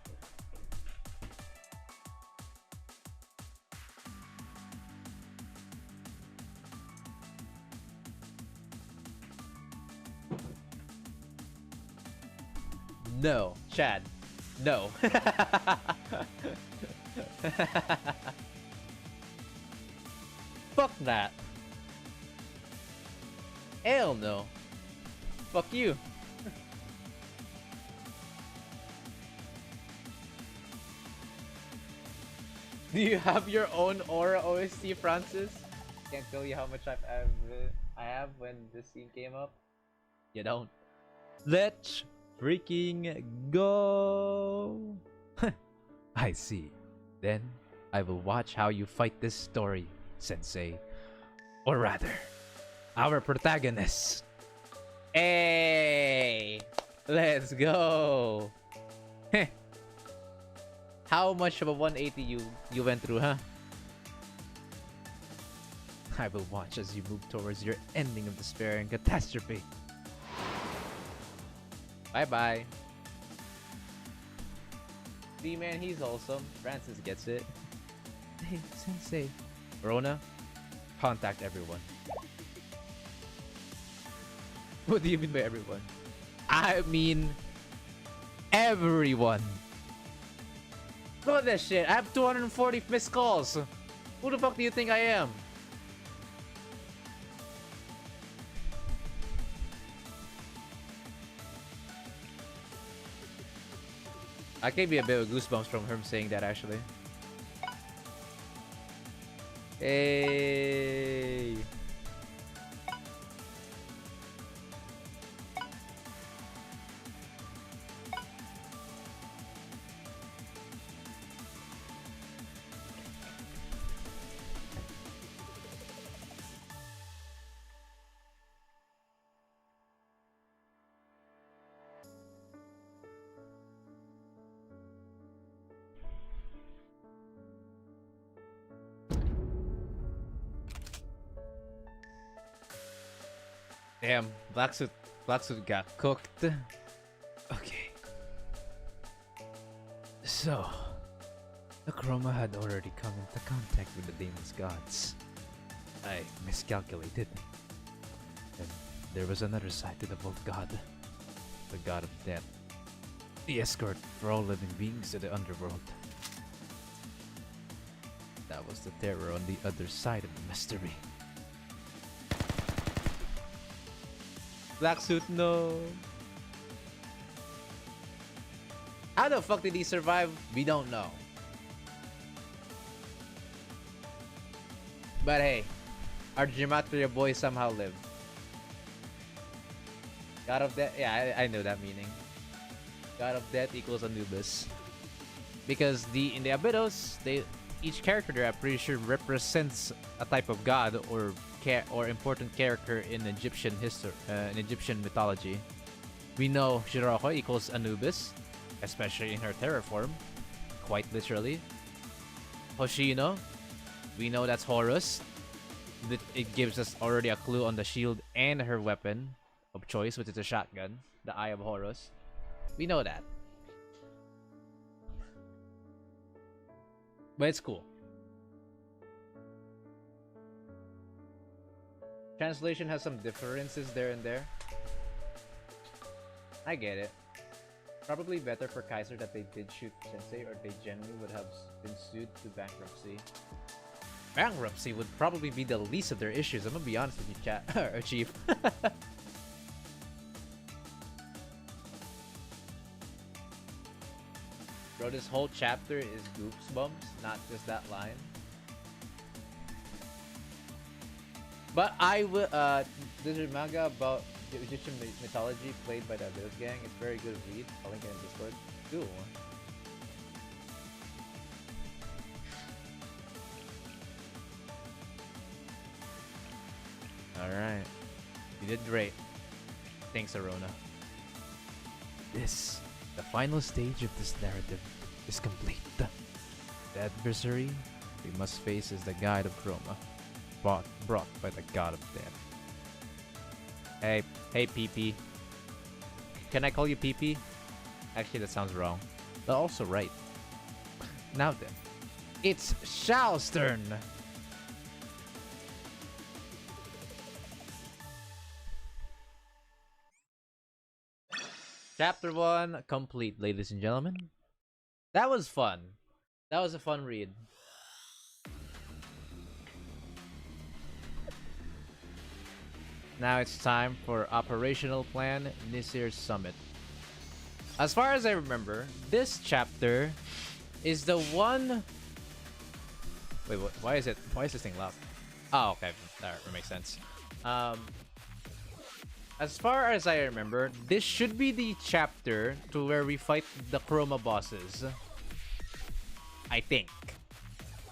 No, Chad. No. Fuck that. Hell no. Fuck you. Do you have your own Aura OST, Francis? Can't tell you how much I have when this scene came up. You don't. Let's freaking go. I see. Then I will watch how you fight this story, Sensei. Or rather, our protagonist. Hey! Let's go! How much of a 180 you went through, huh? I will watch as you move towards your ending of despair and catastrophe. Bye-bye. See, man, he's awesome. Francis gets it. Hey, Sensei. Rona, contact everyone. What do you mean by everyone? I mean everyone. Look at this shit. I have 240 missed calls. Who the fuck do you think I am? I gave me a bit of goosebumps from him saying that, actually. Hey. Damn, Black Suit got cooked. Okay. So, the Chroma had already come into contact with the Damon's gods. I miscalculated. And there was another side to the Vault God. The God of Death. The escort for all living beings to the underworld. That was the terror on the other side of the mystery. Black Suit, no. How the fuck did he survive? We don't know. But hey, our Gematria boy somehow lived. God of Death, yeah, I know that meaning. God of Death equals Anubis. Because in the Abydos, each character there, I'm pretty sure, represents a type of god or important character in Egyptian history, in Egyptian mythology. We know Shiroko equals Anubis, especially in her terror form, quite literally. Hoshino, we know that's Horus. It gives us already a clue on the shield and her weapon of choice, which is a shotgun, the Eye of Horus. We know that. But it's cool. Translation has some differences there and there. I get it. Probably better for Kaiser that they did shoot Sensei, or they generally would have been sued to bankruptcy. Bankruptcy would probably be the least of their issues. I'm gonna be honest with you, chat or Chief. Bro, this whole chapter is goosebumps, not just that line. But I will. There's a manga about the Egyptian mythology played by the Abydos gang. It's very good read. I'll link it in Discord. Cool. Alright. You did great. Thanks, Arona. The final stage of this narrative is complete. The adversary we must face is the Guide of Chroma, brought by the God of Death. Hey, PP. Can I call you PP? Actually, that sounds wrong, but also right. Now then, it's Xiao's turn. Chapter 1 complete, ladies and gentlemen. That was fun. That was a fun read. Now it's time for Operational Plan Nisir's Summit. As far as I remember, this chapter is the one... Wait, what? Why is this thing loud? Oh, okay. That makes sense. As far as I remember, this should be the chapter to where we fight the Chroma bosses. I think.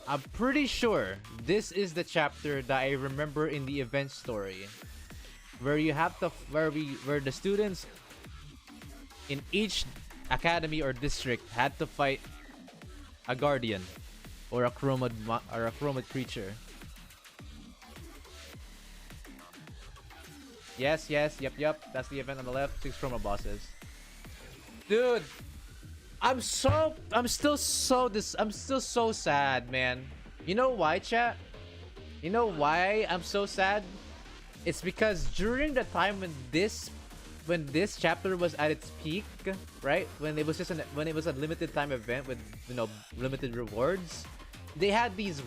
I'm pretty sure this is the chapter that I remember in the event story, where you have to where the students in each academy or district had to fight a guardian or a chromid creature. Yes, yep. That's the event on the left. 6 chroma bosses. Dude, I'm still so sad, man. You know why, chat? You know why I'm so sad? It's because during the time when this chapter was at its peak, right? When it was a limited time event with, you know, limited rewards, they had these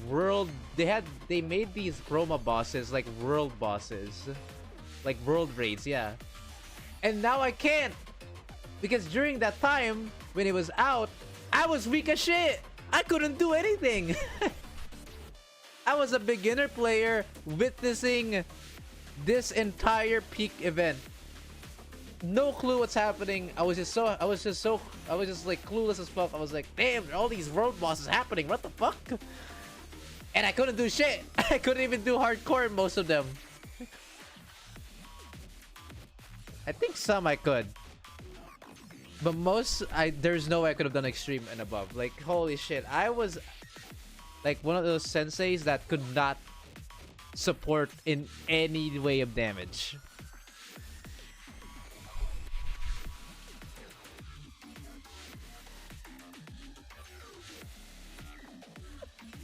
they made these chroma bosses like world bosses. Like world raids, yeah. And now I can't! Because during that time, when it was out, I was weak as shit! I couldn't do anything! I was a beginner player witnessing this entire peak event. No clue what's happening. I was just like clueless as fuck. I was like, damn, all these world bosses happening, what the fuck? And I couldn't do shit! I couldn't even do hardcore in most of them. I think some I could, but there's no way I could have done extreme and above. Like, holy shit, I was like one of those senseis that could not support in any way of damage.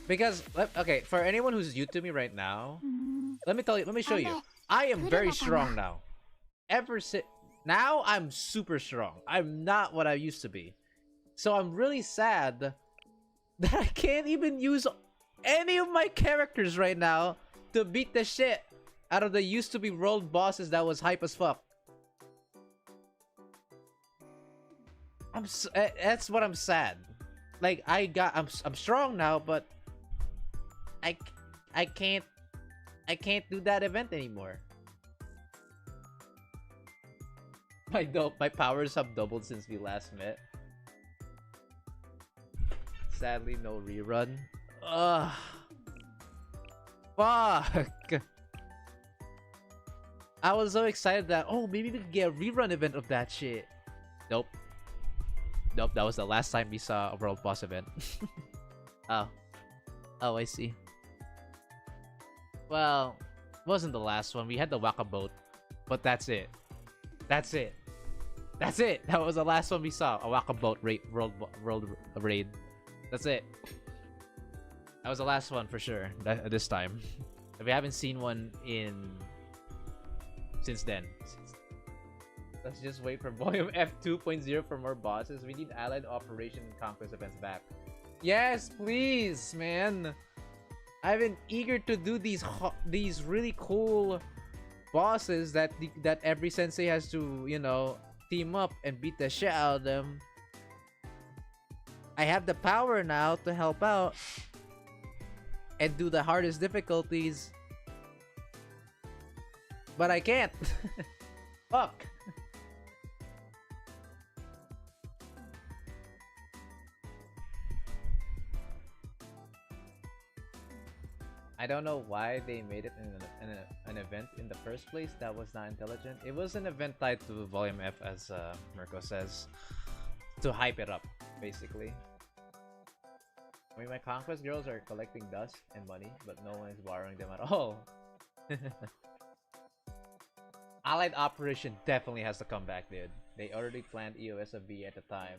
Because, okay, for anyone who's new to me right now, let me show you. I am very strong now. Now I'm super strong. I'm not what I used to be. So I'm really sad that I can't even use any of my characters right now to beat the shit out of the used to be world bosses that was hype as fuck. That's what I'm sad. Like I'm strong now, but I can't do that event anymore. My powers have doubled since we last met. Sadly, no rerun. Ugh. Fuck. I was so excited that, oh, maybe we could get a rerun event of that shit. Nope. Nope, that was the last time we saw a world boss event. Oh. Oh, I see. Well, wasn't the last one. We had the Waka boat, but that's it. That's it. That's it. That was the last one we saw. A Waka boat world raid. That's it. That was the last one for sure. This time. We haven't seen one since then. Let's just wait for Volume F 2.0 for more bosses. We need Allied Operation and Conquest events back. Yes, please, man. I've been eager to do these really cool bosses that every sensei has to, you know, team up and beat the shit out of them. I have the power now to help out and do the hardest difficulties, but I can't. Fuck. I don't know why they made it an event in the first place. That was not intelligent. It was an event tied to Volume F, as Mirko says, to hype it up, basically. I mean, my conquest girls are collecting dust and money, but no one is borrowing them at all. Allied Operation definitely has to come back, dude. They already planned EOS of B at the time.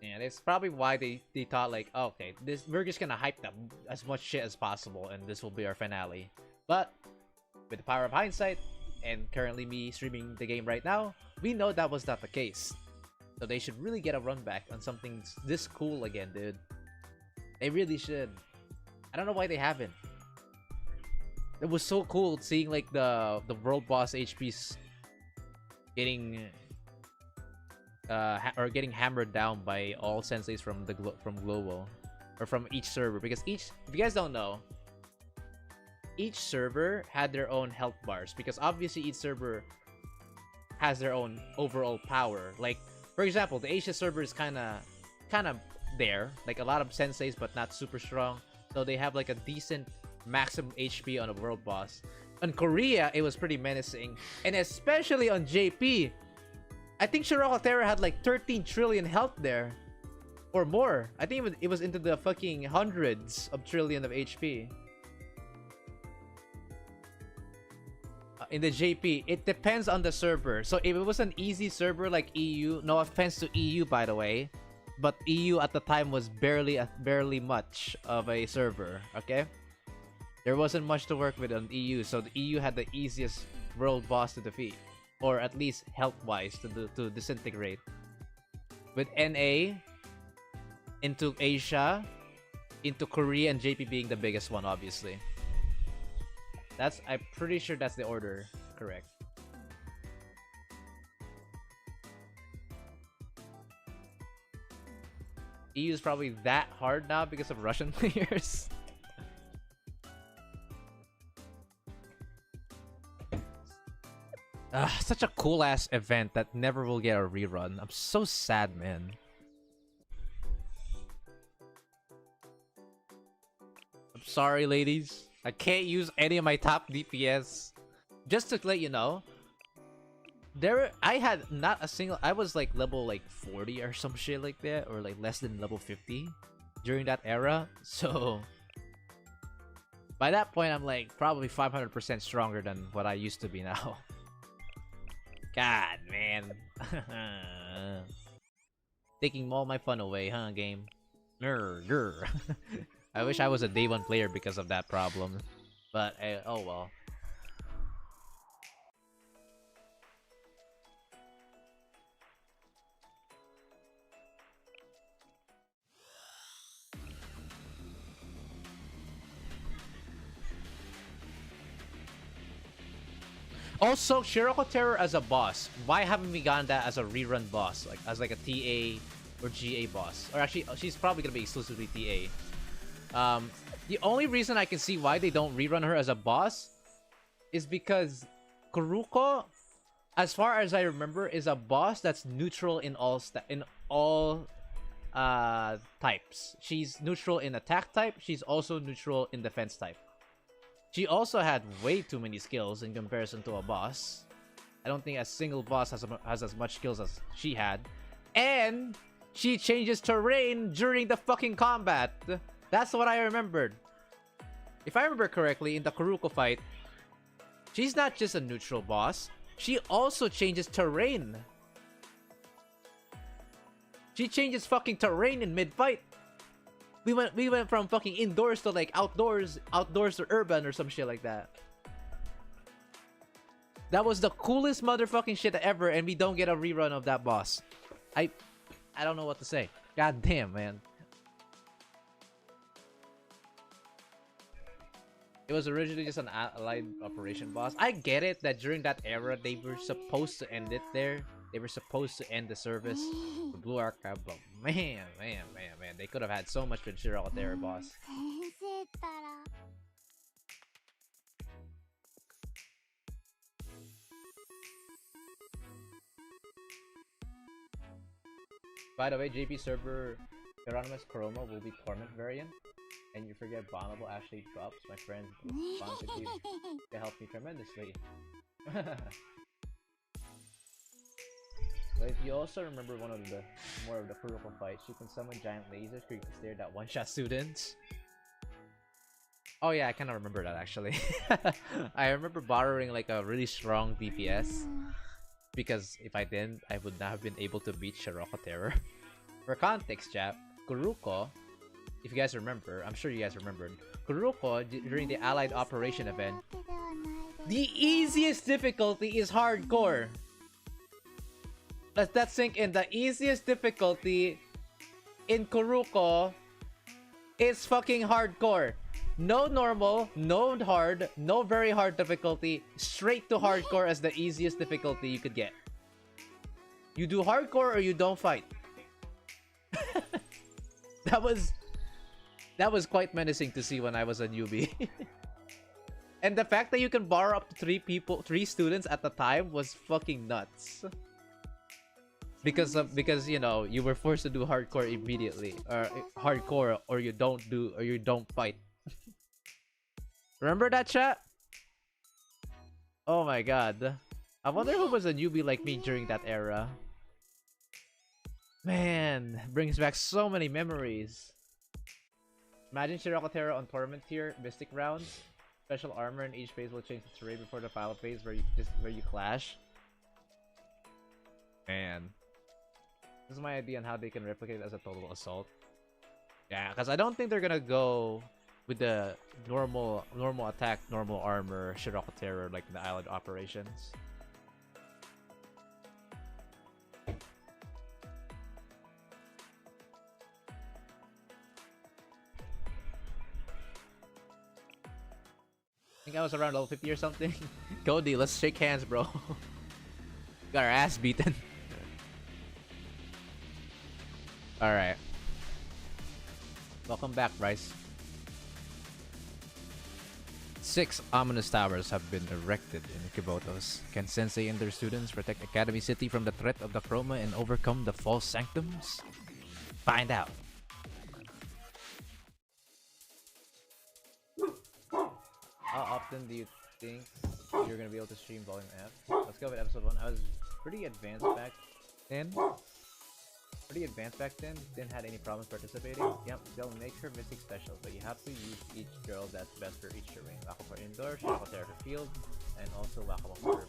And it's probably why they thought like, oh, okay, this we're just gonna hype them as much shit as possible and this will be our finale. But with the power of hindsight, and currently me streaming the game right now, we know that was not the case. So they should really get a run back on something this cool again, dude. They really should. I don't know why they haven't. It was so cool seeing like the world boss HPs getting getting hammered down by all senseis from from Global or from each server, because each, if you guys don't know, each server had their own health bars, because obviously each server has their own overall power. Like for example, the Asia server is kind of there, like a lot of senseis but not super strong, so they have like a decent maximum HP on a world boss. On Korea, it was pretty menacing, and especially on JP, I think Shiroko Terra had like 13 trillion health there, or more. I think it was into the fucking hundreds of trillion of HP. In the JP, it depends on the server. So if it was an easy server like EU, no offense to EU by the way, but EU at the time was barely much of a server, okay? There wasn't much to work with on EU, so the EU had the easiest world boss to defeat, or at least health-wise to disintegrate. With NA, into Asia, into Korea, and JP being the biggest one, obviously. I'm pretty sure that's the order, correct. EU is probably that hard now because of Russian players. Such a cool ass event that never will get a rerun. I'm so sad, man. I'm sorry, ladies. I can't use any of my top DPS. Just to let you know, I had not a single. I was like level like 40 or some shit like that, or like less than level 50 during that era. So by that point, I'm like probably 500% stronger than what I used to be now. God, man. Taking all my fun away, huh, game? Grr. I wish I was a day one player because of that problem. But, oh well. Also, Shiroko Terror as a boss. Why haven't we gotten that as a rerun boss? Like as like a TA or GA boss? Or actually, she's probably gonna be exclusively TA. The only reason I can see why they don't rerun her as a boss is because Kuruko, as far as I remember, is a boss that's neutral in all types. She's neutral in attack type. She's also neutral in defense type. She also had way too many skills in comparison to a boss. I don't think a single boss has as much skills as she had. And she changes terrain during the fucking combat. That's what I remembered. If I remember correctly, in the Kuruko fight, she's not just a neutral boss. She also changes terrain. She changes fucking terrain in mid-fight. We went from fucking indoors to like outdoors to urban or some shit like that. That was the coolest motherfucking shit ever, and we don't get a rerun of that boss. I don't know what to say. God damn, man. It was originally just an allied operation boss. I get it that during that era they were supposed to end it there. They were supposed to end the service with Blue Archive, but man, they could have had so much with Shiroko Terror, boss. By the way, JP server Hieronymus Chroma will be Torment variant. And you forget Bonobo actually drops my friends responsibly. They helped me tremendously. But if you also remember one of the more of the Kuroko fights, you can summon giant lasers for you to stare at one-shot students. Oh yeah, I kind of remember that actually. I remember borrowing like a really strong DPS because if I didn't, I would not have been able to beat Shiroko Terror. For context, chap, Kuruko, if you guys remember, I'm sure you guys remembered, Kuruko during the Allied Operation event, the easiest difficulty is hardcore. Let that sink in. The easiest difficulty in Kuruko is fucking hardcore. No normal, no hard, no very hard difficulty. Straight to hardcore as the easiest difficulty you could get. You do hardcore or you don't fight. That was quite menacing to see when I was a newbie. And the fact that you can borrow up to 3 students at the time was fucking nuts. Because you know, you were forced to do hardcore immediately, or hardcore, or you don't fight. Remember that, chat? Oh my god. I wonder who was a newbie like me during that era. Man, brings back so many memories. Imagine Shiroko Terra on Torment tier, Mystic rounds. Special armor in each phase will change the terrain before the final phase where you clash. Man. This is my idea on how they can replicate it as a total assault. Yeah, because I don't think they're gonna go with the normal attack, normal armor, Shiroko Terror like in the Island Operations. I think I was around level 50 or something. Cody, let's shake hands, bro. Got our ass beaten. Alright. Welcome back, Bryce. 6 ominous towers have been erected in Kibotos. Can Sensei and their students protect Academy City from the threat of the Chroma and overcome the false sanctums? Find out. How often do you think you're gonna be able to stream Volume F? Let's go with episode 1. I was pretty advanced back then. Didn't have any problems participating. Yep, they'll make her Mystic special, but you have to use each girl that's best for each terrain. Wako for indoor, Shiroko Terra for field, and also Wako for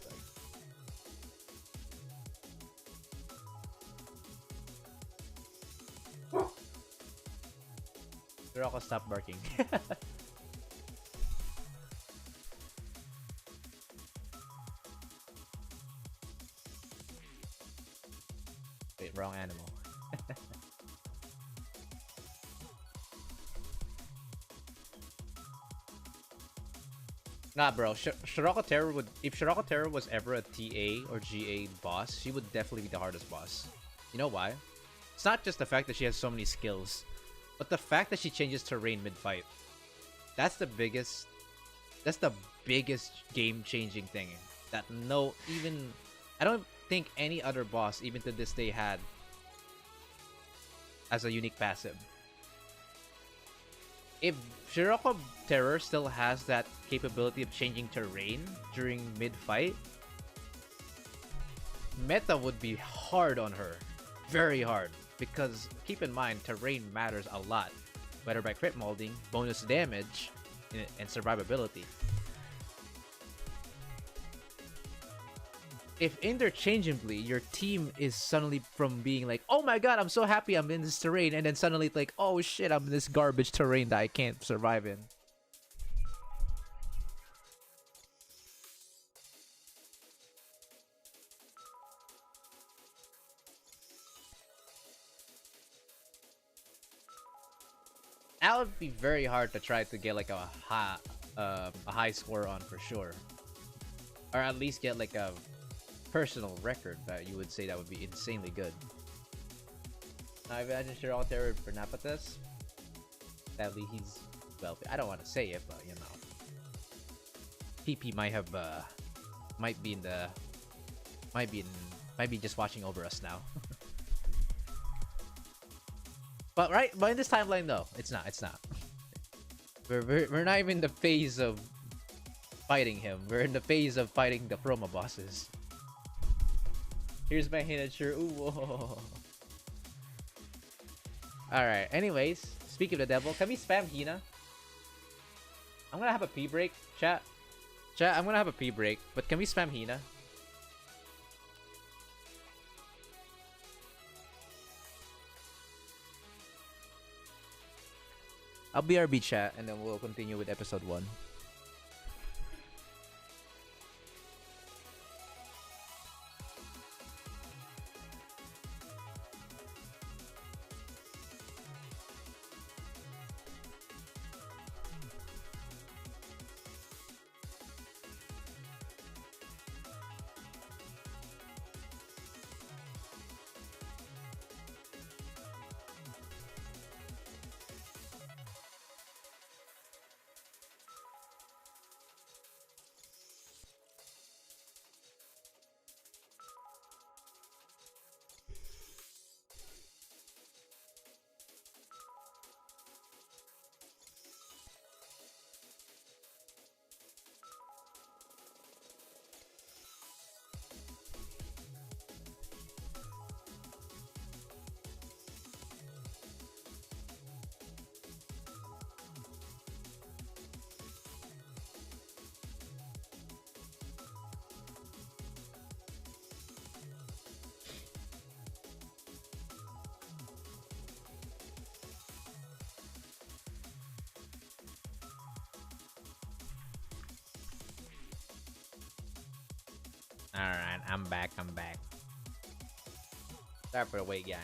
urban. Shiroko, stop barking. Wait, wrong animal. Nah, bro. Shiroko Terror would... If Shiroko Terror was ever a TA or GA boss, she would definitely be the hardest boss. You know why? It's not just the fact that she has so many skills, but the fact that she changes terrain mid-fight. That's the biggest... That's the biggest game-changing thing. That I don't think any other boss, even to this day, had as a unique passive. If Shiroko Terror still has that capability of changing terrain during mid-fight, meta would be hard on her. Very hard. Because, keep in mind, terrain matters a lot. Whether by crit molding, bonus damage, and survivability. If interchangeably your team is suddenly from being like, oh my god, I'm so happy I'm in this terrain, and then suddenly it's like, oh shit, I'm in this garbage terrain that I can't survive in. That would be very hard to try to get like a high score on for sure. Or at least get like a personal record that you would say that would be insanely good. Now I imagine Shiroko Terror for Napatas. Sadly, he's well. I don't want to say it, but you know, PP might have might be just watching over us now. But in this timeline, no, it's not. We're not even in the phase of fighting him. We're in the phase of fighting the promo bosses. Here's my Hinature. Ooh, whoa. Alright, anyways, speaking of the devil, can we spam Hina? I'm gonna have a pee break, chat. Chat, I'm gonna have a pee break, but can we spam Hina? I'll BRB chat and then we'll continue with episode 1. Alright, I'm back. Sorry for the wait, guys.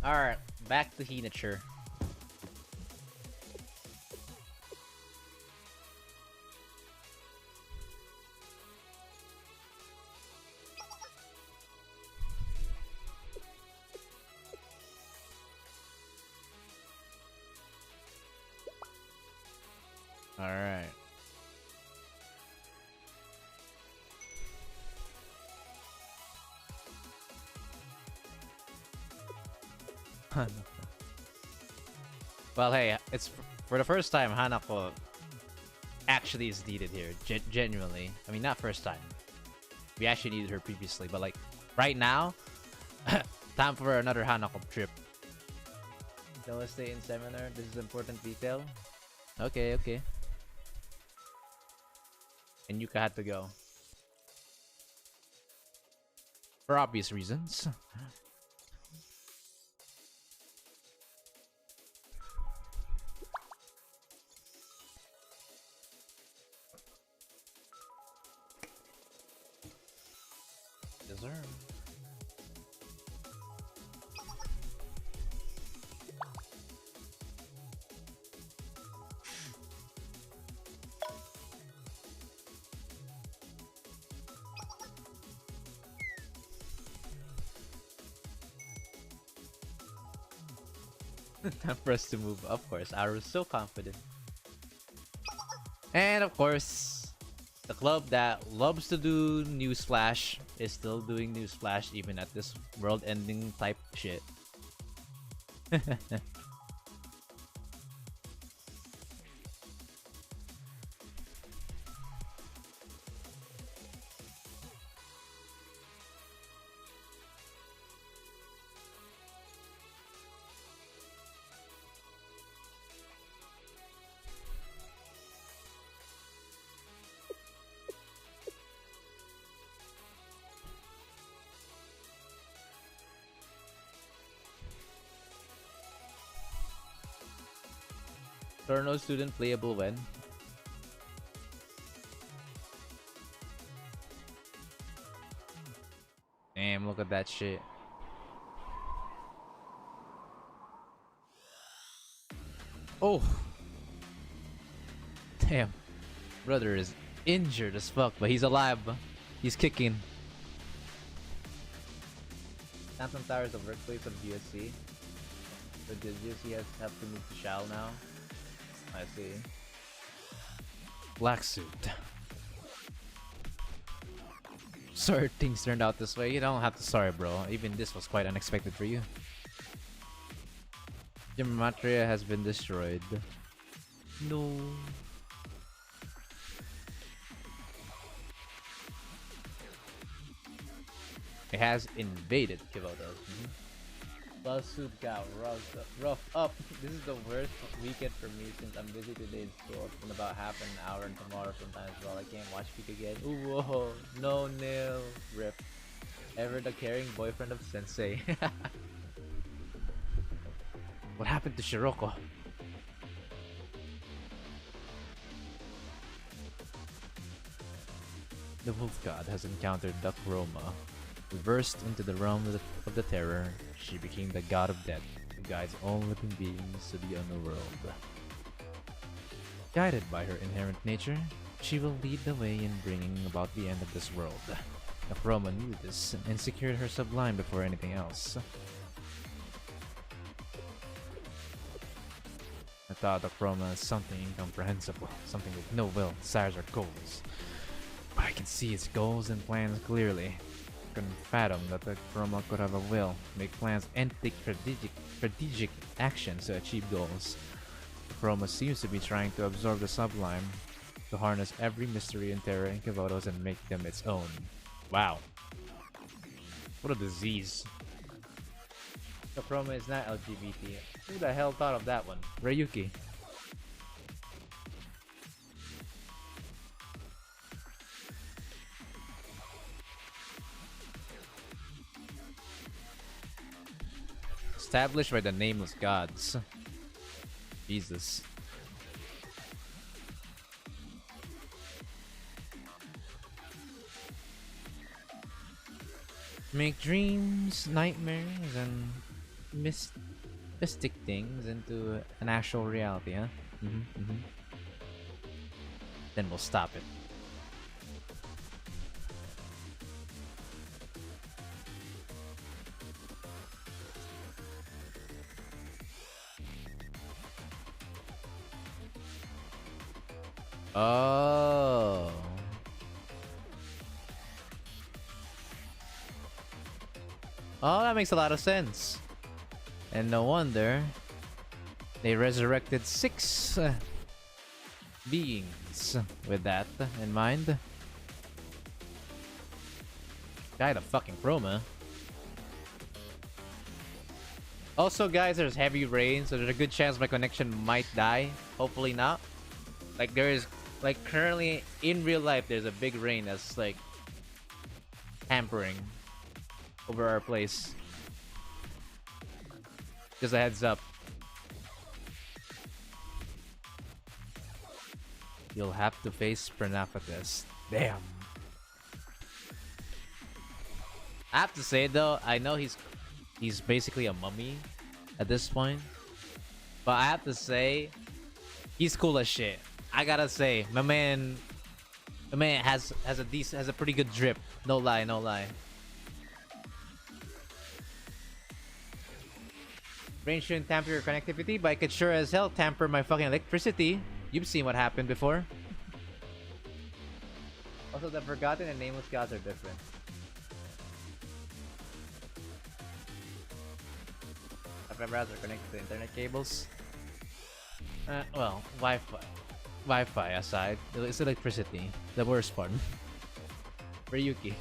Alright, back to Hinature. Alright. Well, hey, it's for the first time Hanako actually is needed here. Genuinely. I mean, not first time. We actually needed her previously, but like, right now, time for another Hanako trip. Don't stay in seminar. This is important detail. Okay. And Yuka had to go. For obvious reasons. Deserve. Time for us to move. Of course, I was so confident. And of course, the club that loves to do Newsflash is still doing Newsflash even at this world-ending type shit. Torno student playable when? Damn, look at that shit. Oh! Damn. Brother is injured as fuck, but he's alive. He's kicking. Phantom Tower is the birthplace of GSC. But the GSC has have to move to Shao now. I see. Black suit. Sorry things turned out this way. You don't have to sorry, bro. Even this was quite unexpected for you. Gematria has been destroyed. No. It has invaded Kivotos. Lawsuit got rough up. This is the worst weekend for me since I'm busy today in school. In about half an hour and tomorrow sometimes while I can't watch Peak again. Ooh, whoa. No nil. Rip. Ever the caring boyfriend of Sensei. What happened to Shiroko? The Wolf God has encountered Dakroma. Reversed into the realm of the terror, she became the god of death, who guides all living beings to the underworld. Guided by her inherent nature, she will lead the way in bringing about the end of this world. Dakroma knew this and secured her sublime before anything else. I thought Dakroma is something incomprehensible, something with no will, desires, or goals. But I can see its goals and plans clearly. Couldn't fathom that the Chroma could have a will, make plans, and take strategic actions to achieve goals. The Chroma seems to be trying to absorb the sublime, to harness every mystery and terror in Kivotos and make them its own. Wow. What a disease. The Chroma is not LGBT. Who the hell thought of that one? Ryuki. Established by the nameless gods. Jesus. Make dreams, nightmares, and mystic things into an actual reality, huh? Then we'll stop it. Oh. Oh, that makes a lot of sense. And no wonder they resurrected 6 beings with that in mind. Guy, the fucking Chroma. Also, guys, there's heavy rain, so there's a good chance my connection might die. Hopefully not. Like, there is, like, currently in real life, there's a big rain that's like hampering over our place. Just a heads up. You'll have to face Pranaphates. Damn. I have to say though, I know he's basically a mummy at this point, but I have to say he's cool as shit. I gotta say, my man has a pretty good drip. No lie, no lie. Rain shouldn't tamper your connectivity, but I could sure as hell tamper my fucking electricity. You've seen what happened before. Also, the forgotten and nameless gods are different. Members are connected to internet cables. Well, Wi-Fi aside, it's electricity. The worst part. Ryuki.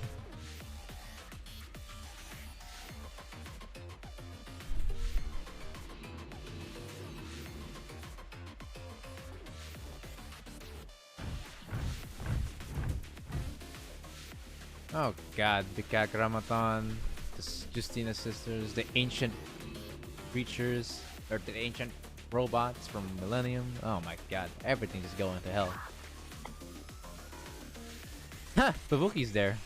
Oh god, the Kakaramaton, the Justina sisters, the ancient creatures, or the ancient robots from Millennium. Oh my god, everything is going to hell. Ha! Fubuki's there.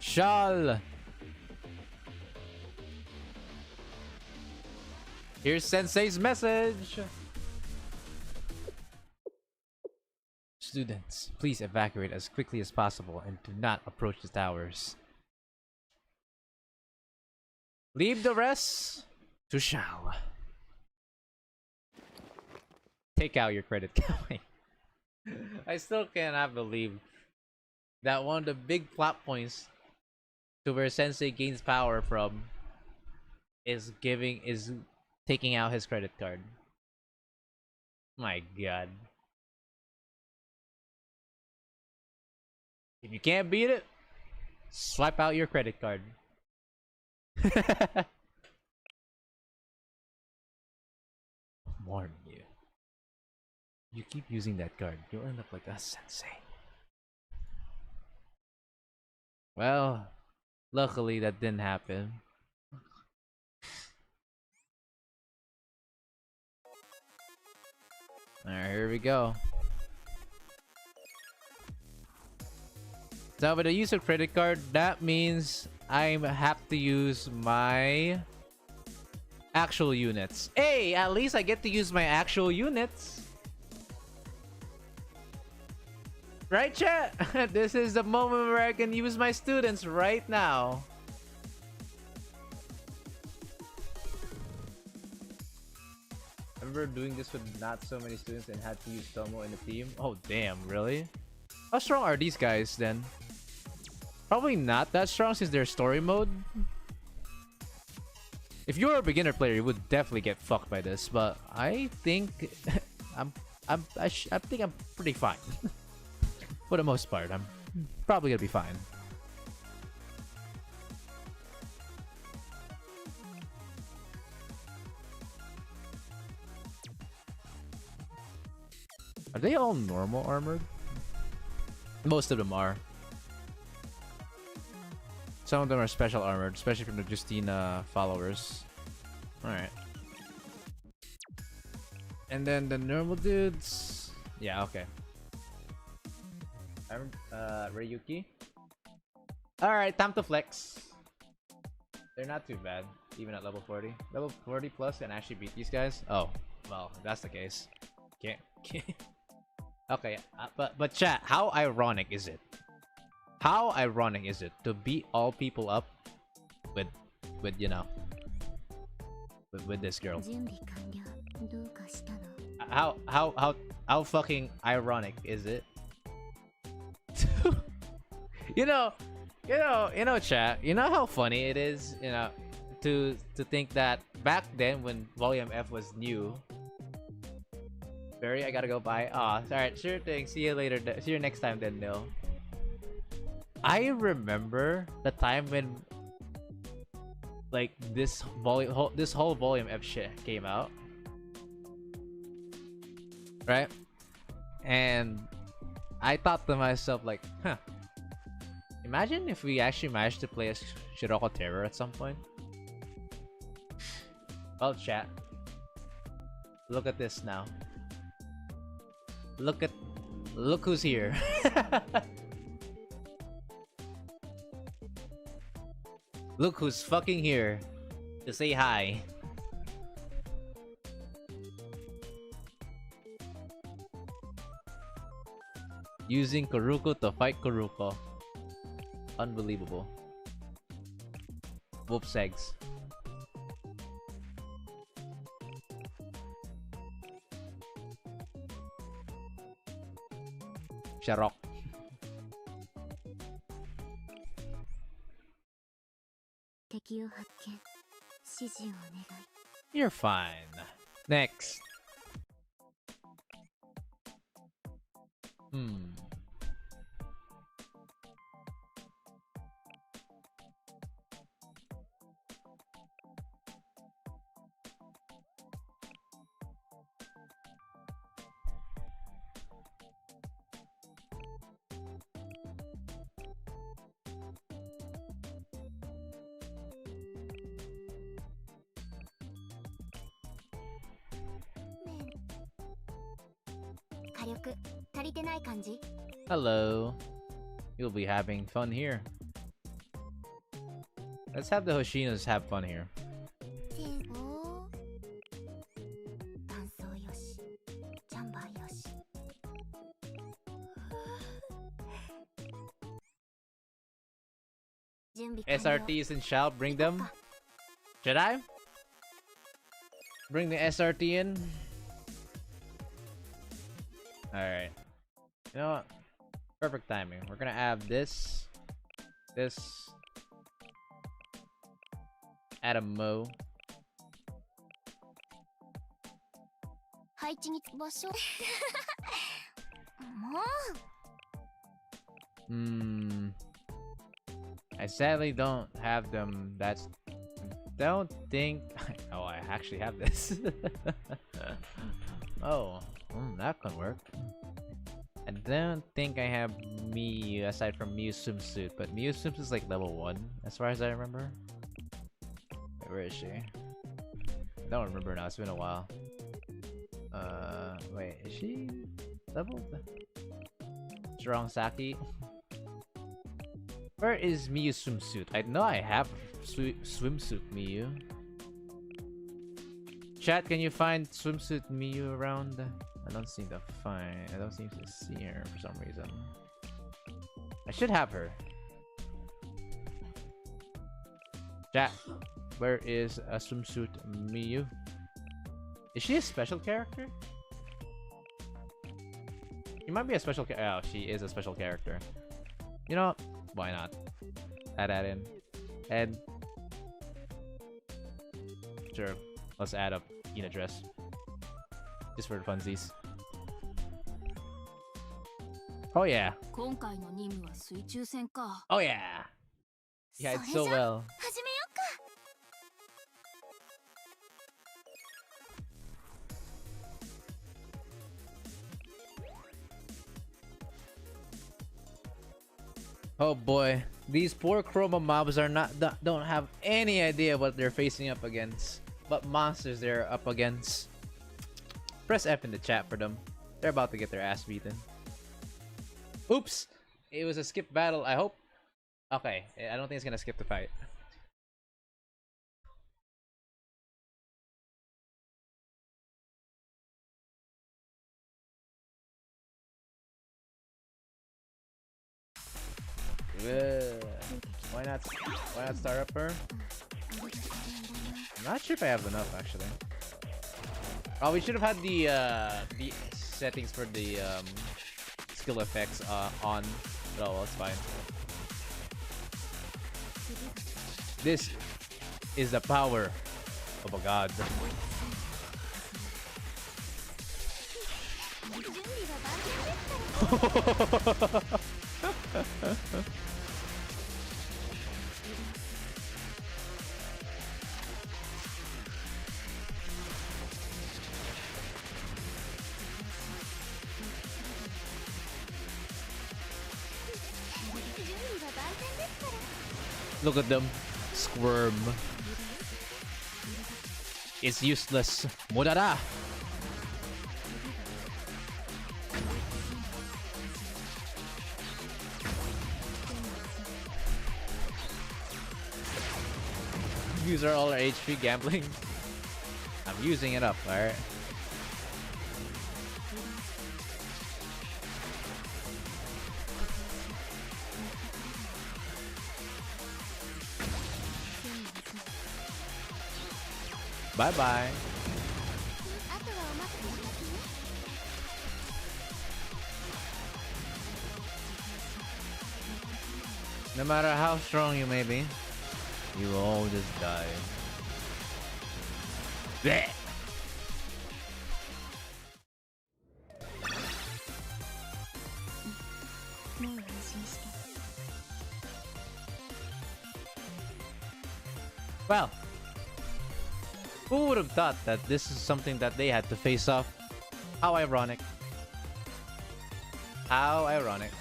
Shal! Here's Sensei's message! Students, please evacuate as quickly as possible and do not approach the towers. Leave the rest to Shao. Take out your credit card. I still cannot believe that one of the big plot points to where Sensei gains power from is taking out his credit card. My god. If you can't beat it, swipe out your credit card. Warn you. You keep using that card, you'll end up like us, Sensei. Well, luckily that didn't happen. Alright, here we go. So with the use of credit card, that means I have to use my actual units. Hey, at least I get to use my actual units. Right, chat? This is the moment where I can use my students right now. I remember doing this with not so many students and had to use Tomo in the team. Oh damn, really? How strong are these guys then? Probably not that strong since they're story mode. If you're a beginner player, you would definitely get fucked by this, but I think I think I'm pretty fine. For the most part, I'm probably gonna be fine. Are they all normal armored? Most of them are. Some of them are special armored, especially from the Justina followers. Alright. And then the normal dudes... Yeah, okay. Ryuki. Alright, time to flex. They're not too bad, even at level 40. Level 40 plus and actually beat these guys? Oh, well, if that's the case. Can't. Okay, but chat, how ironic is it? How ironic is it to beat all people up with you know, with this girl? How fucking ironic is it? you know, chat. You know how funny it is, you know, to think that back then when Volume F was new. Barry, I gotta go bye. Aw, alright, sure thing. See you later. See you next time then, Nil. I remember the time when like this whole Volume F shit came out. Right? And I thought to myself like, huh. Imagine if we actually managed to play as Shiroko Terror at some point. Well, chat. Look at this now. Look who's here. Look who's fucking here to say hi. Using Kuruko to fight Kuruko. Unbelievable. Whoops eggs. Sharok. You're fine. Next. Hello. You'll be having fun here. Let's have the Hoshinas have fun here. SRTs and shall bring them. Should I? Bring the SRT in? Alright. You know what? Perfect timing. We're gonna have this. Add a Mo. I sadly don't have them. Don't think. Oh, I actually have this. Oh, that can work. I don't think I have Miyu aside from Miyu swimsuit, but Miyu swimsuit is like level 1 as far as I remember. Wait, where is she? I don't remember now. It's been a while. Wait, is she leveled? Strong Saki. Where is Miyu swimsuit? I know I have swimsuit Miyu. Chat, can you find swimsuit Miyu around? I don't seem to see her for some reason. I should have her. Chat, where is a swimsuit Miyu? Is she a special character? She might be a special character. Oh, she is a special character. You know, why not? Add that in. And sure, let's add up Ina dress. Just for funsies. Oh yeah. Oh yeah. Yeah, it's so well. Oh boy, these poor Chroma mobs don't have any idea what they're facing up against. What monsters they're up against. Press F in the chat for them. They're about to get their ass beaten. Oops! It was a skip battle, I hope. Okay, I don't think it's gonna skip the fight. Why not start up her? I'm not sure if I have enough actually. Oh, we should have had the settings for the skill effects on. Oh, well, it's fine. This is the power of a god. Look at them squirm. It's useless. Modara. Use all our HP gambling. I'm using it up, alright? Bye-bye. No matter how strong you may be, you will all just die. Blech. Well, who would have thought that this is something that they had to face off? How ironic. How ironic.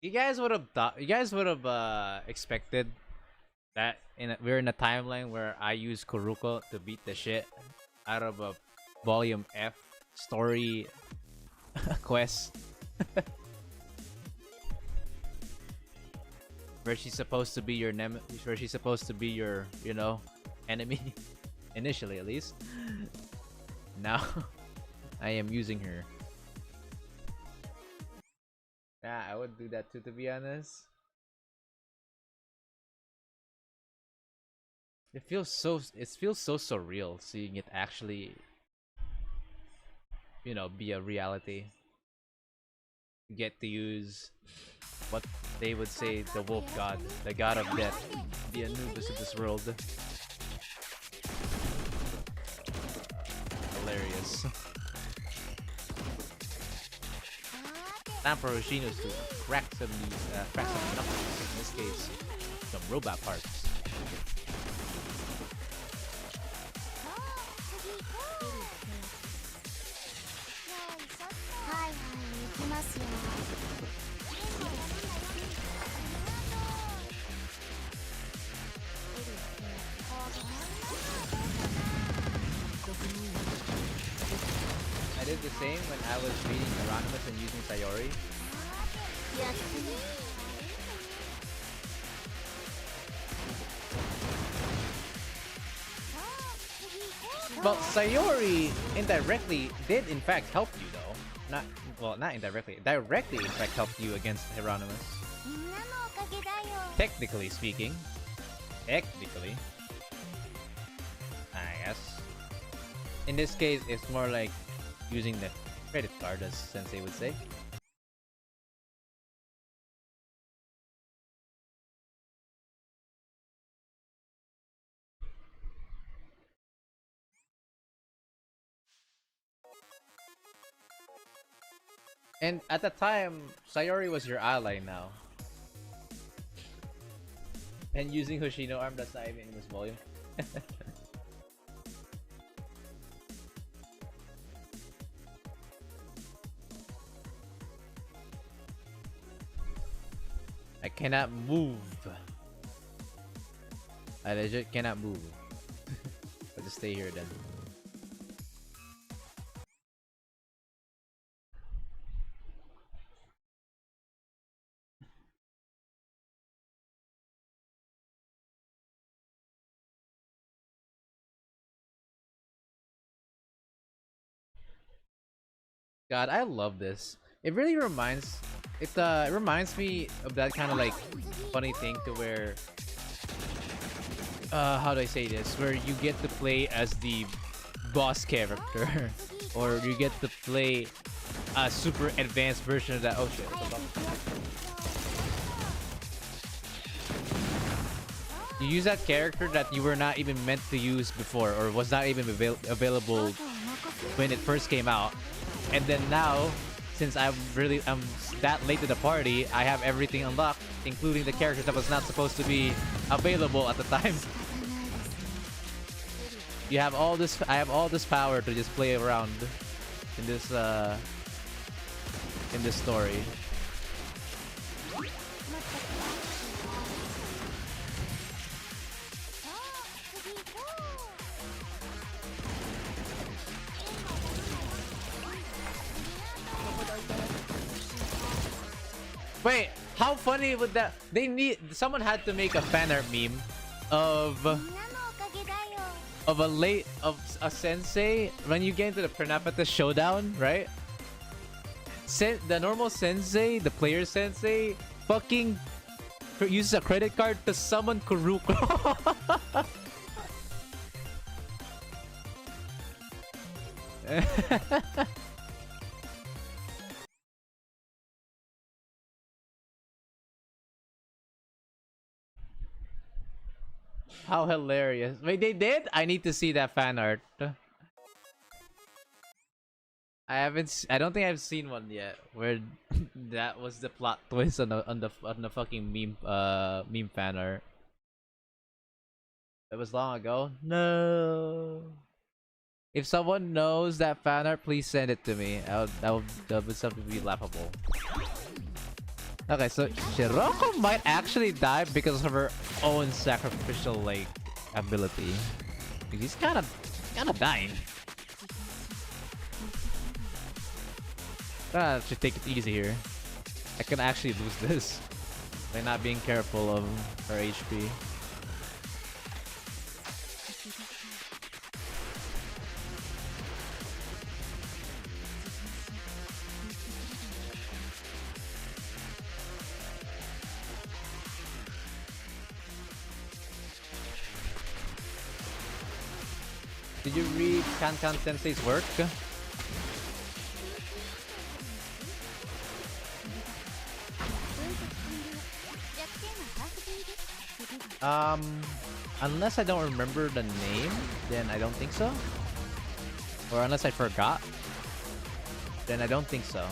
You guys would have expected We're in a timeline where I use Kuruko to beat the shit out of a volume F story quest where she's supposed to be your where she's supposed to be your, you know, enemy initially at least. Now I am using her. Yeah, I would do that too, to be honest. It feels so surreal seeing it actually, you know, be a reality. Get to use what they would say the wolf god, the god of death, the Anubis of this world. Hilarious. Time for Hoshinos to crack some knuckles, in this case, some robot parts. I did the same when I was reading Hieronymus and using Sayori. Well, Sayori indirectly did in fact help you though. Not indirectly. Directly in fact helped you against Hieronymus. Technically speaking. Technically. I guess. In this case, it's more like using the credit card, as Sensei would say. And at the time, Sayori was your ally now. And using Hoshino Arm, that's not even in this volume. I cannot move. I legit cannot move. I'll just stay here then. God, I love this. It really reminds me of that kind of like funny thing to where how do I say this? Where you get to play as the boss character or you get to play a super advanced version of that. Oh shit. You use that character that you were not even meant to use before or was not even available when it first came out. And then now, since I'm that late to the party, I have everything unlocked, including the characters that was not supposed to be available at the time. You have all this. I have all this power to just play around in this story. Wait, how funny would that? Someone had to make a fan art meme of a sensei when you get into the Pranapata showdown, right? The normal sensei, the player sensei, fucking uses a credit card to summon Kuruko. How hilarious. Wait, they did? I need to see that fan art. I don't think I've seen one yet where that was the plot twist on the fucking meme fan art. It was long ago. No. If someone knows that fan art, please send it to me. That would be something to be laughable. Okay, so Shiroko might actually die because of her own sacrificial like ability. He's kind of dying. I should take it easy here. I can actually lose this by not being careful of her HP. Did you read Kankan Sensei's work? Unless I don't remember the name, then I don't think so. Or unless I forgot, then I don't think so.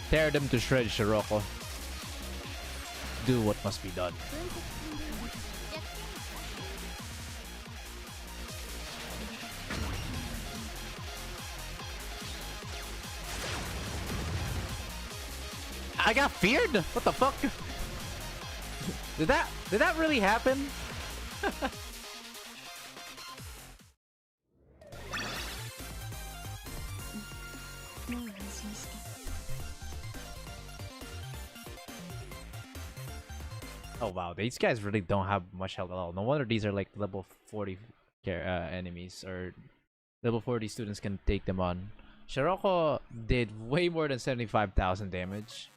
Tear them to shreds, Shiroko. Do what must be done. I got feared? What the fuck? Did that really happen? Oh wow, these guys really don't have much health at all. No wonder these are like level 40 enemies, or level 40 students can take them on. Shiroko did way more than 75,000 damage.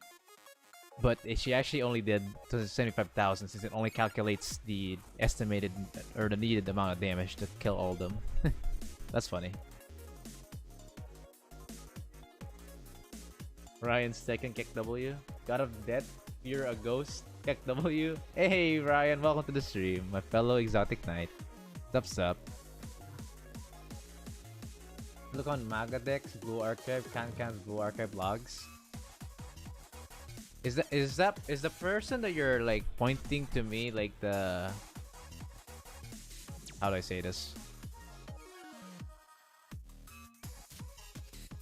But she actually only did 75,000 since it only calculates the estimated or the needed amount of damage to kill all of them. That's funny. Ryan's second kick W. God of Death, Fear a Ghost, kick W. Hey Ryan, welcome to the stream, my fellow exotic knight. What's up? Look on Magadex, Blue Archive, Kankan's Blue Archive logs. Is the person that you're like pointing to me like the, how do I say this?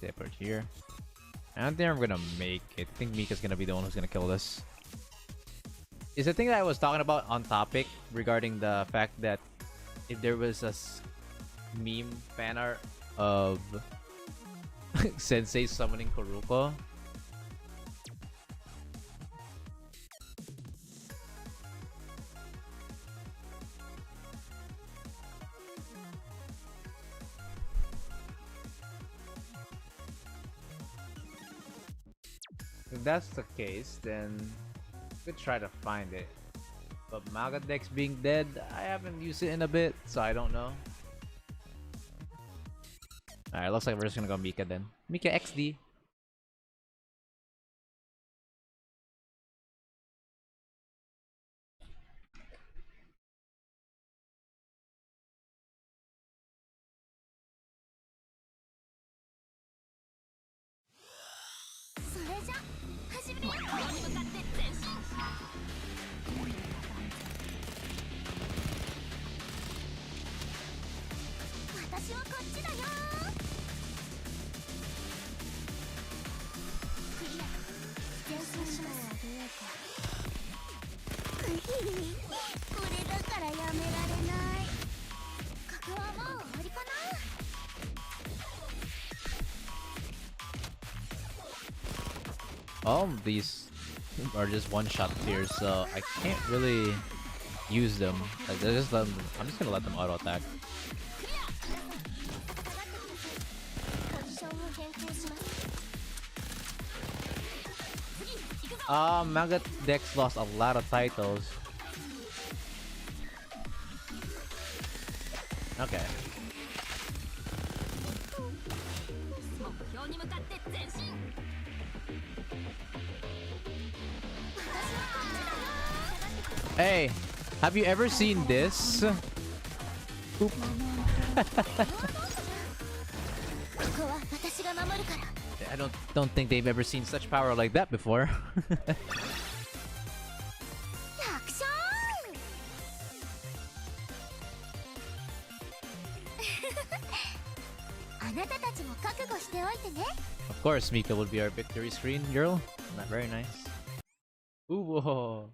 Depart here. I don't think I'm gonna make it. I think Mika's gonna be the one who's gonna kill this. Is the thing that I was talking about on topic regarding the fact that if there was a meme fan art of Sensei summoning Kuruko? If that's the case, then we could try to find it. But Magadex being dead, I haven't used it in a bit, so I don't know. Alright, looks like we're just gonna go Mika then. Mika XD. All of these are just one-shot tiers, so I can't really use them. I'm just gonna let them auto-attack. Magadex lost a lot of titles. Okay. Hey, have you ever seen this? Oop. I don't think they've ever seen such power like that before. Of course, Mika would be our victory screen girl. Not very nice. Ooh, whoa.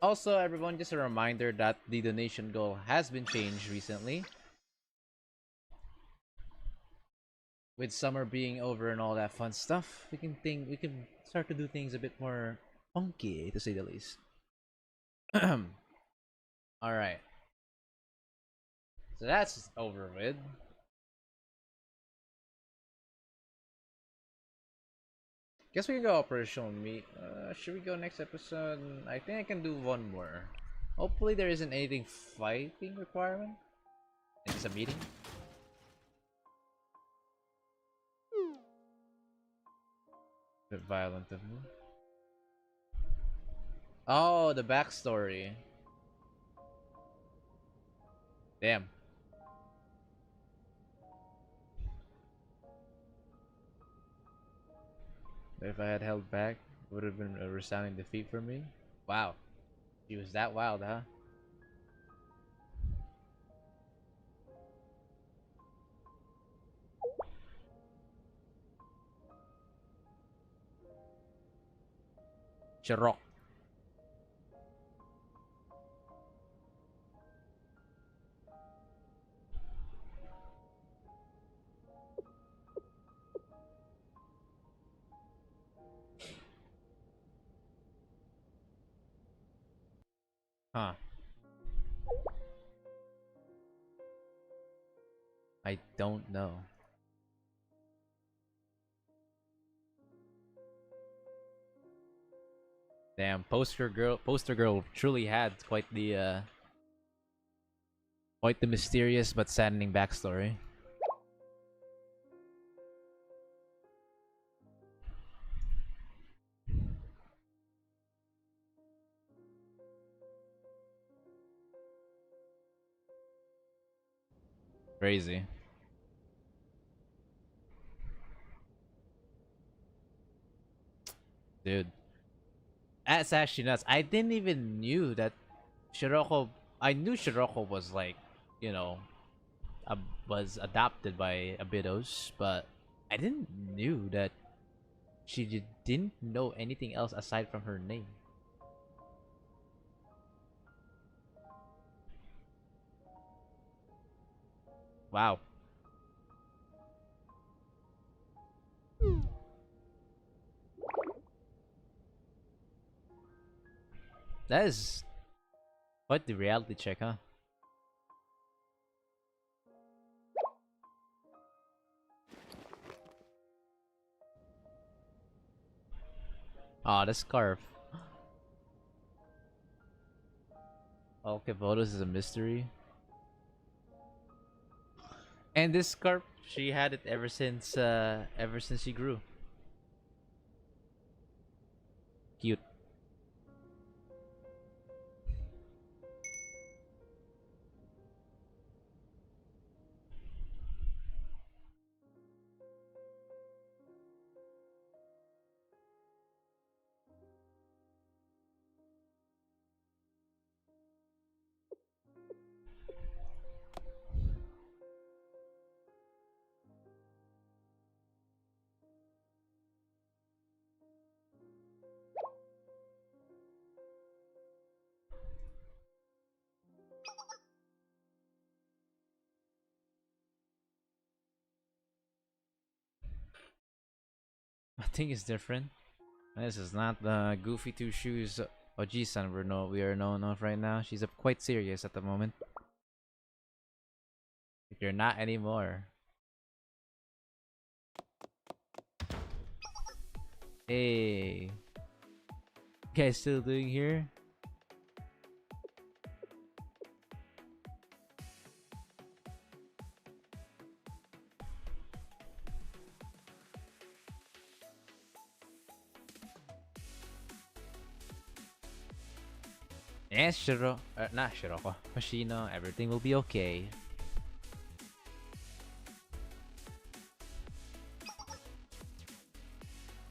Also, everyone, just a reminder that the donation goal has been changed recently. With summer being over and all that fun stuff, we can start to do things a bit more funky, to say the least. All right, so that's over with. Guess we can go operational meet. Should we go next episode? I think I can do one more. Hopefully there isn't anything fighting requirement. It's a meeting. Bit violent of me. Oh, the backstory. Damn. If I had held back, it would have been a resounding defeat for me. Wow. She was that wild, huh? Chirok. Huh. I don't know. Damn, poster girl truly had quite the mysterious but saddening backstory. Crazy. Dude. That's actually nuts. I didn't even knew that Shiroko I knew Shiroko was like, you know, was adopted by Abydos, but I didn't knew that didn't know anything else aside from her name. Wow. That is quite the reality check, huh? Ah, the scarf. Okay, Vodos is a mystery. And this scarf, she had it ever since she grew. Cute. I think it's different. This is not the goofy two shoes Oji-san we are known of right now. She's quite serious at the moment. If you're not anymore. Hey, guys, still doing here? And not Shiroko, Hoshino, everything will be okay.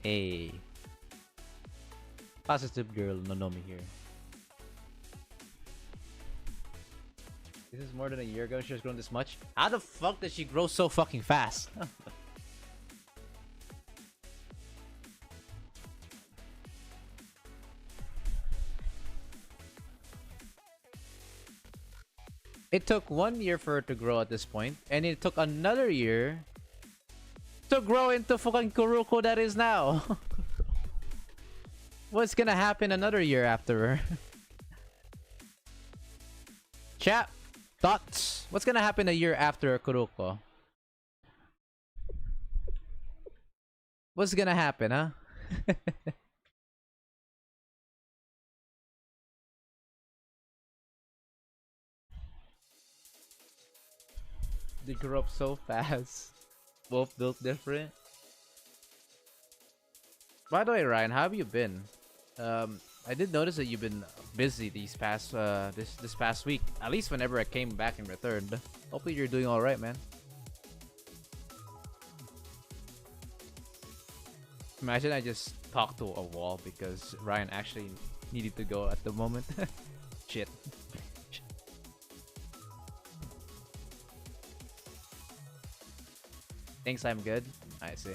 Hey. Positive girl Nonomi here. This is more than a year ago she has grown this much? How the fuck did she grow so fucking fast? It took 1 year for her to grow at this point, and it took another year to grow into fucking Kuruko that is now. What's gonna happen another year after her? Chat, thoughts? What's gonna happen a year after Kuruko? What's gonna happen, huh? They grew up so fast. Both built different. By the way, Ryan, how have you been? I did notice that you've been busy these past this past week. At least whenever I came back and returned. Hopefully you're doing all right, man. Imagine I just talked to a wall because Ryan actually needed to go at the moment. Shit. Thinks I'm good. I see.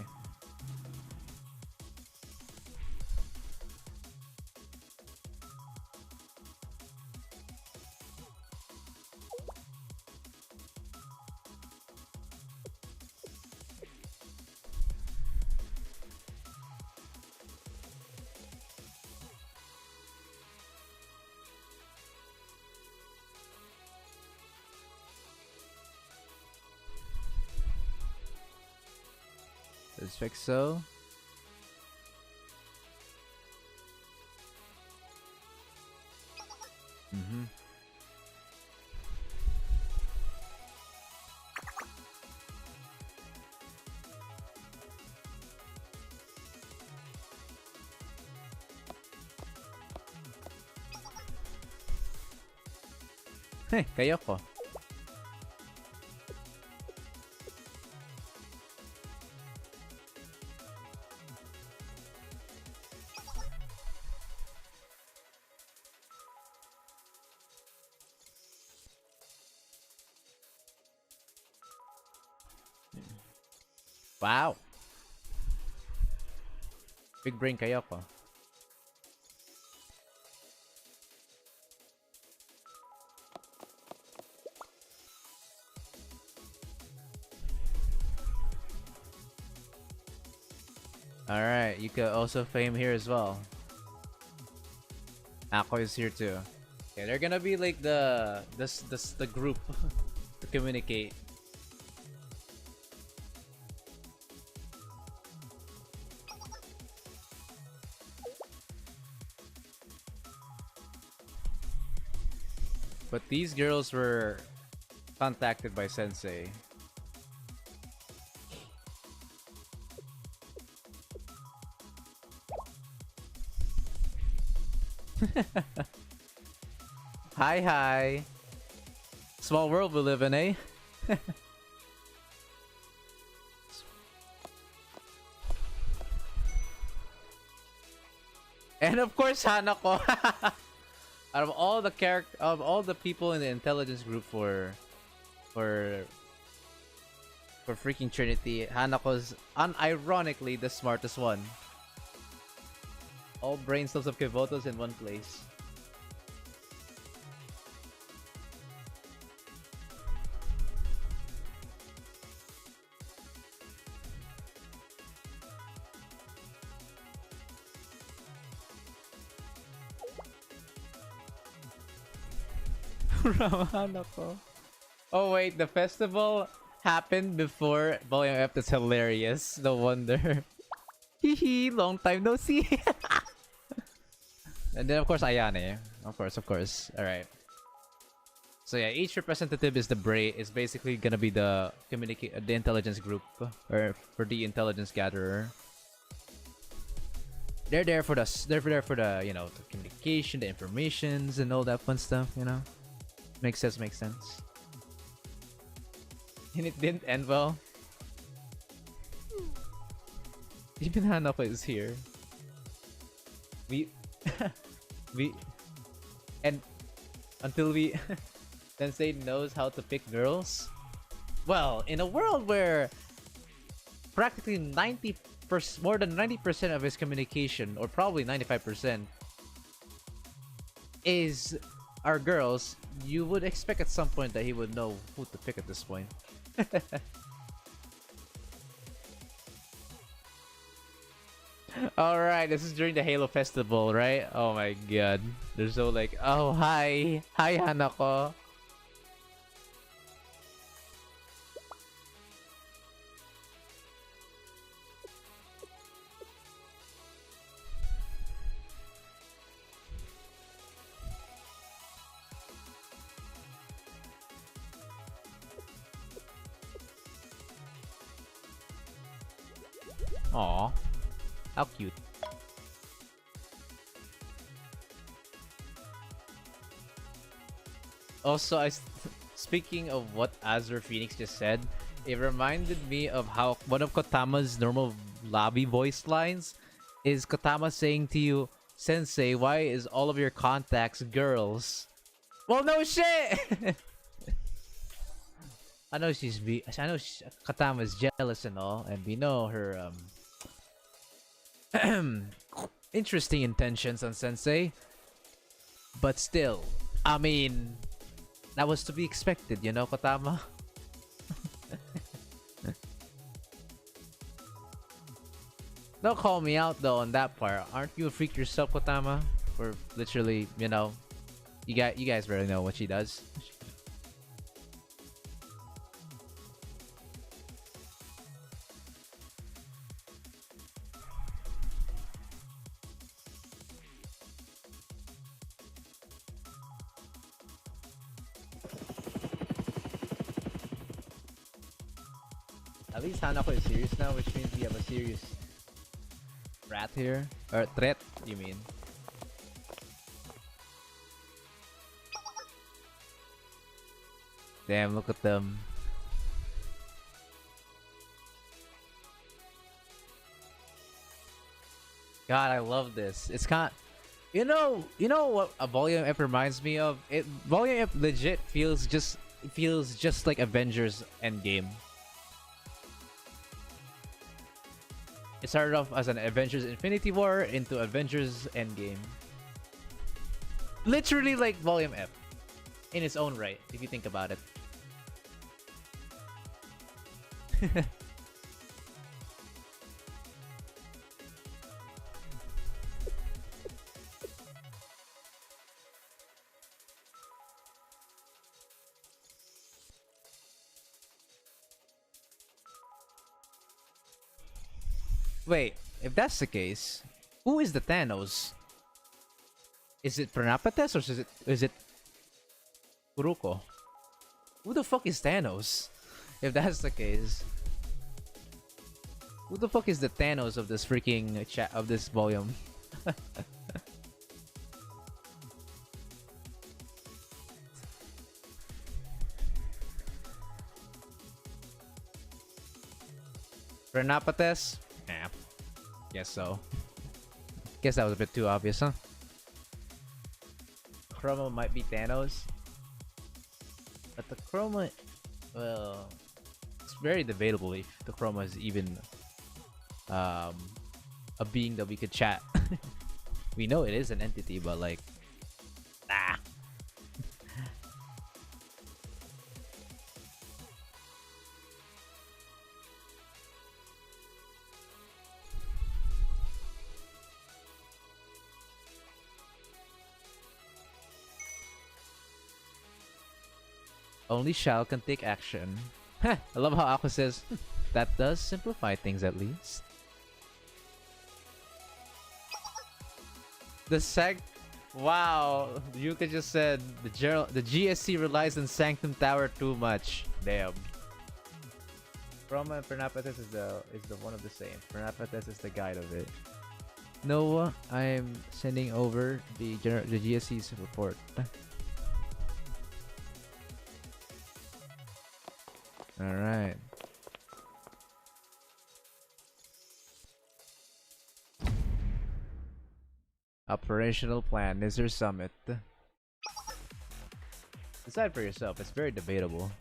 Let's fix so. Mm-hmm. Hey, Kayoko. Wow. Big brain Kayoko. Alright, you could also fame here as well. Ako is here too. Yeah, they're gonna be like the group to communicate. But these girls were contacted by Sensei. Hi, hi. Small world we live in, eh? And of course, Hanako. Out of all the people in the intelligence group for freaking Trinity, Hanako's unironically the smartest one. All brain cells of Kivotos in one place. Hanako. Oh wait, the festival happened before Volume F. That's hilarious. No wonder. Hehe, long time no see. And then of course Ayane. Of course. Alright. So yeah, each representative is basically gonna be the intelligence group, or for the intelligence gatherer. They're there for the to communication, the informations, and all that fun stuff, you know? Makes sense, makes sense. And it didn't end well. Even Hanako is here. We... we... And until we... Sensei knows how to pick girls. Well, in a world where practically 90%, more than 90% of his communication, or probably 95%, is our girls, you would expect at some point that he would know who to pick at this point. Alright, this is during the Halo Festival, right? Oh my god. They're so like, oh hi. Hi Hanako. Aw. How cute. Also, speaking of what Azure Phoenix just said, it reminded me of how one of Kotama's normal lobby voice lines is Kotama saying to you, Sensei, why is all of your contacts girls? Well, no shit! I know Katama's jealous and all, and we know her interesting intentions on Sensei. But still, I mean, that was to be expected, you know, Kotama? Don't call me out though on that part. Aren't you a freak yourself, Kotama? For literally, you know, you guys really know what she does. At least Hanako is serious now, which means we have a serious rat here. Or threat, you mean. Damn, look at them. God, I love this. It's kind of, you know what a Volume F reminds me of? Volume F legit feels just like Avengers Endgame. It started off as an Avengers Infinity War into Avengers Endgame. Literally like Volume F. In its own right, if you think about it. Wait, if that's the case, who is the Thanos? Is it Pranapates or is it Kuruko? Who the fuck is Thanos? If that's the case, who the fuck is the Thanos of this freaking chat of this volume? Pranapates? Yeah, guess so. Guess that was a bit too obvious, huh? Chroma might be Thanos. But the Chroma... Well... It's very debatable if the Chroma is even... a being that we could chat. We know it is an entity, but like... Nah. Only Shao can take action. I love how Aqua says, that does simplify things at least. Wow, Yuka just said the GSC relies on Sanctum Tower too much. Damn. Chroma and Pernapates is the one of the same. Pernapates is the guide of it. Noah, I'm sending over the GSC's report. All right. Operational plan. Is there summit? Decide for yourself. It's very debatable.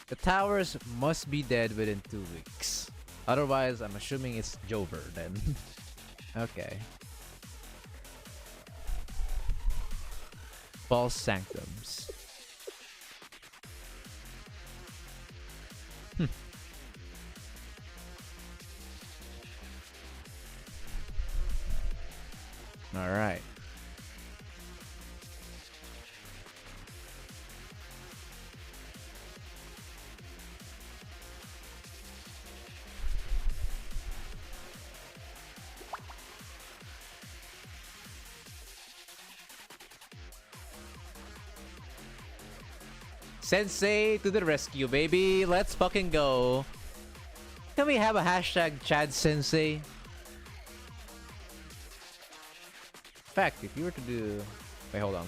The towers must be dead within 2 weeks. Otherwise, I'm assuming it's Jover then. Okay. False Sanctums. All right. Sensei to the rescue, baby. Let's fucking go. Can we have a hashtag Chad Sensei? In fact, if you were to do... Wait, hold on.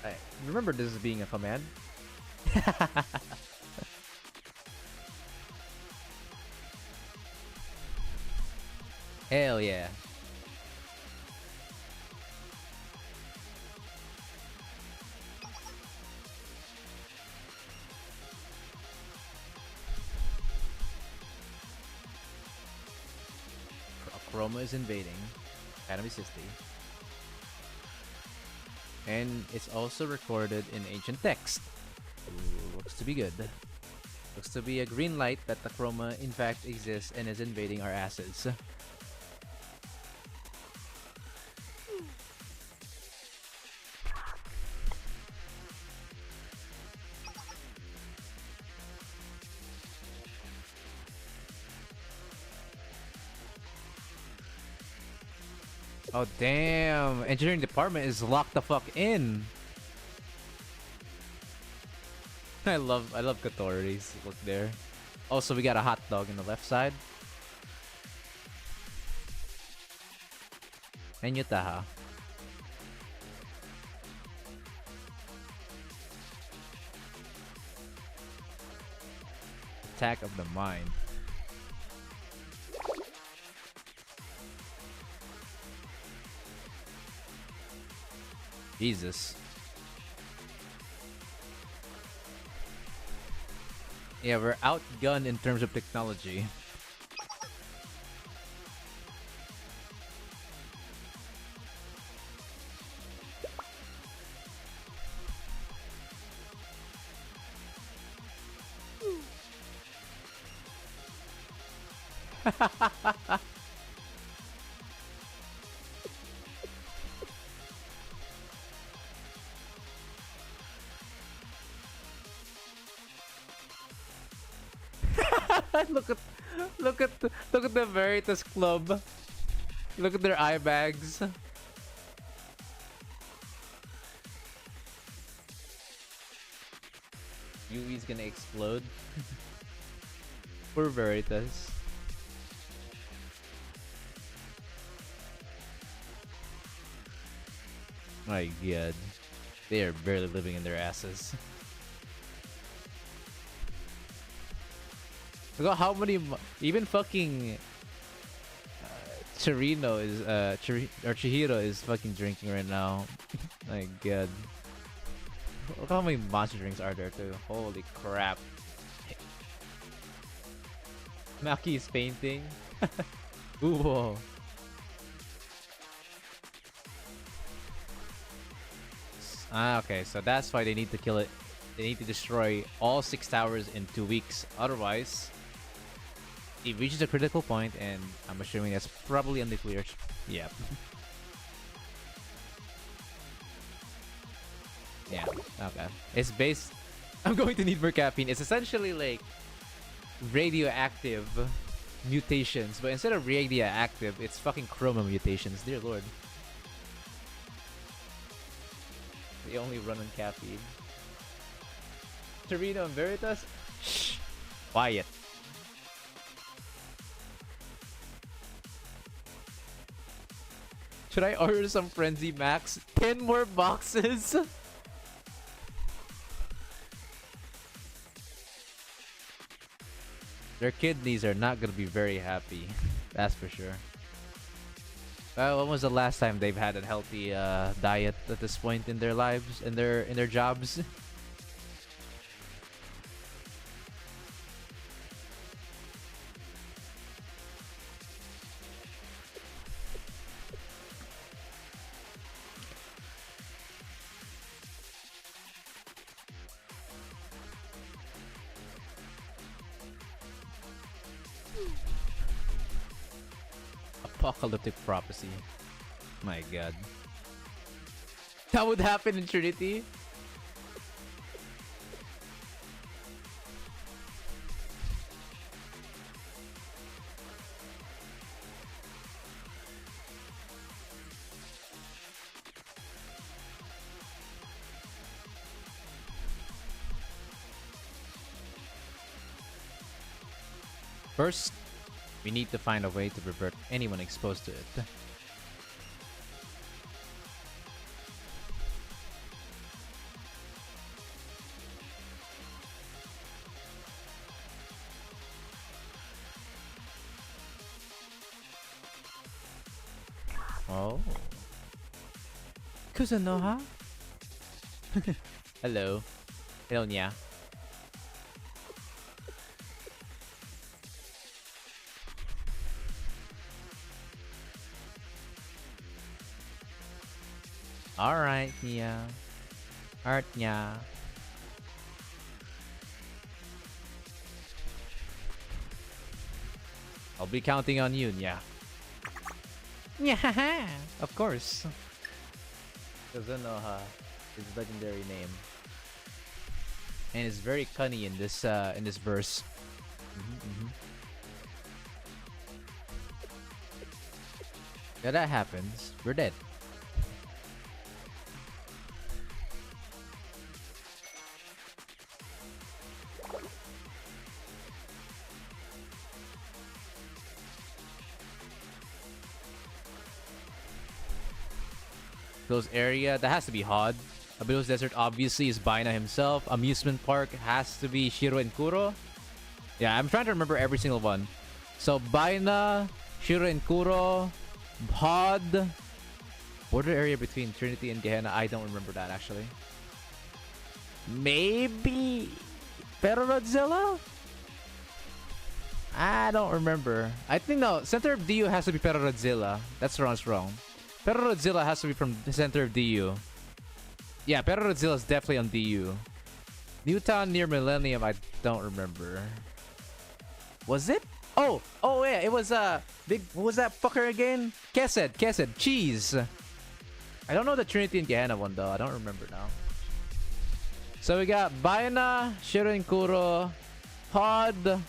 Alright, remember this as being a command? Hell yeah. Chroma is invading Academy City. And it's also recorded in ancient text. Ooh, looks to be good. Looks to be a green light that the Chroma in fact exists and is invading our asses. Oh damn! Engineering department is locked the fuck in. I love Katori's look there. Also, we got a hot dog in the left side. And Yutaha. Attack of the mind. Jesus. Yeah, we're outgunned in terms of technology. look at the Veritas Club. Look at their eye bags. Yui's gonna explode. Poor Veritas. My god. They are barely living in their asses. Look at how many... Even fucking... Chirino is... Chihiro is fucking drinking right now. My god. Look how many monster drinks are there too. Holy crap. Maki is painting. Ooh, whoa. Ah, okay, so that's why they need to kill it. They need to destroy all 6 towers in 2 weeks. Otherwise, it reaches a critical point, and I'm assuming that's probably a nuclear. Yep. Yeah. Okay. It's based. I'm going to need more caffeine. It's essentially like radioactive mutations, but instead of Reagdia active, it's fucking Chroma mutations. Dear lord. They only run on caffeine. Torino and Veritas? Shh. Quiet. Should I order some Frenzy Max? 10 more boxes? Their kidneys are not gonna be very happy. That's for sure. Well, when was the last time they've had a healthy diet at this point in their lives, in their jobs? Apocalyptic prophecy. My god. That would happen in Trinity? First, we need to find a way to revert anyone exposed to it. Oh. Kuzunoha? Hello. Hello, Nya. Alright, Nya. Art Nya. I'll be counting on you, Nya. Yeah, of course. Kuzunoha, his legendary name, and it's very cunning in this verse. If that happens, we're dead. Those area, that has to be Hod. Abydos Desert obviously is Baina himself. Amusement Park has to be Shiro and Kuro. Yeah, I'm trying to remember every single one. So Baina, Shiro and Kuro, Hod. Border area between Trinity and Gehenna, I don't remember that actually. Maybe Peronodzilla? I don't remember. I think no, center of DU has to be Peronodzilla. That's wrong. Peronodzilla has to be from the center of DU. Yeah, Peronodzilla is definitely on DU. Newtown near Millennium, I don't remember. Was it? Oh yeah, it was big. What was that fucker again? Kesed, cheese. I don't know the Trinity and Gehenna one though. I don't remember now. So we got Baina, Shirinkuro, Pod,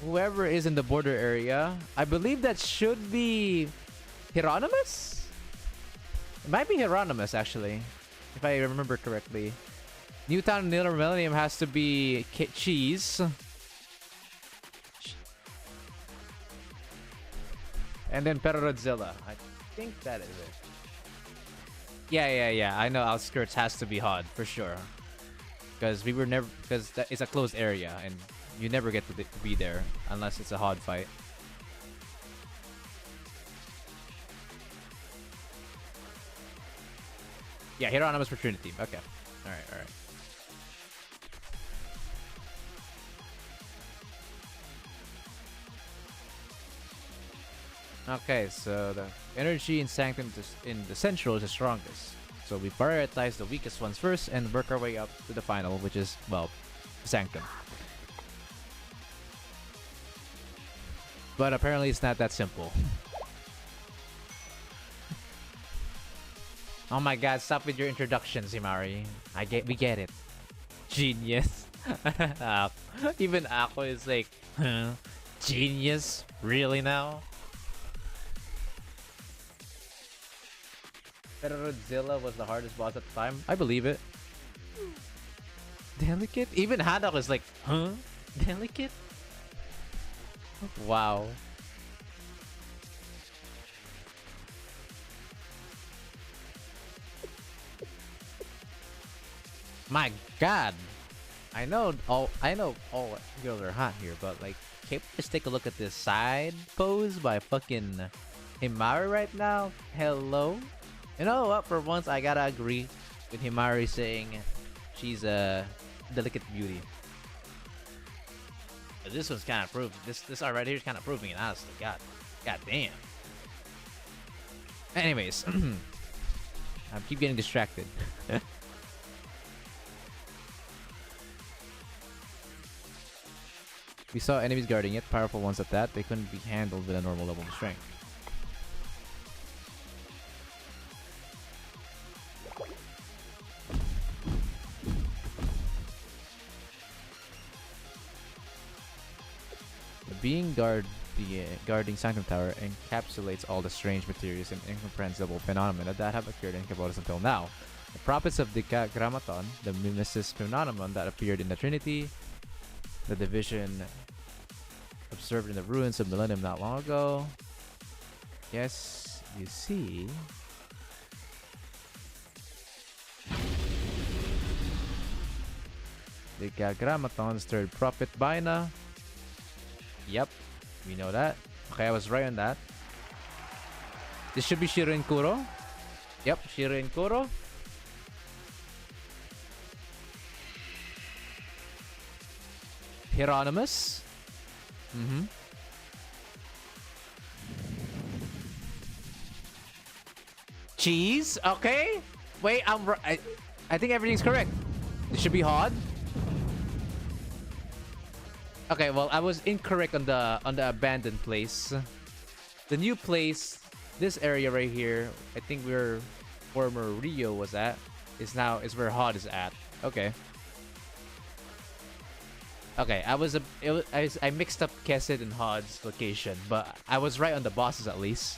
whoever is in the border area. I believe that should be Hieronymus? It might be Hieronymus actually, if I remember correctly. Newtown near Millennium has to be cheese. And then Peronodzilla. I think that is it. Yeah. I know Outskirts has to be Hod for sure. Because we were never, because it's a closed area and you never get to be there unless it's a Hod fight. Yeah, Hieronymus for Trinity. Okay. Alright. Okay, so the energy in Sanctum in the Central is the strongest. So we prioritize the weakest ones first and work our way up to the final, which is, well, Sanctum. But apparently it's not that simple. Oh my god, stop with your introductions, Himari. We get it. Genius. Even Ako is like, huh? Genius? Really now? Godzilla was the hardest boss at the time. I believe it. Delicate? Even Haddock is like, huh? Delicate? Wow. My God. I know all girls are hot here, but like, can we just take a look at this side pose by fucking Himari right now? Hello? You know what? For once, I gotta agree with Himari saying she's a delicate beauty. But this one's kind of proof. This art right here is kind of proving it, honestly. God damn. Anyways, I keep getting distracted. We saw enemies guarding it, powerful ones at that. They couldn't be handled with a normal level of strength. Guarding Sanctum Tower encapsulates all the strange materials and incomprehensible phenomena that have occurred in Cabotas until now. The prophets of the Grammaton, the mimesis phenomenon that appeared in the Trinity, the division observed in the ruins of Millennium not long ago. Yes, you see. The Grammaton's third prophet, Baina. Yep, we know that. Okay, I was right on that. This should be Shirin Kuro. Yep, Shirin Kuro. Hieronymus. Cheese. Okay. Wait, I think everything's correct. It should be hard. Okay, well, I was incorrect on the abandoned place. The new place, this area right here, I think where former Rio was at, is where Hod is at. Okay. Okay, I mixed up Kesed and Hod's location, but I was right on the bosses at least.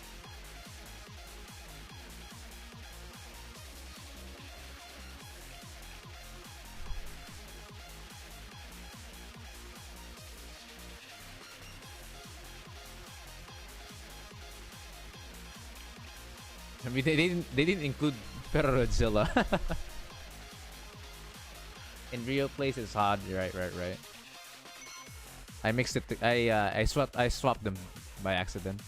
I mean, they didn't include Perodzilla. In Rio place is Hod. Right. I mixed it. I swapped them by accident.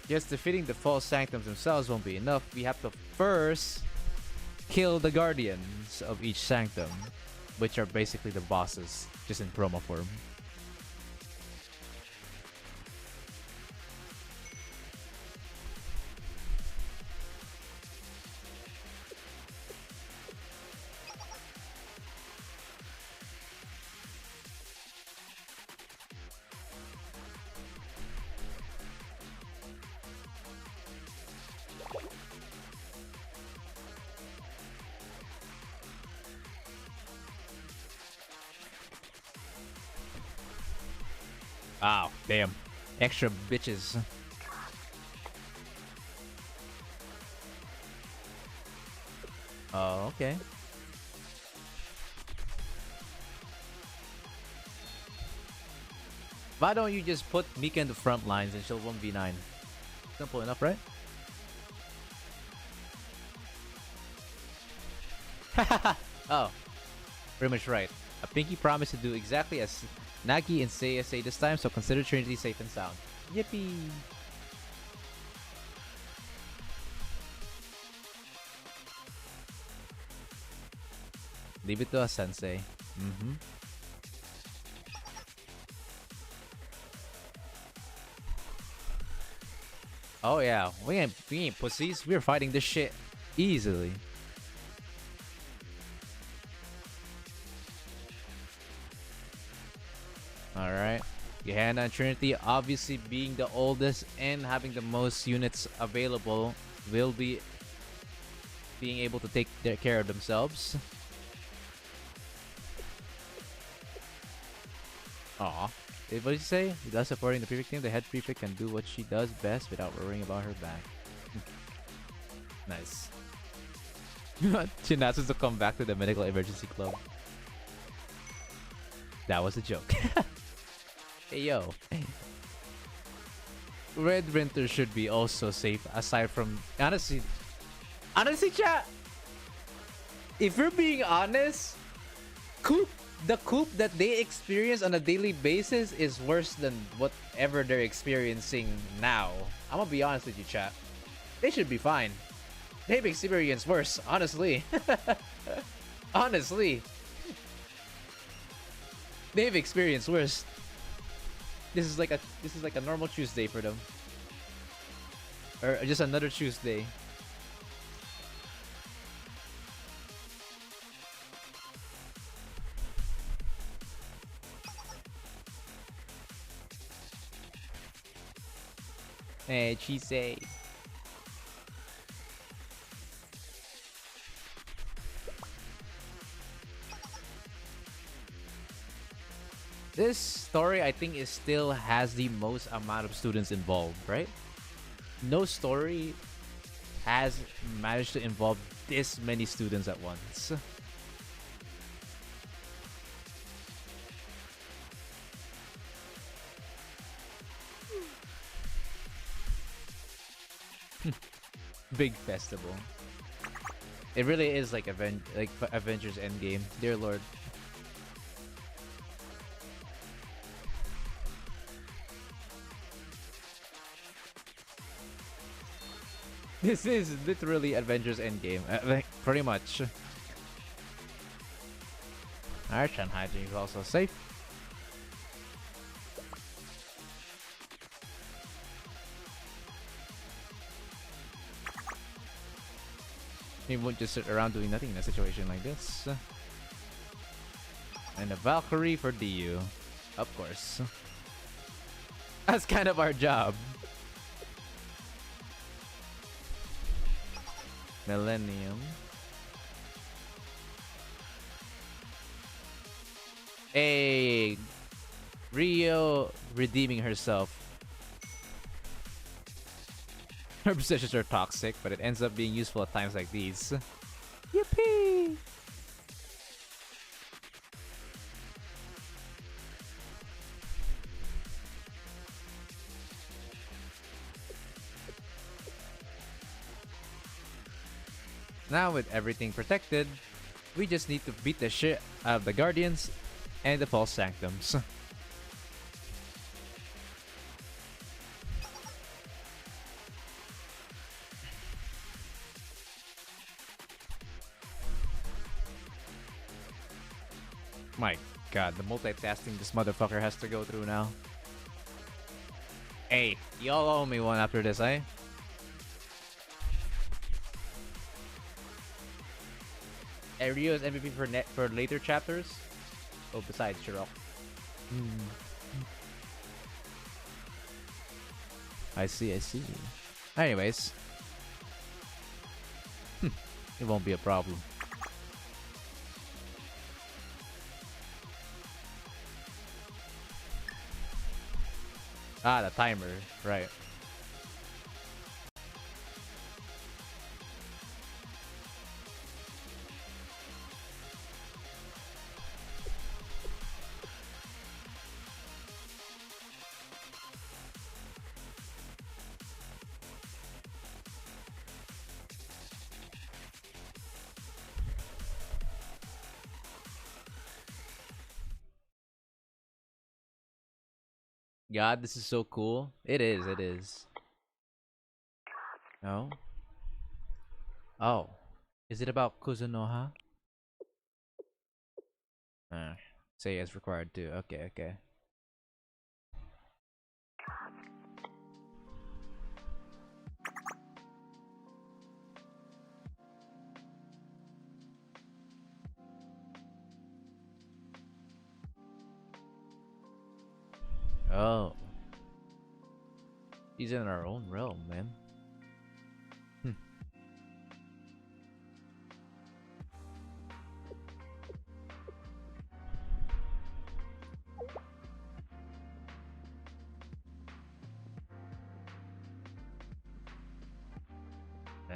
Just defeating the false sanctums themselves won't be enough. We have to first kill the guardians of each sanctum, which are basically the bosses, just in promo form. Wow, damn. Extra bitches. Oh, okay. Why don't you just put Mika in the front lines and she'll 1v9? Simple enough, right? Oh, pretty much right. A Pinky promised to do exactly as Nagi and Seiya say this time, so consider Trinity safe and sound. Yippee! Leave it to us, Sensei. Oh yeah, we ain't pussies. We're fighting this shit easily. Alright. Gehenna and Trinity, obviously being the oldest and having the most units available, will be being able to take care of themselves. Aw. What did you say? Without supporting the prefect team, the head prefect can do what she does best without worrying about her back. Nice. Chinatsu's to come back to the medical emergency club. That was a joke. Hey yo. Red Winter should be also safe aside from honestly, chat. If we're being honest, the coop that they experience on a daily basis is worse than whatever they're experiencing now. I'm gonna be honest with you, chat. They should be fine. They've experienced worse, honestly. Honestly. They've experienced worse. This is like a normal Tuesday for them. Or just another Tuesday. Hey, Chisei. This story, I think, still has the most amount of students involved, right? No story has managed to involve this many students at once. Big festival. It really is like Avengers Endgame. Dear Lord. This is literally Avengers Endgame. Like, pretty much. Alright, Shanghai is also safe. He won't just sit around doing nothing in a situation like this. And a Valkyrie for DU. Of course. That's kind of our job. Millennium. Hey, Rio redeeming herself. Her positions are toxic, but it ends up being useful at times like these. Yippee! Now with everything protected, we just need to beat the shit out of the Guardians and the False Sanctums. My god, the multitasking this motherfucker has to go through now. Hey, y'all owe me one after this, eh? Rio's MVP for later chapters? Oh, besides Shirok. I see. Anyways. It won't be a problem. Ah, the timer. Right. God, this is so cool. It is. No? Oh. Is it about Kuzunoha? Say as required too. Okay. Oh. He's in our own realm, man.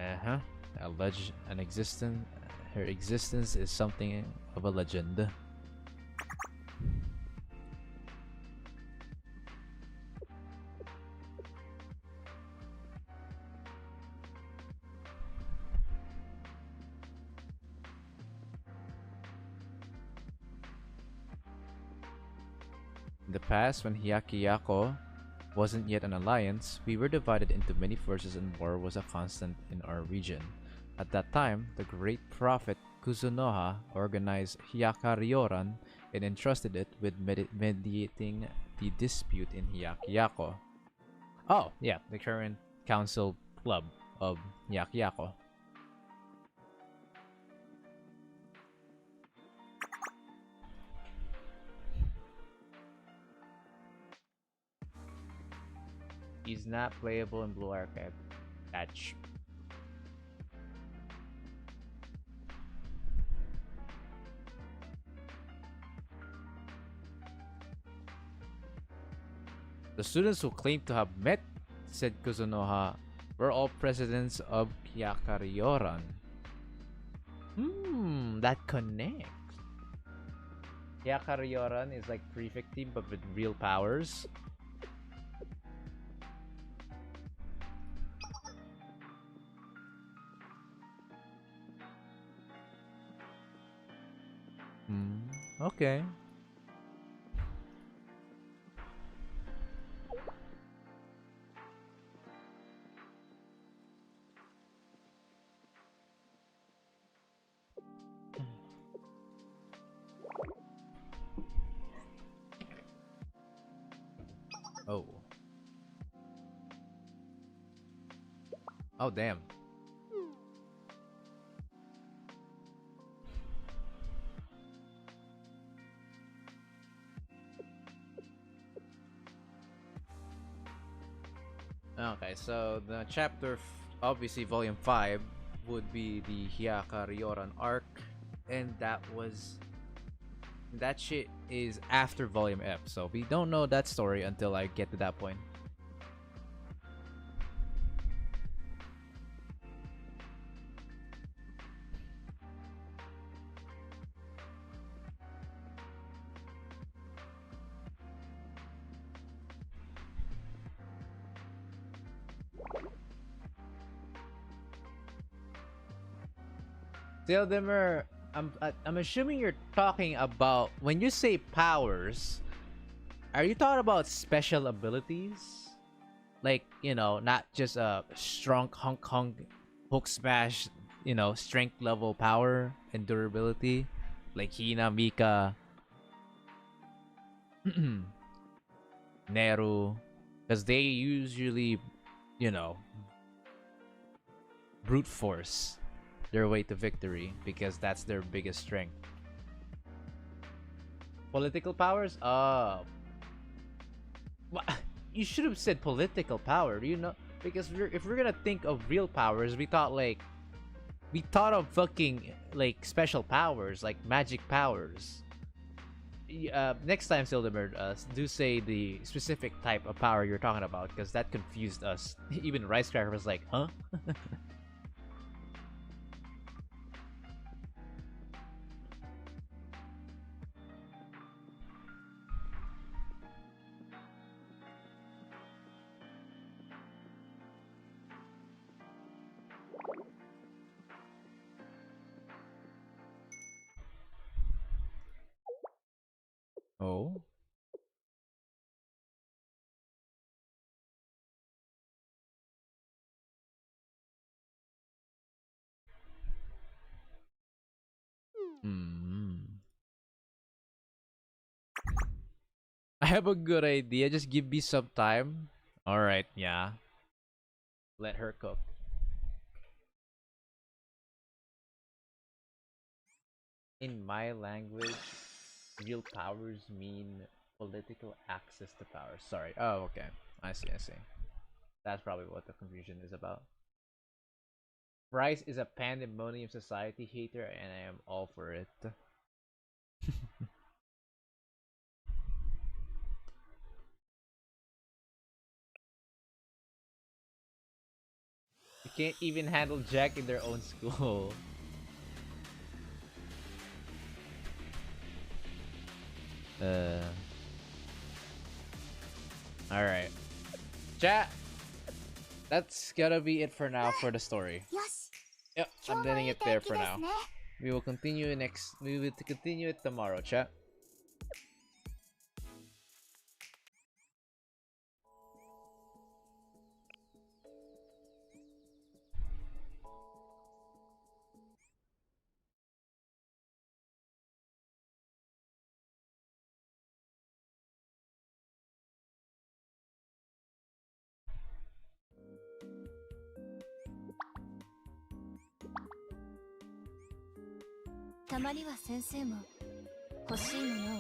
Uh-huh. An existence. Her existence is something of a legend. In the past, when Hyakkyako wasn't yet an alliance, we were divided into many forces and war was a constant in our region. At that time, the great prophet Kuzunoha organized Hyakaryoran and entrusted it with mediating the dispute in Hyakyako. Oh, yeah, the current council club of Hyakyako. He's not playable in Blue Archive. Catch. The students who claim to have met, said Kuzunoha, were all presidents of Hyakaryoran. That connects. Hyakaryoran is like prefect team but with real powers. Okay. Oh. Oh, damn. Okay, so the obviously volume 5 would be the Hyakaryoran arc, and that shit is after volume F, so we don't know that story until I get to that point. Dildimer, I'm assuming you're talking about when you say powers. Are you talking about special abilities? Like, not just a strong hong hook smash, strength level power and durability, like Hina, Mika, Neru, because they usually, you know, brute force their way to victory because that's their biggest strength. Political powers? You should have said political power. Do you know? Because if we're gonna think of real powers, we thought of fucking like special powers, like magic powers. Next time, Sildemer, do say the specific type of power you're talking about, because that confused us. Even Rice Cracker was like, huh? Oh. Hmm. I have a good idea. Just give me some time. All right, yeah. Let her cook. In my language, real powers mean political access to power. Sorry. Oh, okay. I see, I see. That's probably what the confusion is about. Bryce is a pandemonium society hater, and I am all for it. can't even handle Jack in their own school. Alright. Chat. That's gotta be it for now for the story. Yep, I'm letting it there for now. We will continue it tomorrow, chat.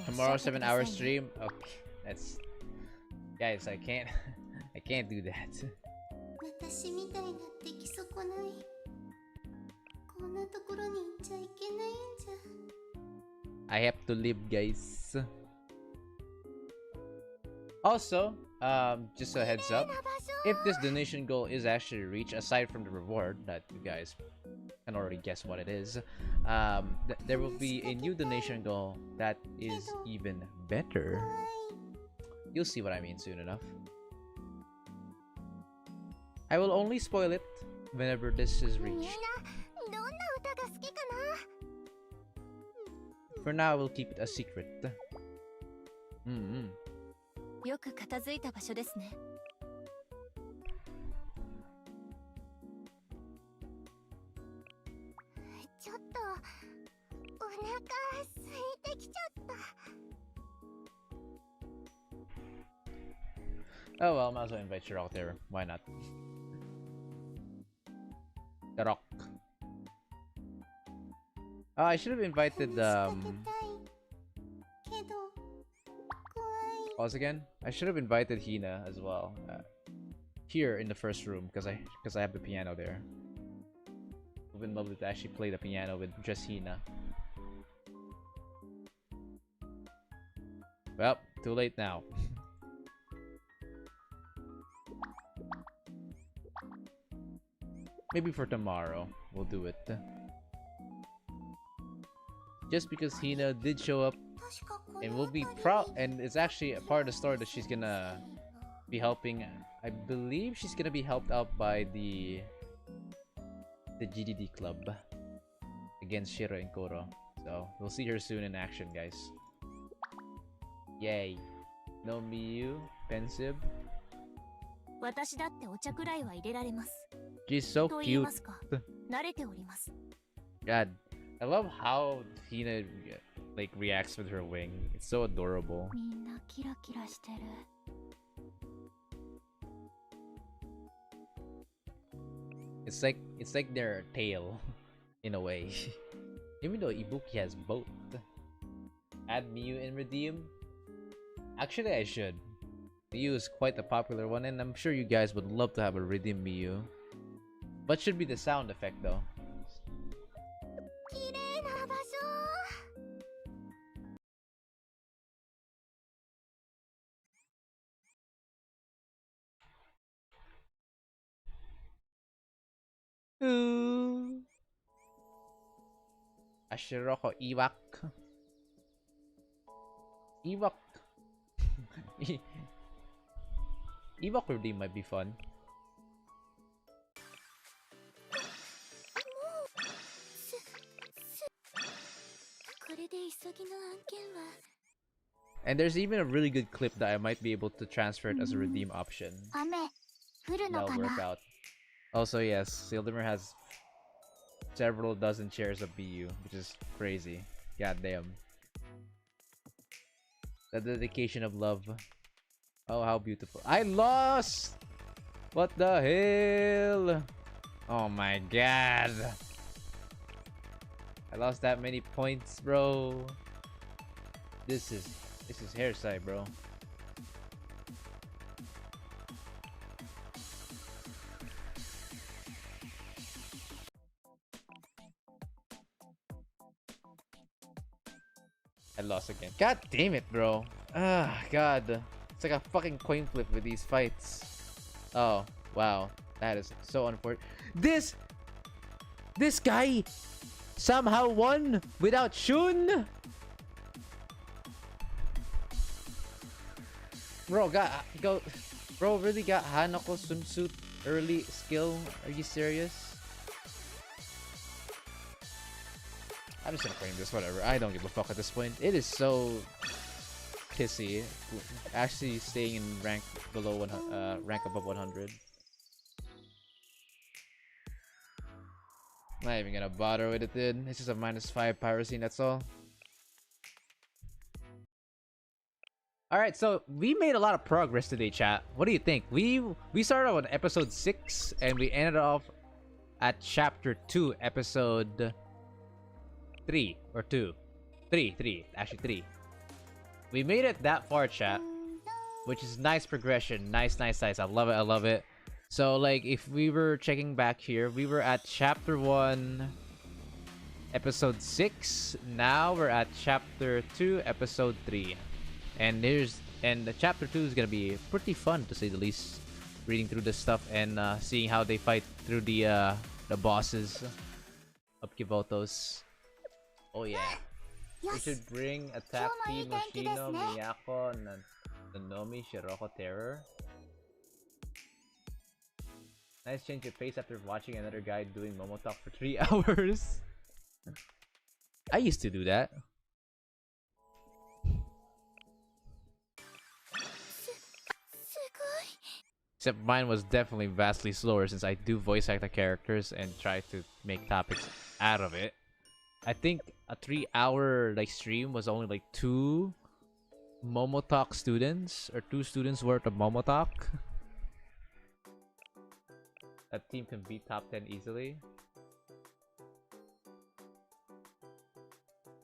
Tomorrow 7-hour stream. Okay, that's guys. I can't. I can't do that. I have to live, guys. Also, just a heads up, if this donation goal is actually reached, aside from the reward that you guys can already guess what it is, there will be a new donation goal that is even better. You'll see what I mean soon enough. I will only spoil it whenever this is reached. For now, we'll keep it a secret. Oh well, might as well invite Shirok there. Why not? The Rock. Oh, I should have invited Pause again. I should have invited Hina as well. Here in the first room, because I have the piano there. It would have been lovely to actually play the piano with just Hina. Well, too late now. Maybe for tomorrow we'll do it. Just because Hina did show up and will be proud, and it's actually a part of the story that she's gonna be helping. I believe she's gonna be helped out by the GDD club against Shiro and Koro. So we'll see her soon in action, guys. Yay. No Miyu, pensive. She's so cute. God, I love how Hina like reacts with her wing. It's so adorable. It's like their tail in a way. Even though Ibuki has both. Add Miyu and redeem? Actually, I should. Miyu is quite a popular one, and I'm sure you guys would love to have a redeem Miyu. What should be the sound effect though? Ooh. Ashiroko Iwak. Ewok. Ewok redeem might be fun. And there's even a really good clip that I might be able to transfer it as a redeem option. That'll work out. Also, yes, Sildimer has several dozen shares of BU, which is crazy. God damn. The dedication of love. Oh, how beautiful. I lost! What the hell? Oh my god. I lost that many points, bro. This is hair side, bro. I lost again. God damn it, bro. Ah, god. It's like a fucking coin flip with these fights. Oh, wow. That is so unfortunate. This guy somehow won without Shun. Bro, bro, really got Hanako swimsuit early skill. Are you serious? I'm just gonna frame this, whatever. I don't give a fuck at this point. It is so pissy. Actually staying in rank below rank above 100. Not even gonna bother with it, dude. It's just a -5 pyrocene, that's all. Alright, so we made a lot of progress today, chat. What do you think? We started on episode 6 and we ended off at chapter 2, episode 3 or 2. 3, actually 3. We made it that far, chat, which is nice progression. Nice. I love it. So like, if we were checking back here, we were at chapter 1, episode 6. Now we're at chapter 2, episode 3. And the chapter 2 is gonna be pretty fun, to say the least. Reading through this stuff and seeing how they fight through the bosses of Kivotos. Oh yeah. We should bring attack team Moshino, Miyako, Nanomi, Shiroko, Terror. Nice change of pace after watching another guy doing Momo Talk for 3 hours. I used to do that. Except mine was definitely vastly slower since I do voice act the characters and try to make topics out of it. I think a 3-hour like stream was only like 2 Momotalk students or 2 students worth of Momotalk. That team can beat top 10 easily.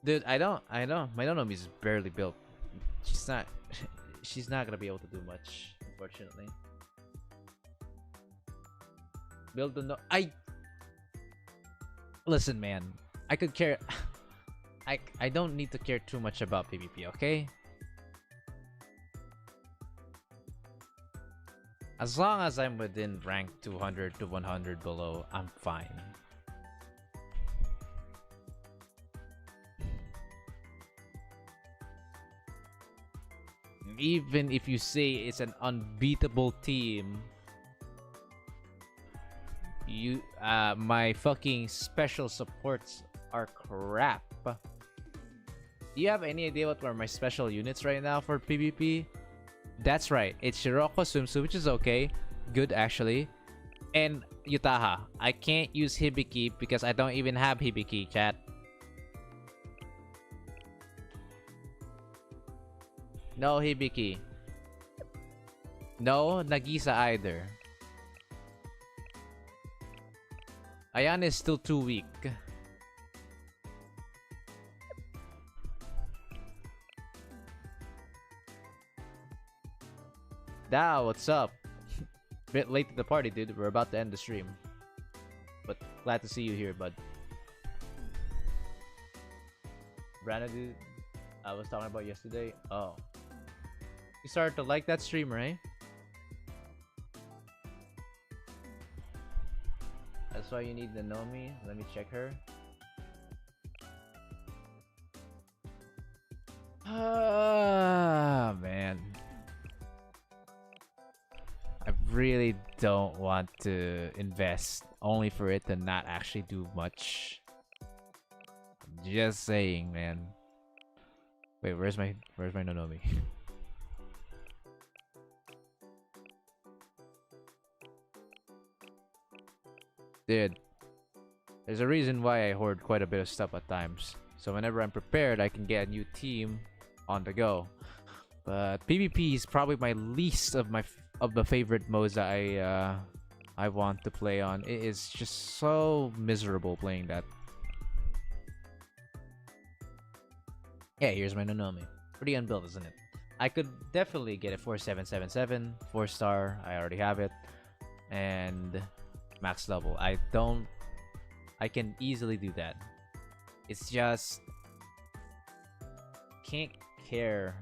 Dude, I don't. My Nonomi is barely built. She's not gonna be able to do much, unfortunately. Build the listen, man. I could care. I don't need to care too much about PvP, okay? As long as I'm within rank 200 to 100 below, I'm fine. Even if you say it's an unbeatable team, my fucking special supports are crap. Do you have any idea what are my special units right now for PvP? That's right, it's Shiroko Swimsuit, which is okay. Good, actually. And Yutaha. I can't use Hibiki because I don't even have Hibiki, chat. No Hibiki. No Nagisa either. Ayane is still too weak. Dao, what's up? Bit late to the party, dude. We're about to end the stream. But glad to see you here, bud. Brandon, dude, I was talking about yesterday. Oh. You started to like that stream, right? That's why you need Nanomi. Let me check her. Ah, man. I really don't want to invest only for it to not actually do much. Just saying, man. Wait, where's my Nanomi? Dude, there's a reason why I hoard quite a bit of stuff at times. So whenever I'm prepared, I can get a new team on the go. But PvP is probably my least of the favorite modes that I want to play on. It is just so miserable playing that. Yeah, here's my Nanomi. Pretty unbuilt, isn't it? I could definitely get a 4777, 4-star. I already have it. And max level. I can easily do that. It's just can't care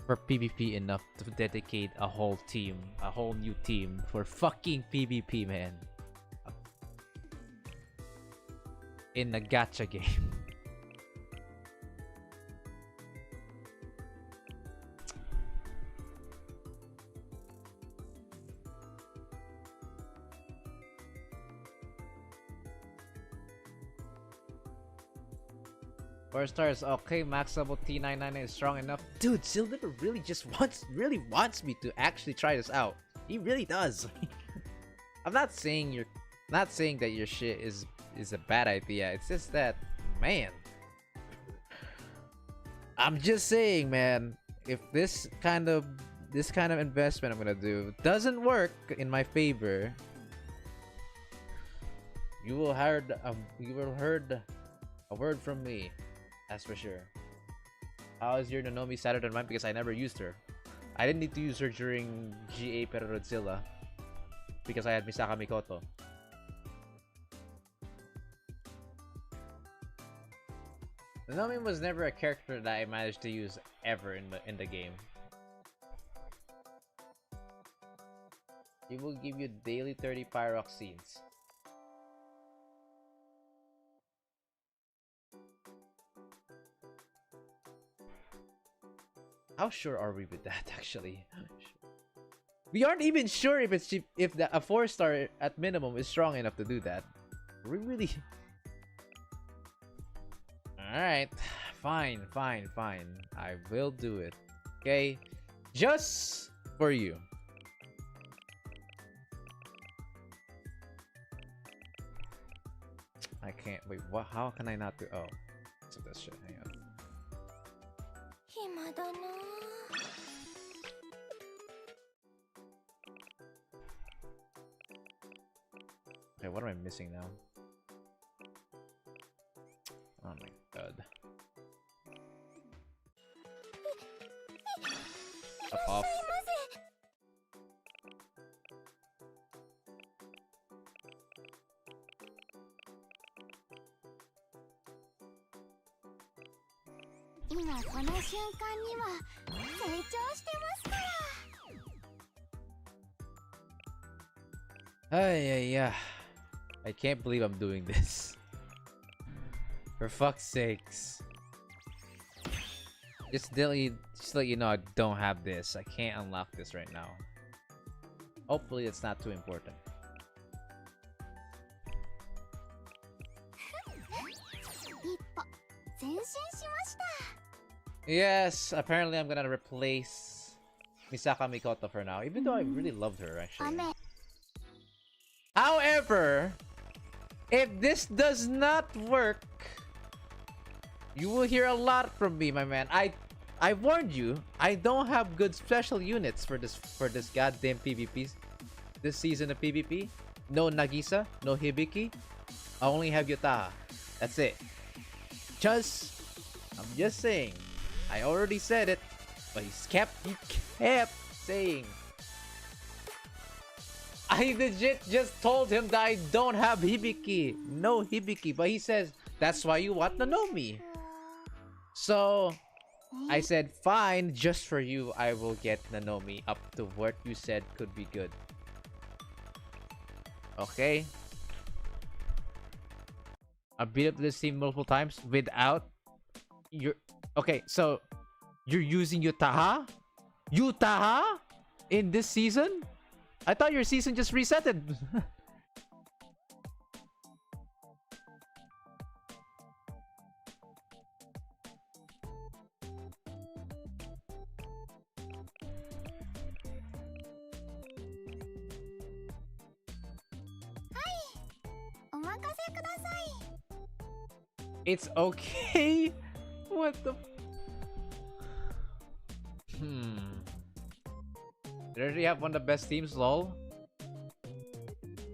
for PvP enough to dedicate a whole team, a whole new team for fucking PvP, man. In a gacha game. Four stars, okay. Maxable T99 is strong enough. Dude, Silver really just wants me to actually try this out. He really does. I'm not saying that your shit is a bad idea. It's just that, man. I'm just saying, man. If this kind of investment I'm gonna do doesn't work in my favor, you will heard a word from me. That's for sure. How is your Nonomi Saturday than mine? Because I never used her. I didn't need to use her during GA Perodzilla because I had Misaka Mikoto. Nonomi was never a character that I managed to use ever in the game. He will give you daily 30 pyroxenes. How sure are we with that, actually? We aren't even sure if a 4-star at minimum is strong enough to do that. We really... Alright, fine. I will do it. Okay? Just for you. I can't wait. What? How can I not do? Oh, so this shit. Hang on. Okay, what am I missing now? Oh my god. Up off. Yeah. I can't believe I'm doing this. For fuck's sakes. Just let you know I don't have this. I can't unlock this right now. Hopefully it's not too important. Yes, apparently I'm gonna replace Misaka Mikoto for now, even though I really loved her actually. However, if this does not work, you will hear a lot from me, my man. I warned you. I don't have good special units for this goddamn PvP. This season of PvP. No Nagisa, no Hibiki. I only have Yutaha. That's it. I'm just saying. I already said it, but he kept saying. I legit just told him that I don't have Hibiki. No Hibiki. But he says, that's why you want Nonomi. So, I said, fine, just for you, I will get Nonomi up to what you said could be good. Okay? I beat up this team multiple times without your... Okay, so, you're using Yutaha? Yutaha? In this season? I thought your season just resetted. It's okay? What the... They already have one of the best teams, lol.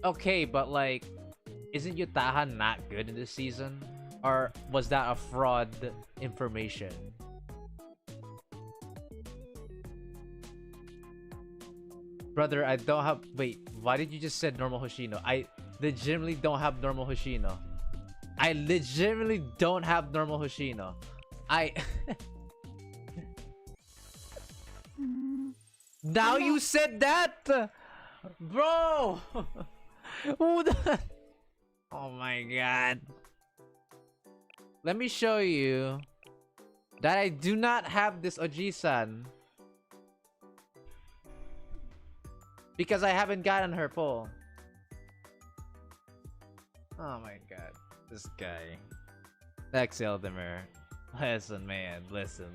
Okay, but like, isn't Yutaha not good in this season? Or was that a fraud information? Brother, I don't have... Wait, why did you just say normal Hoshino? I legitimately don't have normal Hoshino. I legitimately don't have normal Hoshino. Now you said that, bro. Who the? Oh my god. Let me show you that I do not have this Oji-san because I haven't gotten her pull. Oh my god, this guy. Next Eldemir. Listen, man. Listen.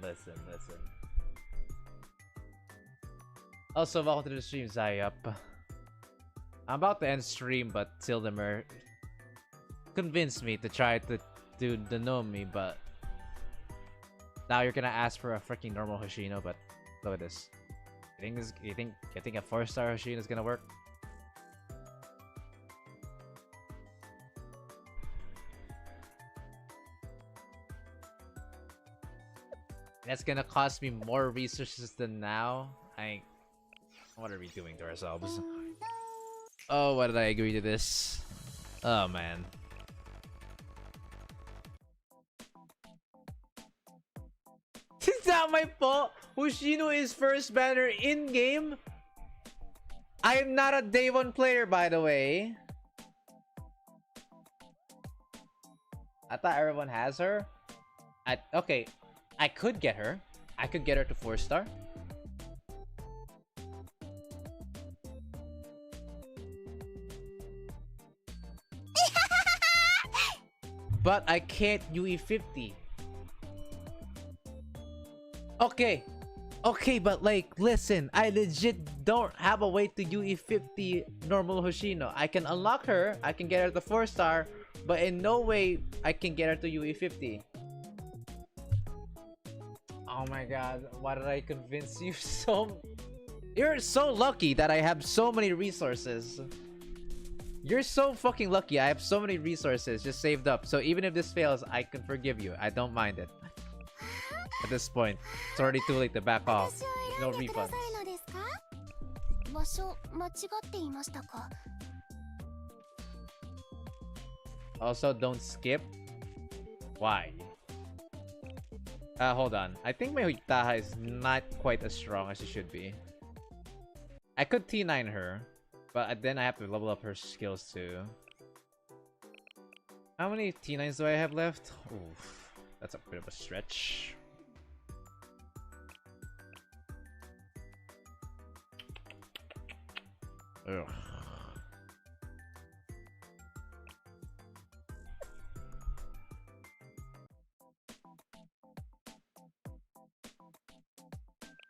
Also, welcome to the stream, Zayup. I'm about to end stream, but Tildemir convinced me to try to do the Nomi, but now you're gonna ask for a freaking normal Hoshino, but look at this. You think a 4-star Hoshino is gonna work? That's gonna cost me more resources than now. What are we doing to ourselves? Oh, why did I agree to this? Oh man. It's not my fault. Hoshino is first banner in game. I am not a day 1 player, by the way. I thought everyone has her. Okay, I could get her. I could get her to 4-star. But I can't UE 50. Okay, but like, listen, I legit don't have a way to UE 50 normal Hoshino. I can unlock her, I can get her to 4-star, but in no way I can get her to UE 50. Oh my god, why did I convince you so? You're so lucky that I have so many resources. You're so fucking lucky. I have so many resources just saved up. So even if this fails, I can forgive you. I don't mind it. At this point, it's already too late to back off. No refunds. Also, don't skip. Why? Hold on. I think my Uitaha is not quite as strong as it should be. I could T9 her, but then I have to level up her skills too. How many T9s do I have left? Oof, that's a bit of a stretch. Ugh.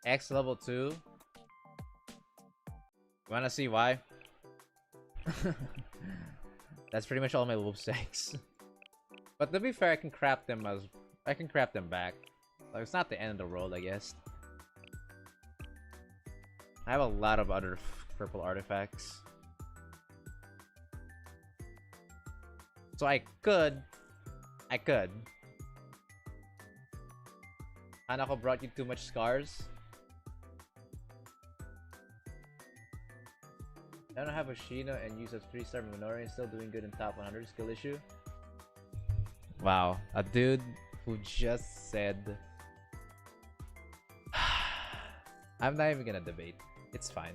X level 2. You wanna see why? That's pretty much all my wolf stacks. But to be fair, I can craft them back. Like, it's not the end of the world, I guess. I have a lot of other purple artifacts. So I could. Hanako brought you too much scars. I don't have Hoshino and use a 3-star Minoru still doing good in top 100 skill issue. Wow, a dude who just said I'm not even gonna debate. It's fine.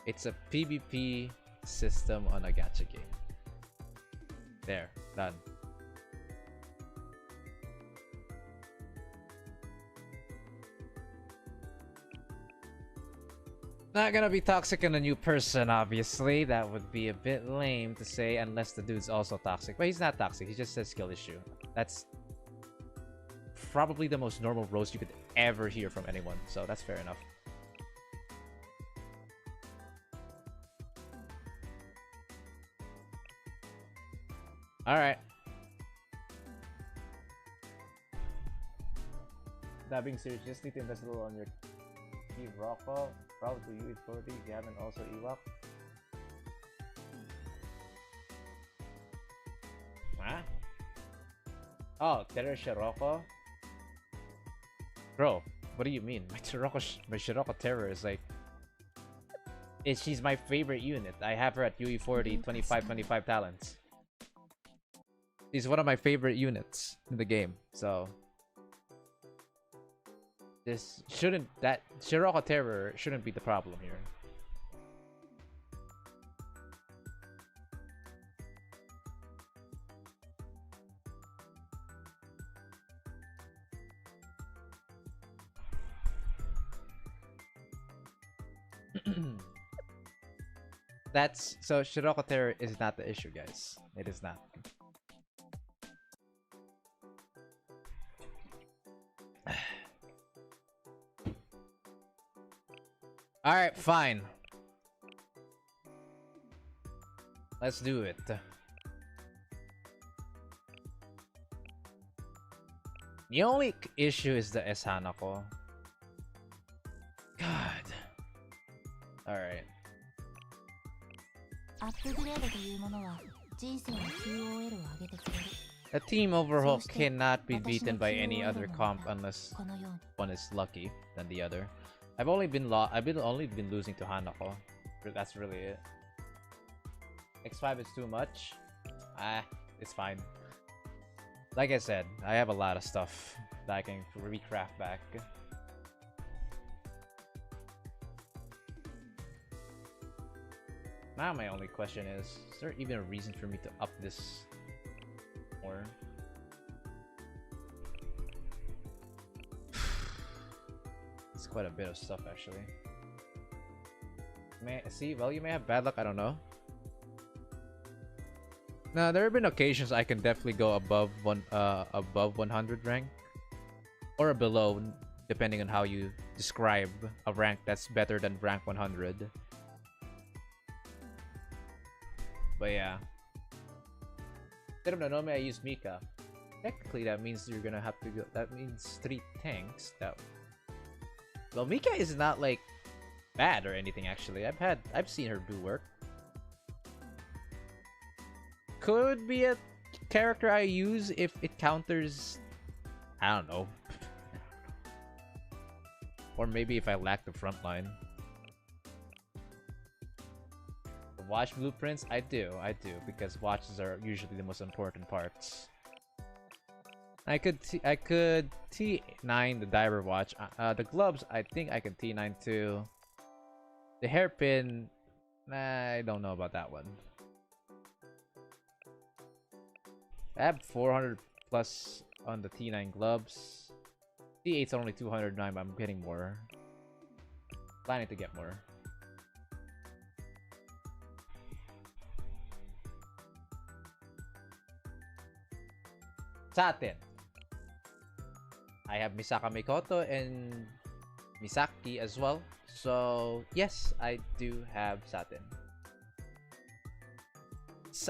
It's a PvP system on a gacha game. There, done. Not gonna be toxic on a new person, obviously. That would be a bit lame to say unless the dude's also toxic. But he's not toxic, he just says skill issue. That's probably the most normal roast you could ever hear from anyone, so that's fair enough. Alright. That being serious, just need to invest a little on your key rockfall. Proud to you, 40 if you haven't also Ewok. Huh? Oh, Terra Shiroko? Bro, what do you mean? My Shiroko Terror is like... she's my favorite unit. I have her at UE 40, 25 talents. She's one of my favorite units in the game, so... This shouldn't that Shiroko Terror shouldn't be the problem here. That's so Shiroko Terror is not the issue, guys. It is not. Alright, fine. Let's do it. The only issue is the S Hanako. God. Alright. アップグレードというものは人生の QOL を上げてくれる。 The team overhaul cannot be beaten by any other comp unless このように one is lucky than the other. I've only been losing to Hanako. That's really it. X5 is too much. It's fine. Like I said, I have a lot of stuff that I can recraft back. Now my only question is there even a reason for me to up this more? It's quite a bit of stuff actually. Well, you may have bad luck, I don't know. Now there have been occasions I can definitely go above 100 rank or below, depending on how you describe a rank that's better than rank 100. But yeah. Instead of Nanome, I use Mika. Technically, that means you're gonna have to go. That means 3 tanks. Well, Mika is not like bad or anything. Actually, I've seen her do work. Could be a character I use if it counters. I don't know. Or maybe if I lack the front line. Watch blueprints? I do, because watches are usually the most important parts. I could T9 the diver watch. The gloves, I think I can T9 too. The hairpin, I don't know about that one. I have 400 plus on the T9 gloves. T8's only 209, but I'm getting more. Planning to get more. Satin. I have Misaka Mikoto and Misaki as well. So, yes, I do have Satin.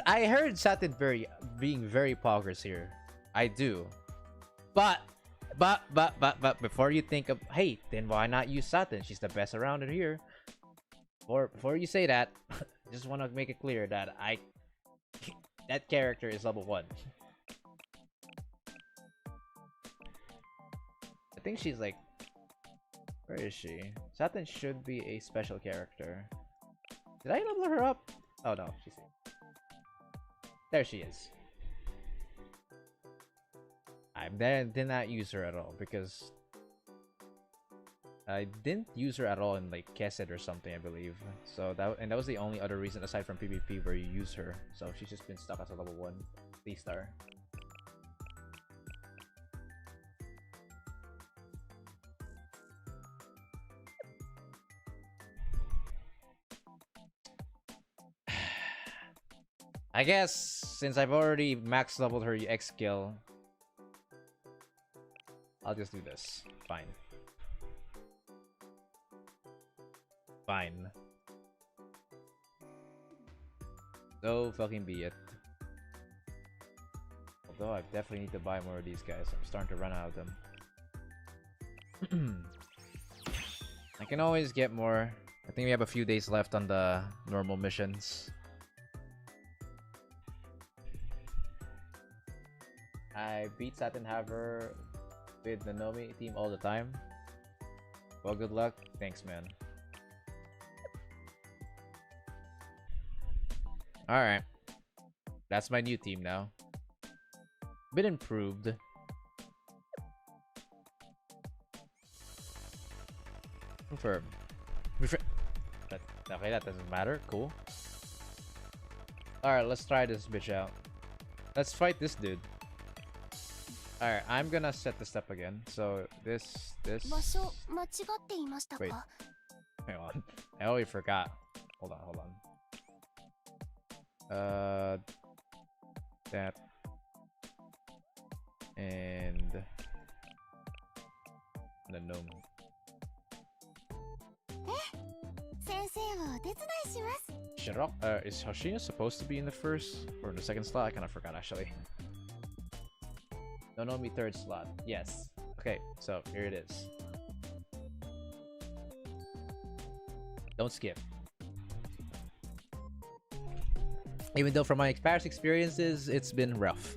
I heard Satin being very poggers here. I do. But before you think of, hey, then why not use Satin? She's the best around here. Or before you say that, just want to make it clear that that character is level 1. I think she's like, where is she? Satin should be a special character. Did I level her up? Oh no, she's here. There she is. I did not use her at all because I didn't use her at all in like Kesed or something, I believe. So that was the only other reason aside from PvP where you use her. So she's just been stuck as a level 1 3-star. I guess since I've already max leveled her X skill, I'll just do this. Fine. Fine. So fucking be it. Although I definitely need to buy more of these guys. I'm starting to run out of them. I can always get more. I think we have a few days left on the normal missions. I beat Satin Haver with the Nomi team all the time. Well, good luck. Thanks, man. Alright. That's my new team now. Bit improved. Confirm. Okay, that doesn't matter. Cool. Alright, let's try this bitch out. Let's fight this dude. Alright, I'm gonna set this up again. So, this... 場所間違っていましたか？ Wait. Hang on. I already forgot. Hold on. That. And... the gnome. 先生はお手伝いします。 Shirok, is Hoshino supposed to be in the first or in the second slot? I kind of forgot actually. Nonomi third slot. Yes. Okay, so here it is. Don't skip. Even though from my past experiences, it's been rough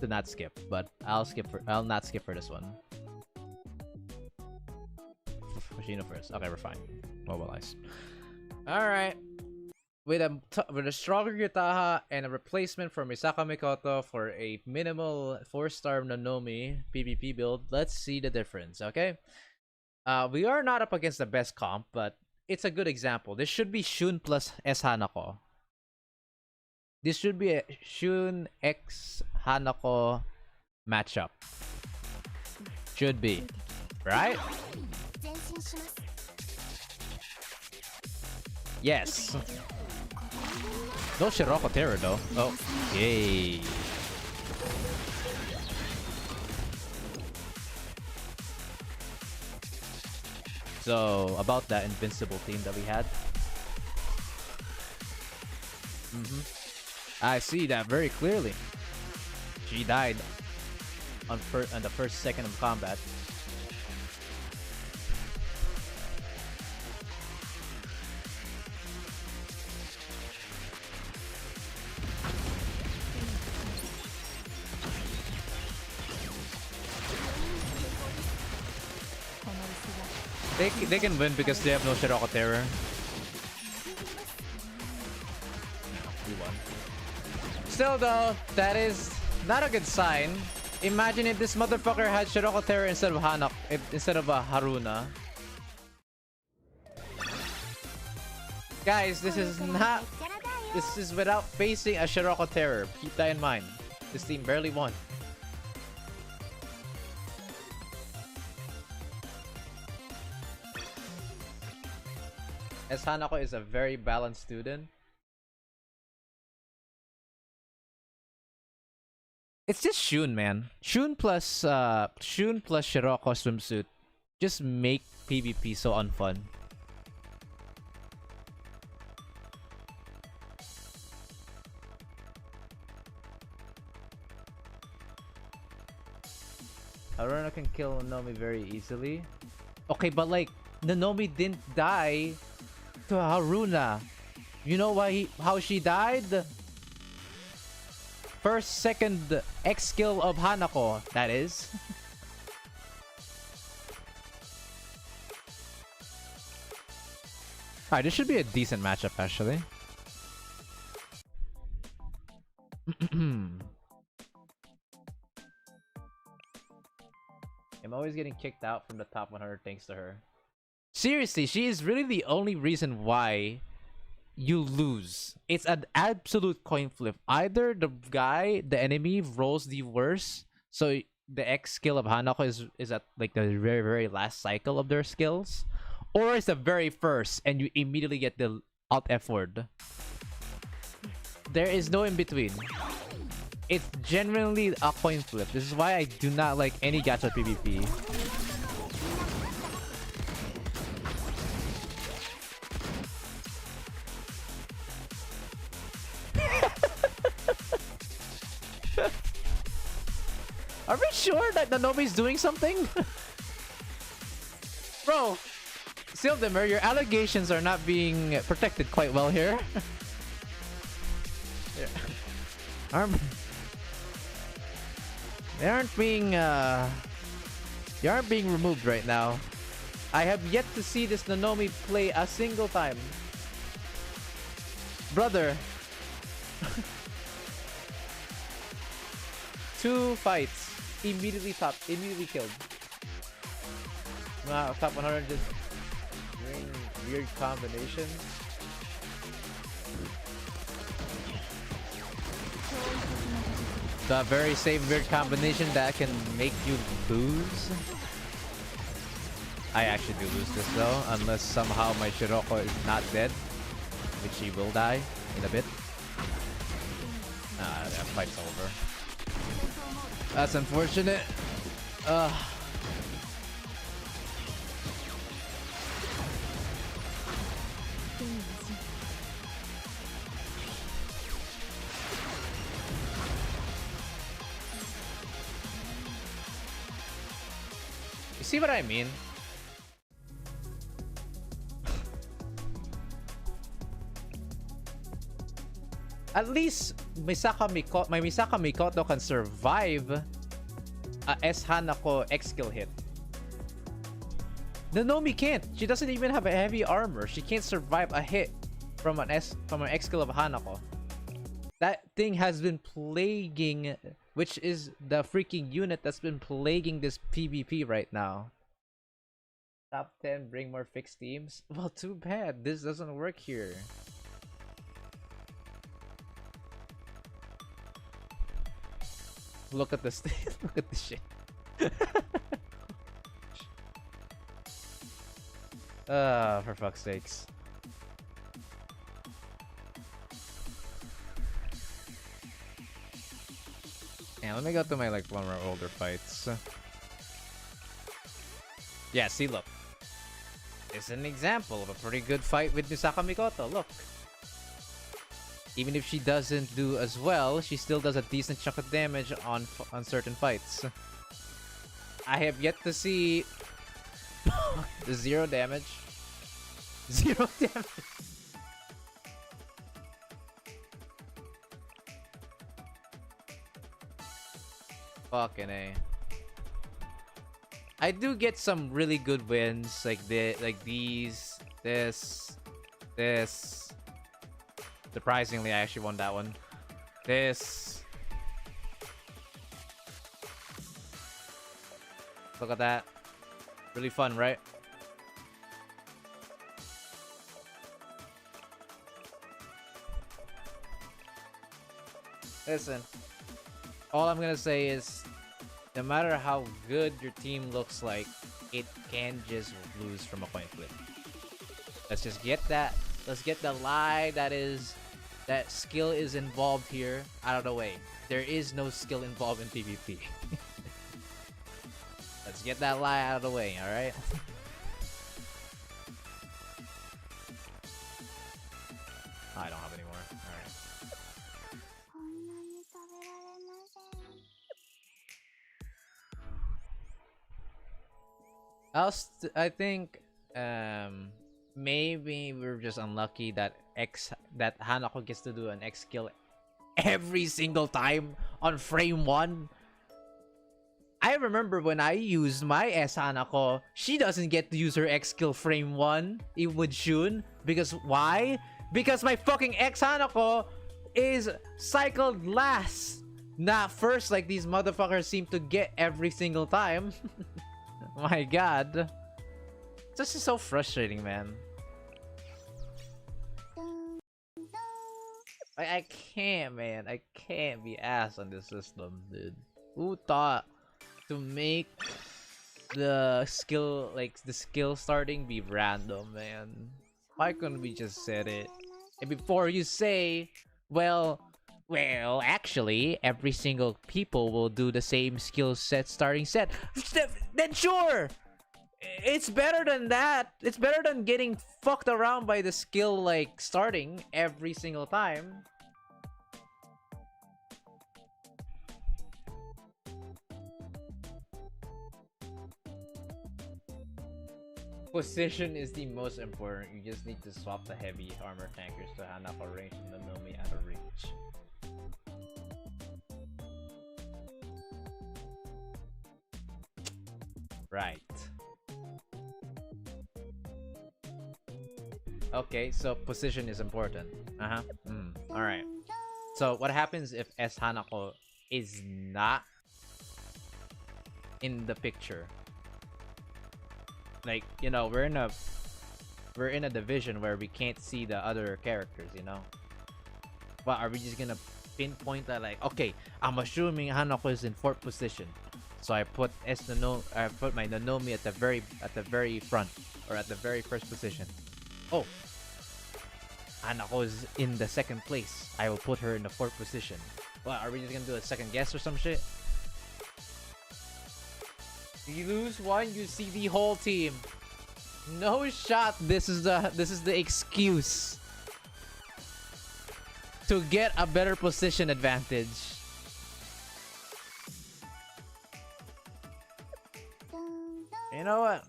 to not skip, but I'll not skip for this one. Hoshino first. Okay, we're fine. Mobilize. Alright. With a stronger Yutaha and a replacement for Misaka Mikoto for a minimal 4-star Nonomi PvP build, let's see the difference, okay? We are not up against the best comp, but it's a good example. This should be Shun plus S Hanako. This should be a Shun X Hanako matchup. Should be. Right? 前進します。 Yes. No Shiroko Terror though. Oh, yay. So, about that invincible team that we had. I see that very clearly. She died on the first second of combat. They can win because they have no Shiroko Terror. We won. Still though, that is not a good sign. Imagine if this motherfucker had Shiroko Terror instead of Haruna. Guys, this is without facing a Shiroko Terror. Keep that in mind. This team barely won. As Hanako is a very balanced student. It's just Shun, man. Shun plus Shiroko swimsuit just make PvP so unfun. Haruna can kill Nonomi very easily. Okay, but like Nonomi didn't die to Haruna. You know how she died? First, second X skill of Hanako, that is. Alright, this should be a decent matchup actually. I'm always getting kicked out from the top 100 thanks to her. Seriously, she is really the only reason why you lose. It's an absolute coin flip. Either the enemy rolls the worst, so the X skill of Hanako is at like the very, very last cycle of their skills, or it's the very first and you immediately get the Alt F word. There is no in between. It's genuinely a coin flip. This is why I do not like any gacha PvP. Are we sure that Nonomi's doing something? Bro, Sildimer, your allegations are not being protected quite well here. They aren't being removed right now. I have yet to see this Nonomi play a single time. Brother. 2 fights. Immediately killed. Top 100 just doing weird combinations. The very same weird combination that can make you lose. I actually do lose this though, unless somehow my Shiroko is not dead, which she will die in a bit. That fight's over. That's unfortunate. You see what I mean? At least my Misaka Mikoto can survive a S Hanako X skill hit. Nanomi can't. She doesn't even have a heavy armor. She can't survive a hit from an X skill of Hanako. That thing has been plaguing, which is the freaking unit that's been plaguing this PvP right now. Top 10, bring more fixed teams. Well, too bad. This doesn't work here. Look at this. Look at this shit. For fuck's sakes. Yeah, let me go to my like one more older fights. Yeah, see, look. It's an example of a pretty good fight with Misaka Mikoto. Look. Even if she doesn't do as well, she still does a decent chunk of damage on certain fights. I have yet to see the 0 damage. 0 damage. Fucking A. I do get some really good wins like these, this. Surprisingly, I actually won that one. This. Look at that. Really fun, right? Listen. All I'm gonna say is, no matter how good your team looks like, it can just lose from a coin flip. Let's just get that. Let's get the lie that skill is involved here out of the way. There is no skill involved in PvP. Let's get that lie out of the way, alright? I don't have any more. Alright. I think maybe we're just unlucky that Hanako gets to do an X skill every single time on frame 1. I remember when I used my S Hanako, she doesn't get to use her X skill frame 1 even with Shun. Because why? Because my fucking X Hanako is cycled last, not first like these motherfuckers seem to get every single time. My god. This is so frustrating, man. I can't, man. I can't be ass on this system, dude. Who thought to make the skill, like, the skill starting be random, man? Why couldn't we just set it? And before you say, well, actually, every single people will do the same skill set starting set. Then sure! It's better than that. It's better than getting fucked around by the skill, like, starting every single time. Position is the most important. You just need to swap the heavy armor tankers to Hanako range and the Nomi out of reach. Right. Okay, so position is important. Alright. So what happens if S Hanako is not in the picture? Like, you know, we're in a division where we can't see the other characters, you know. But are we just gonna pinpoint that, like, okay, I'm assuming Hanako is in fourth position, so I put I put my Nanomi at the very front, or at the very first position. Oh, Hanako is in the second place, I will put her in the fourth position. Well, are we just gonna do a second guess or some shit? You lose one, you see the whole team. No shot. This is the excuse to get a better position advantage. You know what?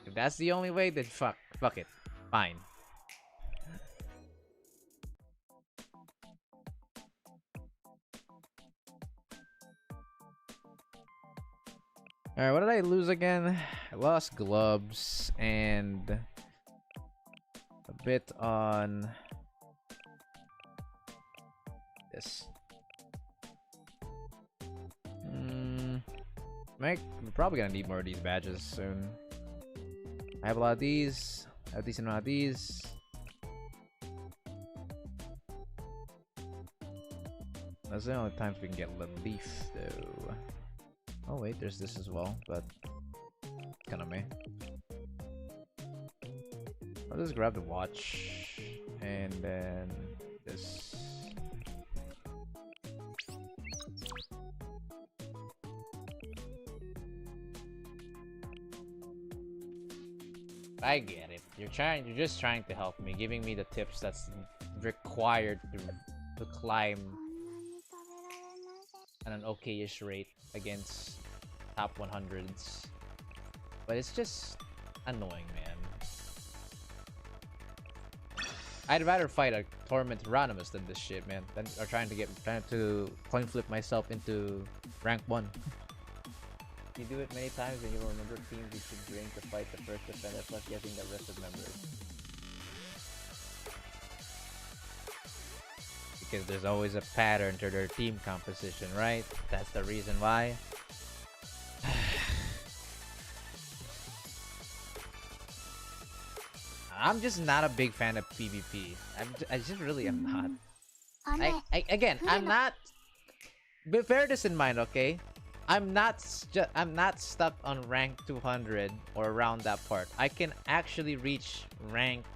If that's the only way, then fuck it. Fine. Alright, what did I lose again? I lost gloves and a bit on this. We're probably gonna need more of these badges soon. I have a lot of these. I have a decent amount of these. That's the only times we can get leaf though. Oh wait, there's this as well, but kind of meh. I'll just grab the watch and then this. I get it. You're just trying to help me, giving me the tips that's required to climb at an okay-ish rate against top 100s. But it's just annoying, man. I'd rather fight a Torment Ronimus than this shit, man. Or trying to coin flip myself into rank 1. You do it many times and you will remember teams you should bring to fight the first defender plus getting the rest of members. Because there's always a pattern to their team composition, right? That's the reason why. I'm just not a big fan of PvP. I just really am not. I'm not. But bear this in mind, okay? I'm not stuck on rank 200 or around that part. I can actually reach rank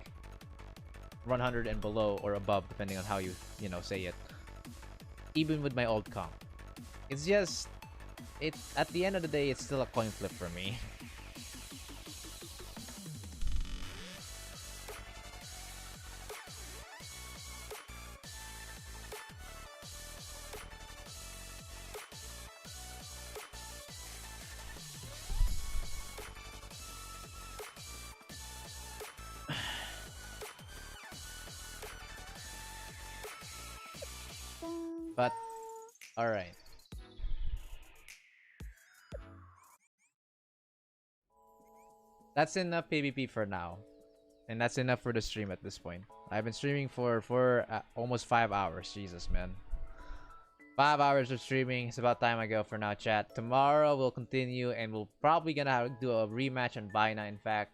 100 and below or above, depending on how you say it. Even with my old comp, it's just at the end of the day, it's still a coin flip for me. But all right. That's enough PvP for now. And that's enough for the stream at this point. I've been streaming for almost 5 hours. Jesus, man. 5 hours of streaming. It's about time I go for now, chat. Tomorrow we'll continue and we'll probably gonna do a rematch on Bina, in fact.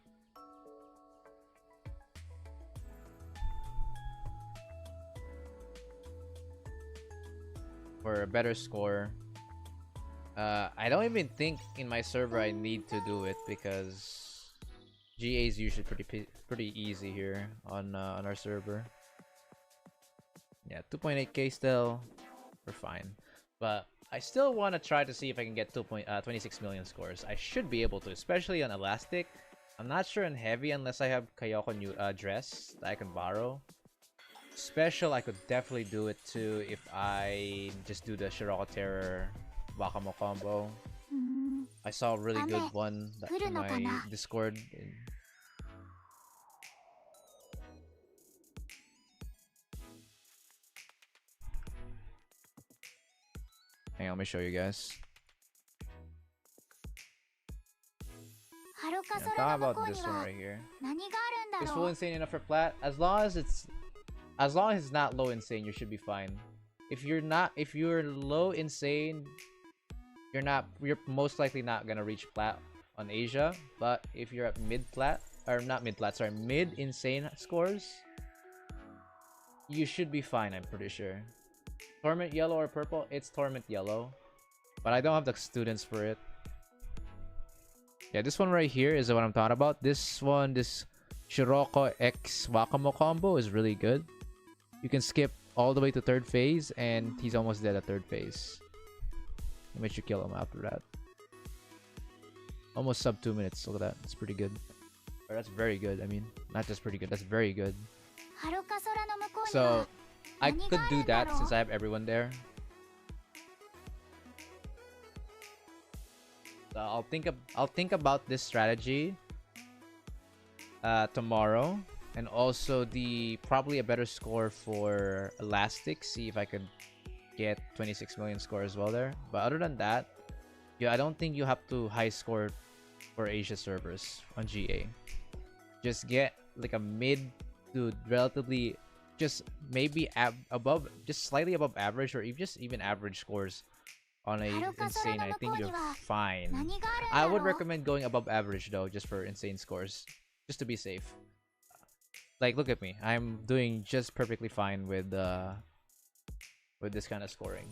For a better score. I don't even think in my server I need to do it because GA is usually pretty easy here on our server. Yeah, 2.8k still, we're fine. But I still want to try to see if I can get 26 million scores. I should be able to, especially on Elastic. I'm not sure on Heavy unless I have Kayoko new dress that I can borrow. Special, I could definitely do it too if I just do the Shiroko Terror Wakamo combo. I saw a really good one in my Discord. Hang on, let me show you guys. Yeah, I'm talking about this one right here. Is full insane enough for plat? As long as it's not low insane, you should be fine. If you're low insane, you're most likely not gonna reach plat on Asia. But if you're at mid plat, or not mid plat, sorry, mid insane scores, you should be fine, I'm pretty sure. Torment yellow or purple? It's torment yellow, but I don't have the students for it. Yeah, this one right here is what I'm talking about. This one, this Shiroko X Wakamo combo is really good. You can skip all the way to third phase, and he's almost dead at third phase. It makes you kill him after that. Almost sub 2 minutes. Look at that. It's pretty good. Or that's very good. I mean, not just pretty good. That's very good. So, I could do that since I have everyone there. So I'll think about this strategy tomorrow, and also probably a better score for Elastic. See if I could get 26 million score as well there. But other than that, yeah, I don't think you have to high score for Asia servers on GA. Just get like a mid to relatively, just maybe above, just slightly above average, or even average scores on a insane. I think you're fine. I would recommend going above average though, just for insane scores, just to be safe. Like, look at me. I'm doing just perfectly fine with this kind of scoring.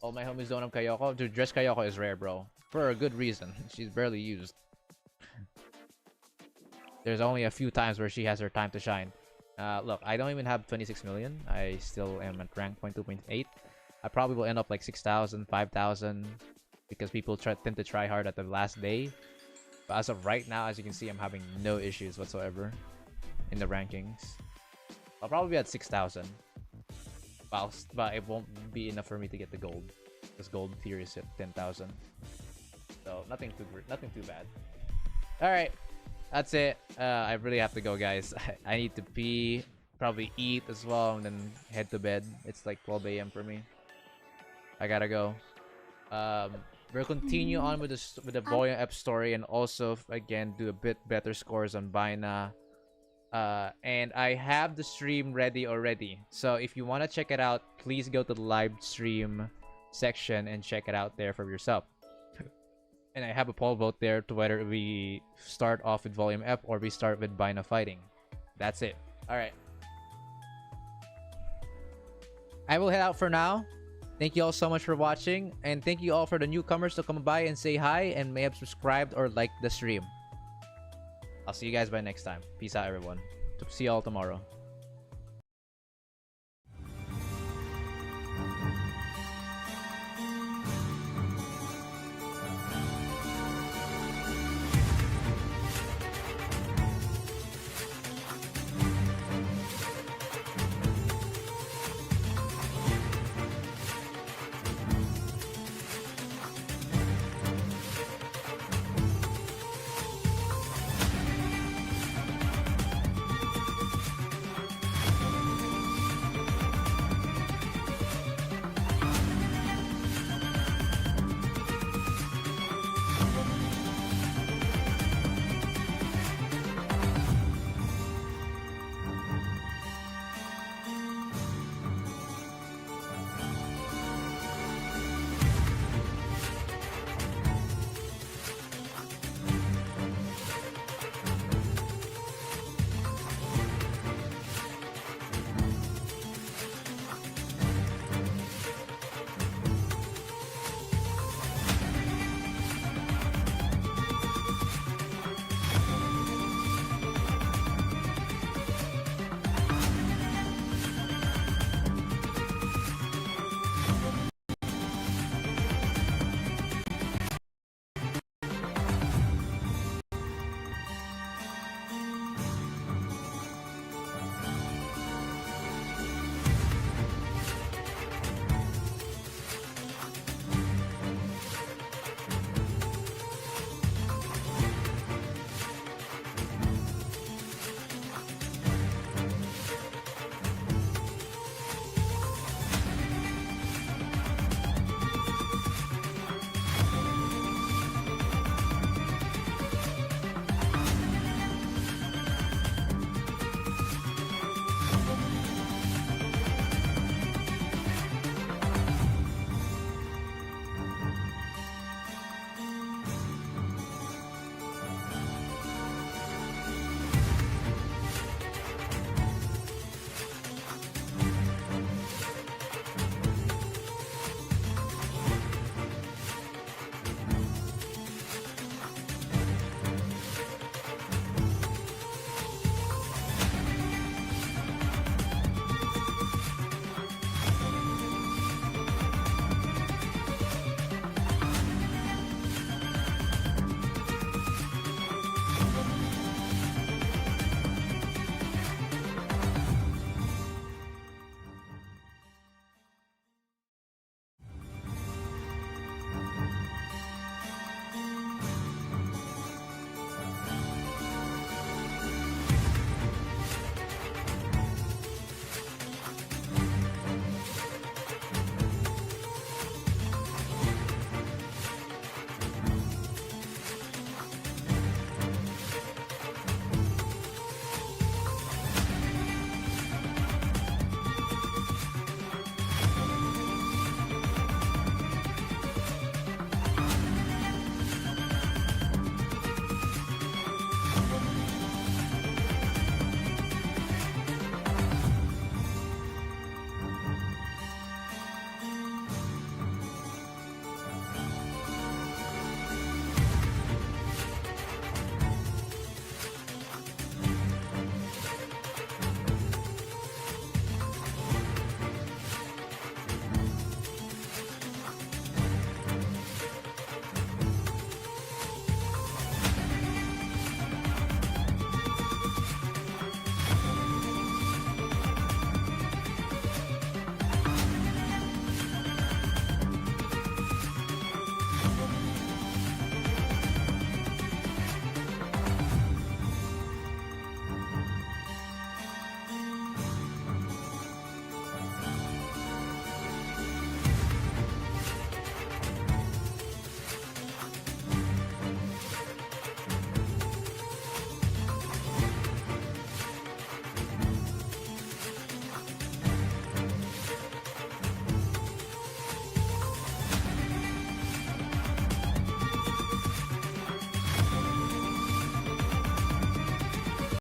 All my homies don't have Kayoko. Dude, Dress Kayoko is rare, bro. For a good reason. She's barely used. There's only a few times where she has her time to shine. Look, I don't even have 26 million. I still am at rank 0.2.8. I probably will end up like 6,000, 5,000, because people tend to try hard at the last day. But as of right now, as you can see, I'm having no issues whatsoever in the rankings. I'll probably be at 6,000. But it won't be enough for me to get the gold, because gold tier is at 10,000. So nothing too bad. All right, that's it. I really have to go, guys. I need to pee, probably eat as well, and then head to bed. It's like 12 a.m. for me. I gotta go. We'll continue on with the Volume Up story, and also again do a bit better scores on Bina. And I have the stream ready already. So if you want to check it out, please go to the live stream section and check it out there for yourself. And I have a poll vote there to whether we start off with Volume F or we start with Bina fighting. That's it. Alright. I will head out for now. Thank you all so much for watching. And thank you all for the newcomers to come by and say hi and may have subscribed or liked the stream. I'll see you guys by next time. Peace out, everyone. See you all tomorrow.